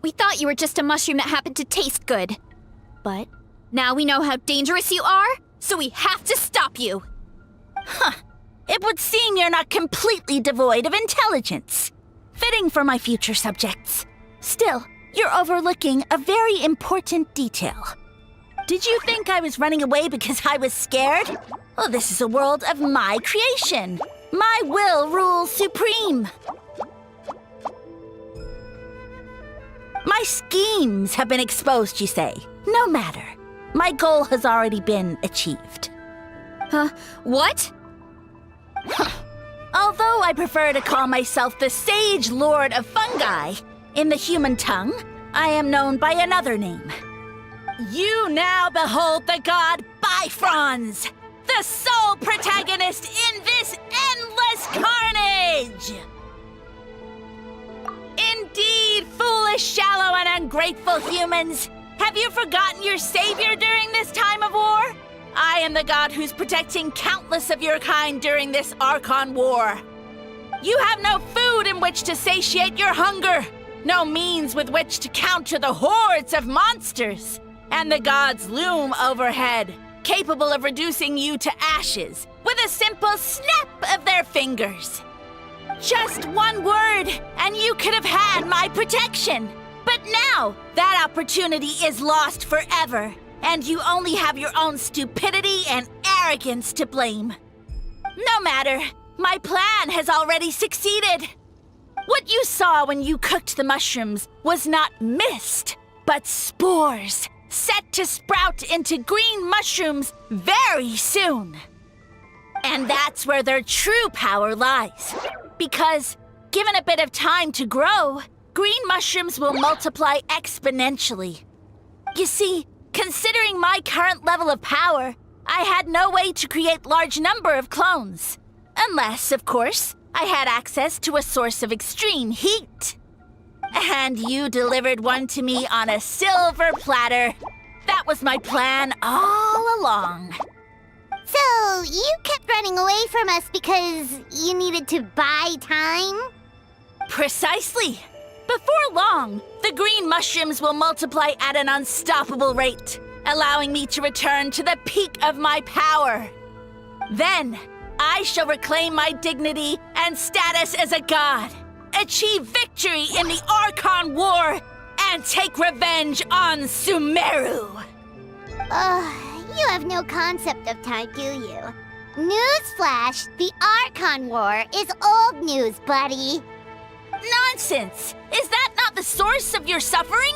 We thought you were just a mushroom that happened to taste good. But now we know how dangerous you are, so we have to stop you. Huh. It would seem you're not completely devoid of intelligence. Fitting for my future subjects. Still, you're overlooking a very important detail. Did you think I was running away because I was scared? Well, this is a world of my creation. My will rules supreme. My schemes have been exposed, you say. No matter. My goal has already been achieved. What? Although I prefer to call myself the Sage Lord of Fungi, in the human tongue, I am known by another name. You now behold the god Bifrons, the sole protagonist in this endless carnage! Indeed, foolish, shallow, and ungrateful humans! Have you forgotten your savior during this time of war? I am the god who's protecting countless of your kind during this Archon War. You have no food in which to satiate your hunger, no means with which to counter the hordes of monsters, and the gods loom overhead, capable of reducing you to ashes with a simple snap of their fingers. Just one word, and you could have had my protection. But now, that opportunity is lost forever, and you only have your own stupidity and arrogance to blame. No matter, my plan has already succeeded. What you saw when you cooked the mushrooms was not mist, but spores, set to sprout into green mushrooms very soon. And that's where their true power lies. Because, given a bit of time to grow, green mushrooms will multiply exponentially. You see, considering my current level of power, I had no way to create large number of clones. Unless, of course, I had access to a source of extreme heat. And you delivered one to me on a silver platter. That was my plan all along. So, you kept running away from us because you needed to buy time? Precisely. Before long, the green mushrooms will multiply at an unstoppable rate, allowing me to return to the peak of my power. Then, I shall reclaim my dignity and status as a god, achieve victory in the Archon War, and take revenge on Sumeru. You have no concept of time, do you? Newsflash, the Archon War is old news, buddy. Nonsense! Is that not the source of your suffering?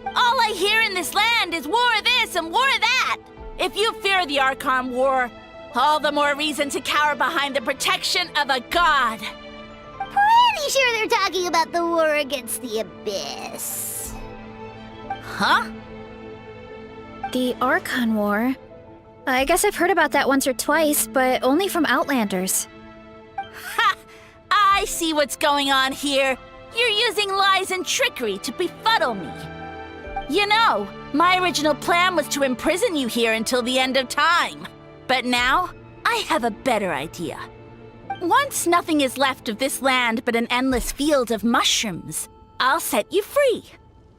All I hear in this land is war this and war that. If you fear the Archon War, all the more reason to cower behind the protection of a god. Pretty sure they're talking about the war against the Abyss. Huh? The Archon War? I guess I've heard about that once or twice, but only from Outlanders. Ha! I see what's going on here. You're using lies and trickery to befuddle me. You know, my original plan was to imprison you here until the end of time. But now, I have a better idea. Once nothing is left of this land but an endless field of mushrooms, I'll set you free.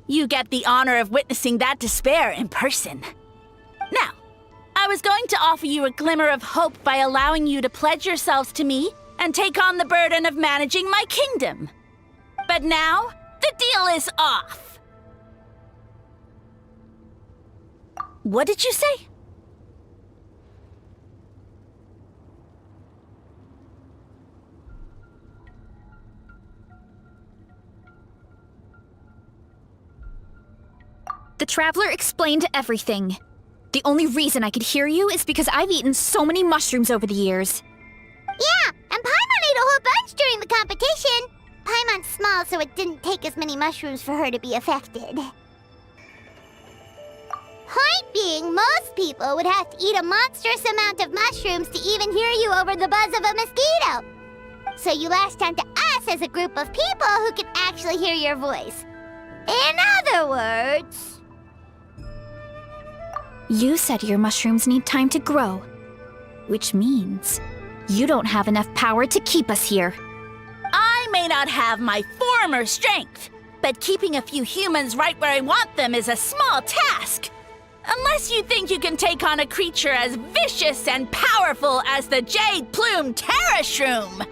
You get the honor of witnessing that despair in person. Now, I was going to offer you a glimmer of hope by allowing you to pledge yourselves to me and take on the burden of managing my kingdom. But now, the deal is off. What did you say? The Traveler explained everything. The only reason I could hear you is because I've eaten so many mushrooms over the years. Yeah, and Paimon ate a whole bunch during the competition. Paimon's small, so it didn't take as many mushrooms for her to be affected. Point being, most people would have to eat a monstrous amount of mushrooms to even hear you over the buzz of a mosquito. So you latched onto us as a group of people who could actually hear your voice. In other words... You said your mushrooms need time to grow, which means you don't have enough power to keep us here. I may not have my former strength, but keeping a few humans right where I want them is a small task. Unless you think you can take on a creature as vicious and powerful as the Jade Plume Terra Shroom.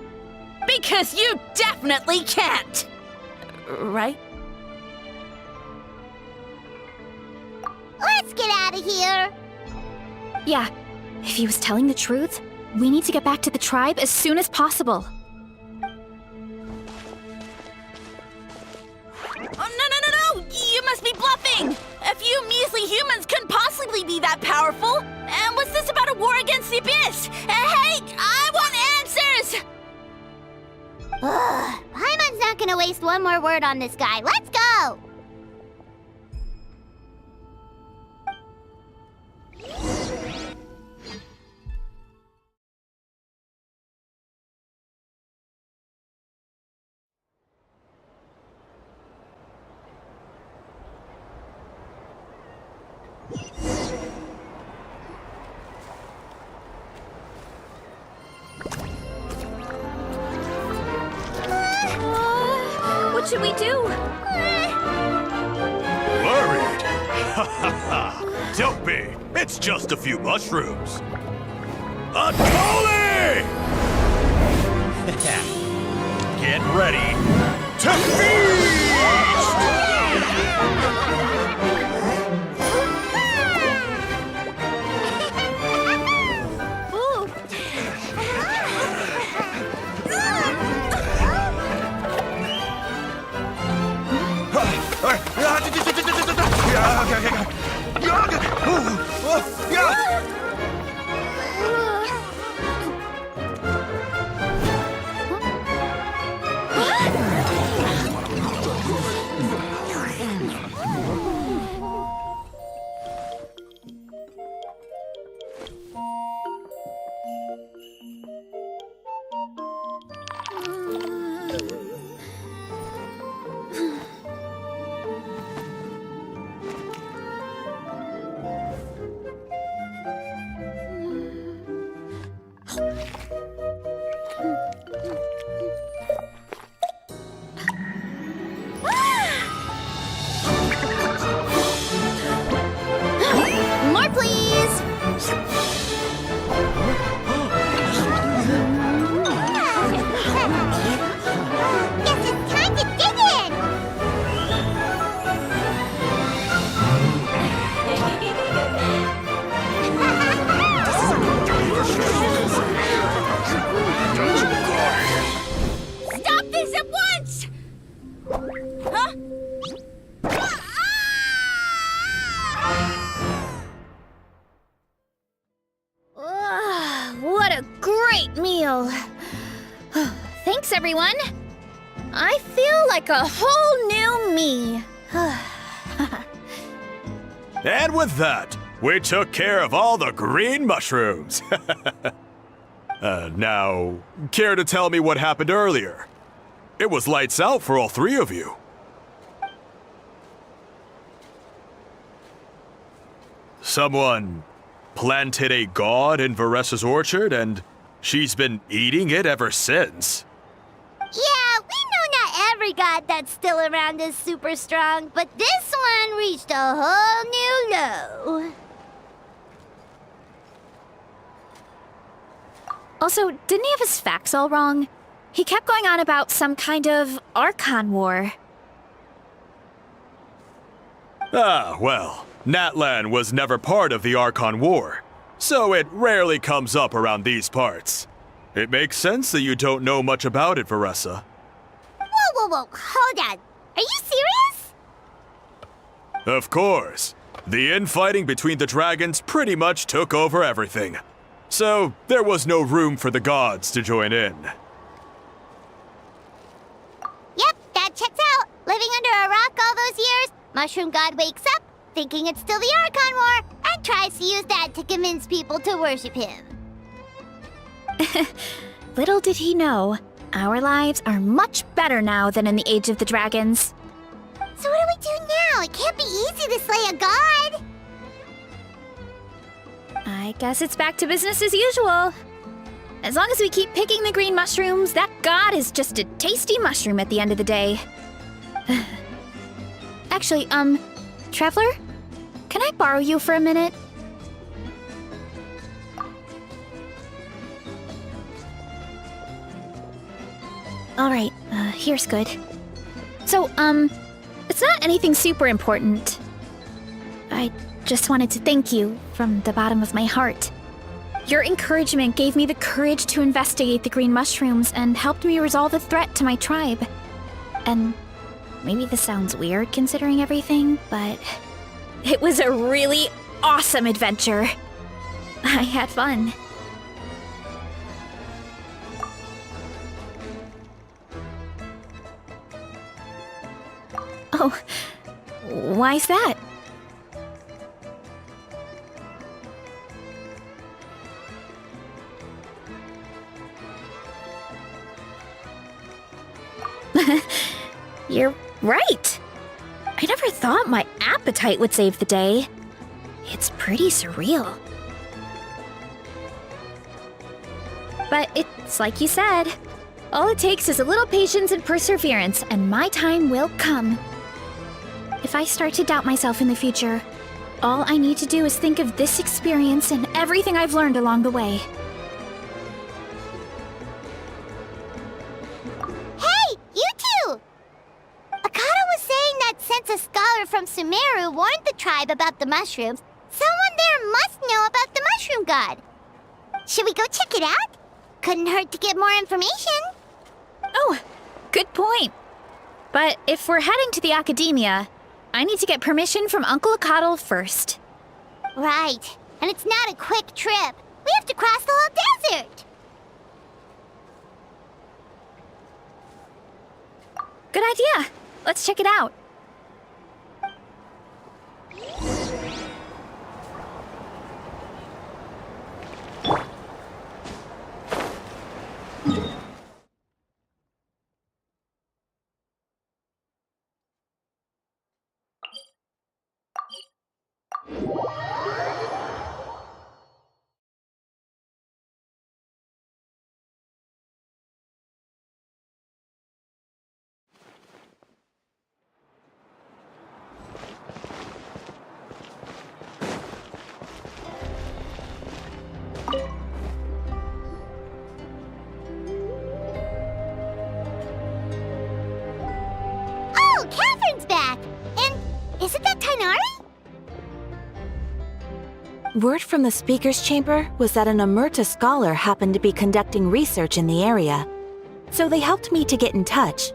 Because you definitely can't. Right? Let's get out of here. Yeah, if he was telling the truth, we need to get back to the tribe as soon as possible. Oh, no! You must be bluffing! A few measly humans couldn't possibly be that powerful! And what's this about a war against the Abyss? Hey, I want answers! Paimon's not gonna waste one more word on this guy. Let's go! What should we do? Worried? Ha ha ha! Don't be! It's just a few mushrooms! Atoli! Get ready to feast! More, please! Guess it's time to dig in! Stop this at once! Huh? What a great meal! Thanks, everyone! I feel like a whole new me. And with that, we took care of all the green mushrooms. Now, care to tell me what happened earlier? It was lights out for all three of you. Someone planted a god in Veresa's orchard, and she's been eating it ever since. Yeah, we know not every god that's still around is super strong, but this one reached a whole new low. Also, didn't he have his facts all wrong? He kept going on about some kind of Archon war. Ah, well, Natlan was never part of the Archon War, so it rarely comes up around these parts. It makes sense that you don't know much about it, Veresa. Whoa, hold on. Are you serious? Of course. The infighting between the dragons pretty much took over everything. So, there was no room for the gods to join in. Yep, that checks out. Living under a rock all those years, Mushroom God wakes up, thinking it's still the Archon War, and tries to use that to convince people to worship him. Little did he know, our lives are much better now than in the Age of the Dragons. So what do we do now? It can't be easy to slay a god. I guess it's back to business as usual. As long as we keep picking the green mushrooms, that god is just a tasty mushroom at the end of the day. Actually, Traveler? Can I borrow you for a minute? Alright, here's good. So, it's not anything super important. I just wanted to thank you from the bottom of my heart. Your encouragement gave me the courage to investigate the green mushrooms and helped me resolve a threat to my tribe. And maybe this sounds weird considering everything, but it was a really awesome adventure. I had fun. Oh, why's that? You're right. I never thought my appetite would save the day. It's pretty surreal. But it's like you said. All it takes is a little patience and perseverance, and my time will come. If I start to doubt myself in the future, all I need to do is think of this experience and everything I've learned along the way. Hey, you two! Akata was saying that since a scholar from Sumeru warned the tribe about the mushrooms, someone there must know about the mushroom god. Should we go check it out? Couldn't hurt to get more information. Oh, good point. But if we're heading to the academia, I need to get permission from Uncle Akatl first. Right. And it's not a quick trip. We have to cross the whole desert. Good idea. Let's check it out. Oh, Catherine's back! And isn't that Tainari? Word from the speaker's chamber was that an Emerta scholar happened to be conducting research in the area. So they helped me to get in touch.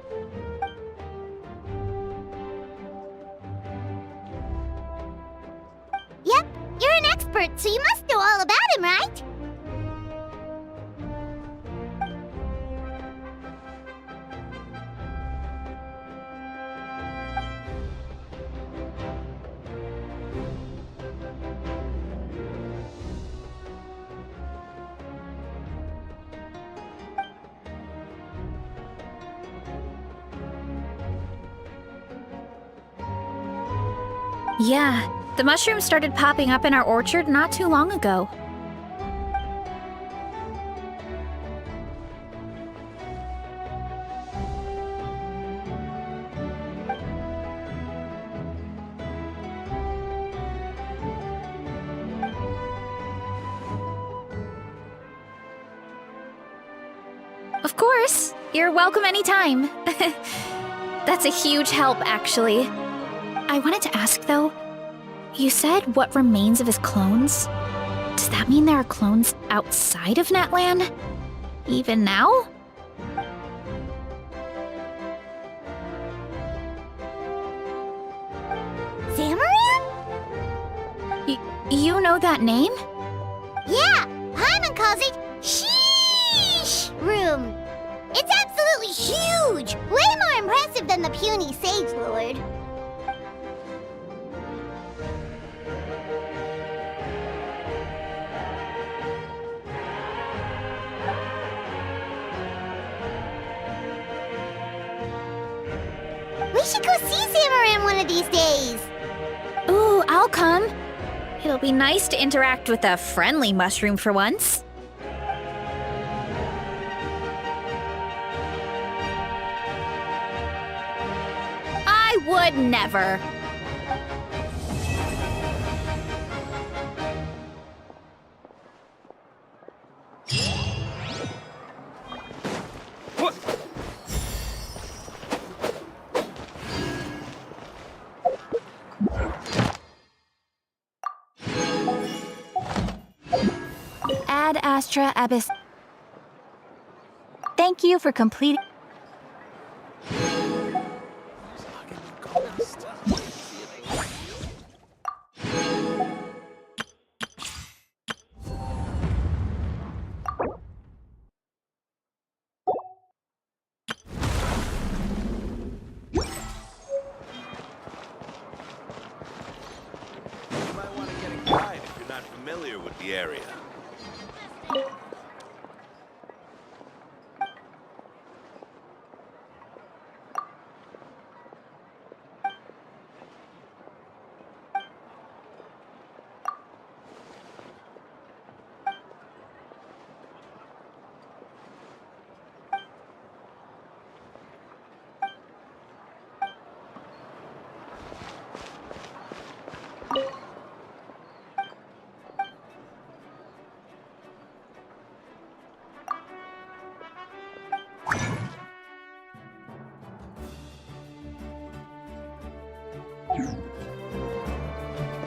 Yep, you're an expert, so you must know all about him, right? Yeah, the mushrooms started popping up in our orchard not too long ago. Of course, you're welcome anytime. That's a huge help, actually. I wanted to ask, though, you said what remains of his clones? Does that mean there are clones outside of Natlan? Even now? Zamaran? You know that name? Yeah, Paimon calls it Sheesh Room. It's absolutely huge! Way more impressive than the puny Sage Lord. We should go see Zamaran one of these days. Ooh, I'll come. It'll be nice to interact with a friendly mushroom for once. I would never. Ad Astra Abyss. Thank you for completing. You might want to get a guide if you're not familiar with the area.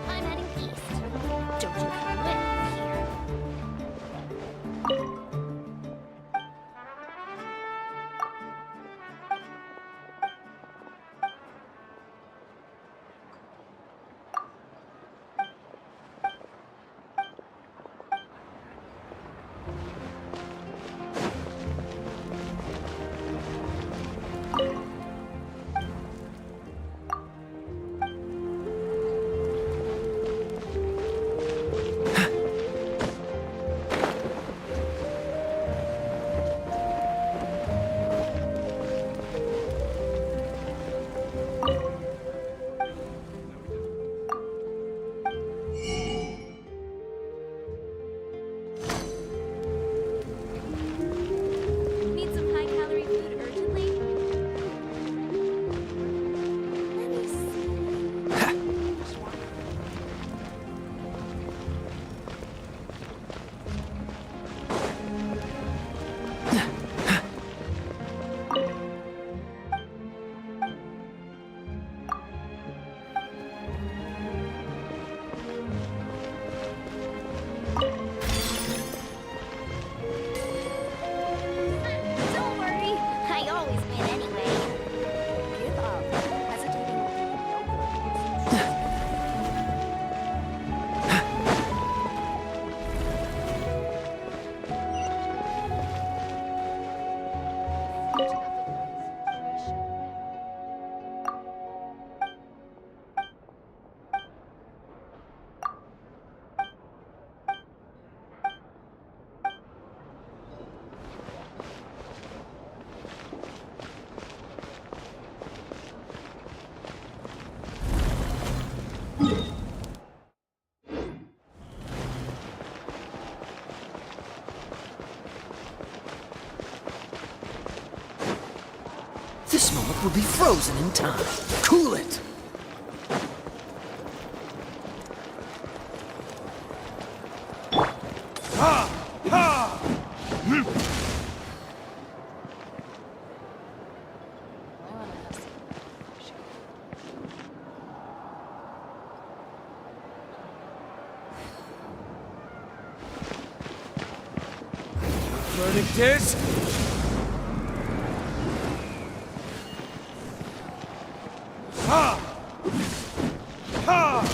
I'm heading east. Don't you quit here. Need some high-calorie food urgently? Let me see. Don't worry, I always win anyway. Give up. Hesitating will do no This moment will be frozen in time. Cool it! Verdict is... Ha! Ha!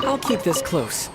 I'll keep this close.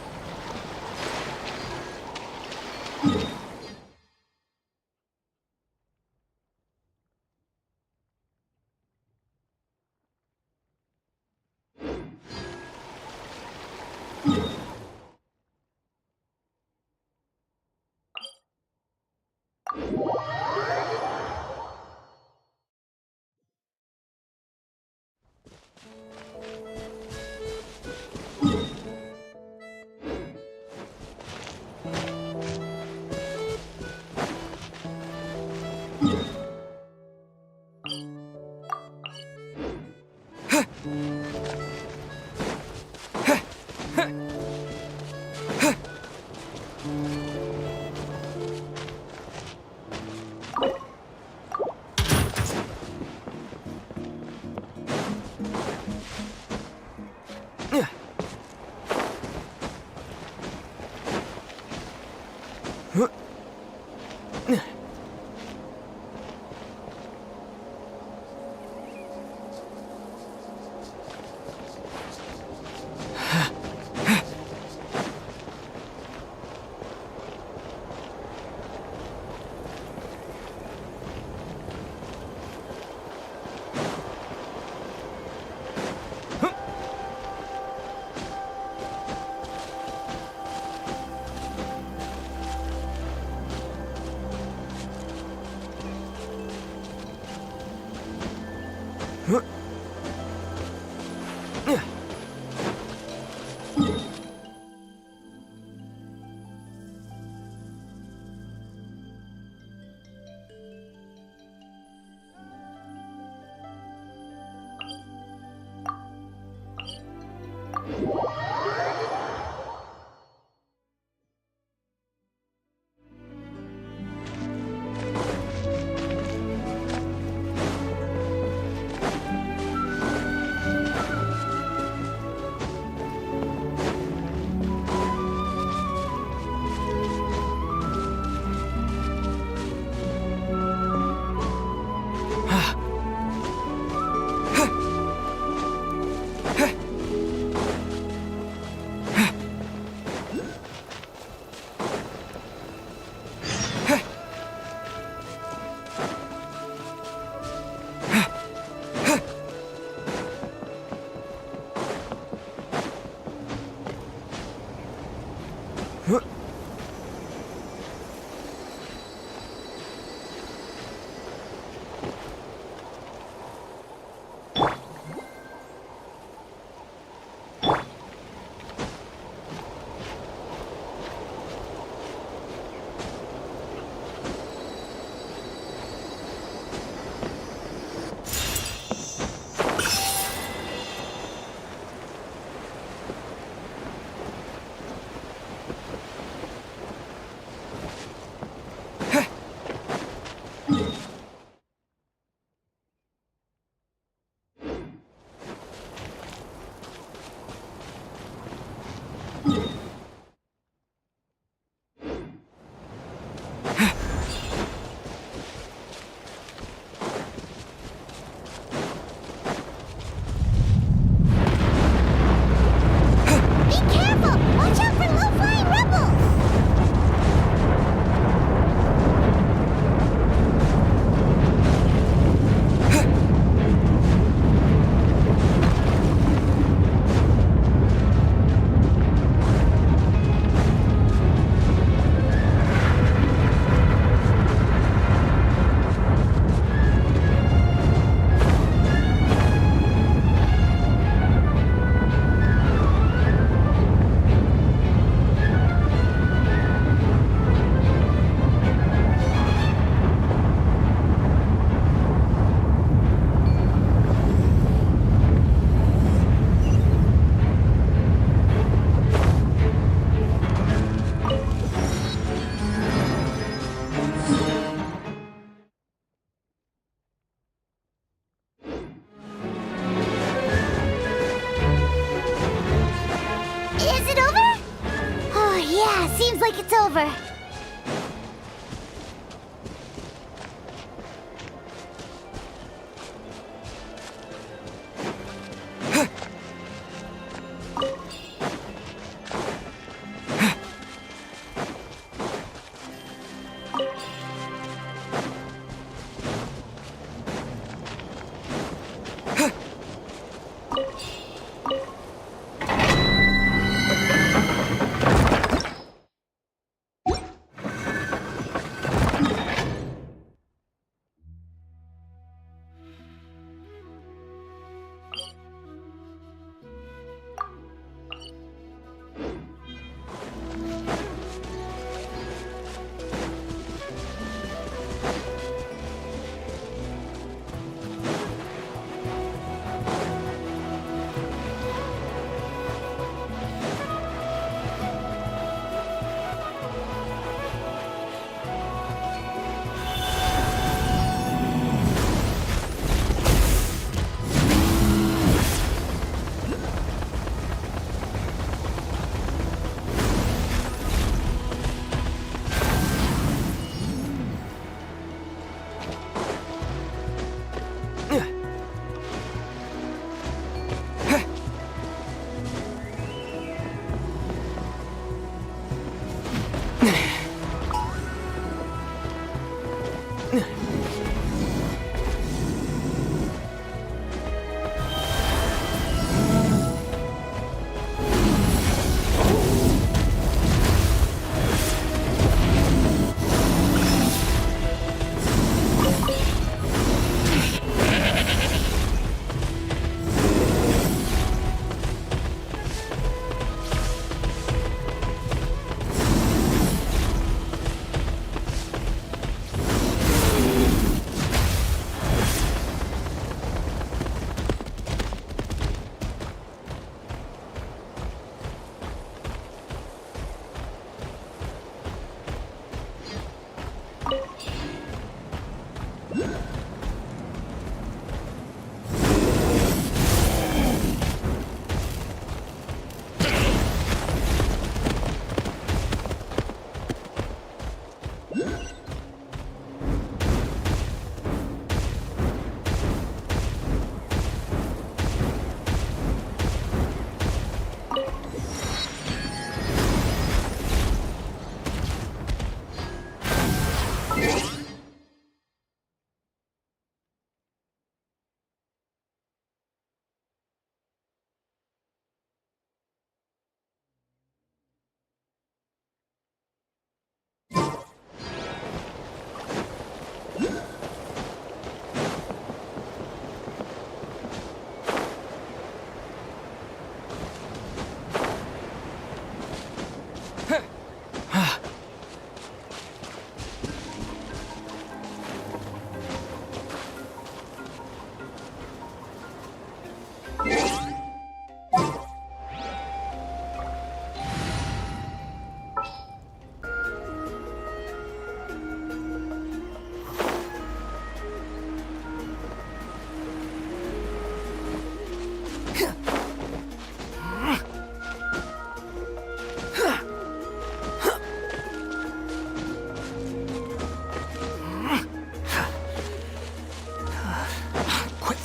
Seems like it's over.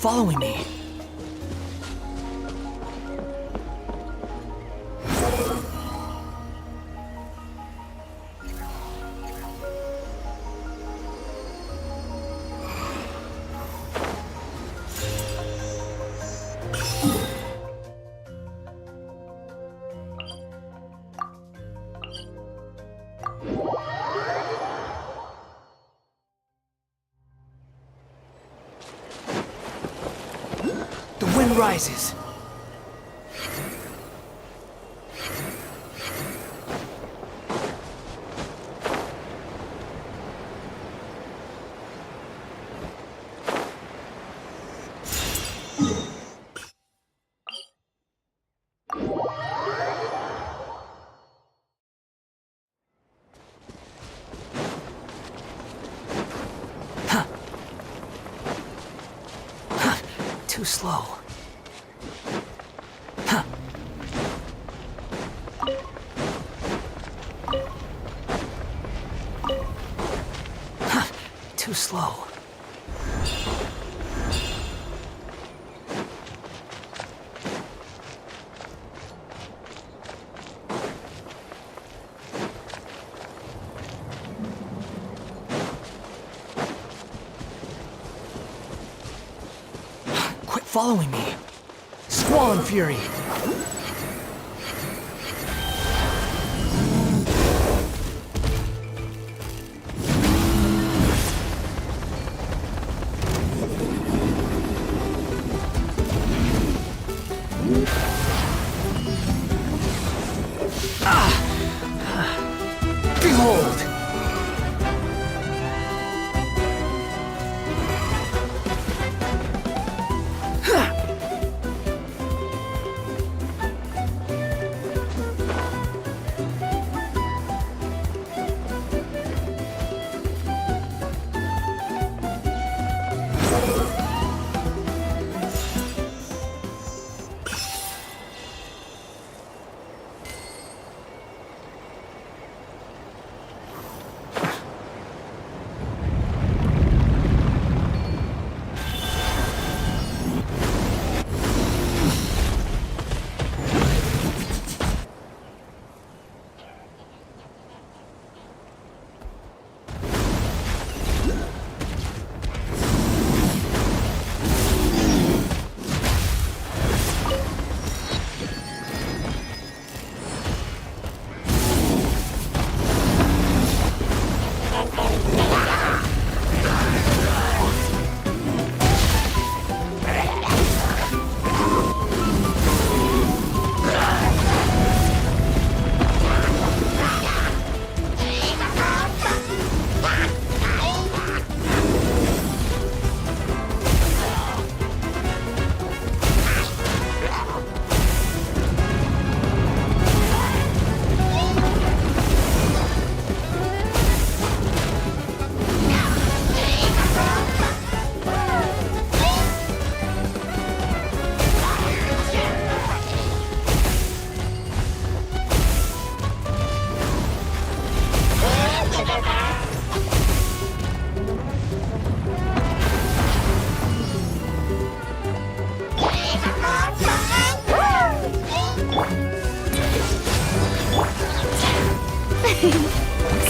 following me. The wind rises. Too slow. Too slow. Quit following me. Squall and Fury. Behold!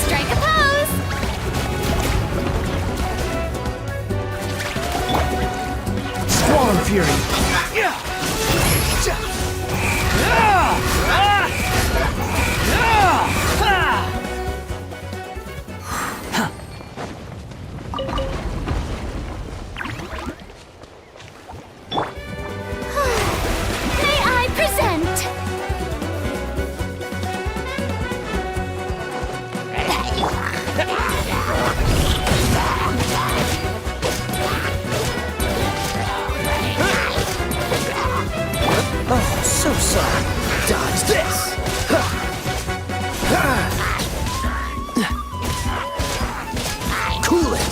Strike a pose! Squall and Fury. May I present? Oh, so sorry. Dodge this. Cool it.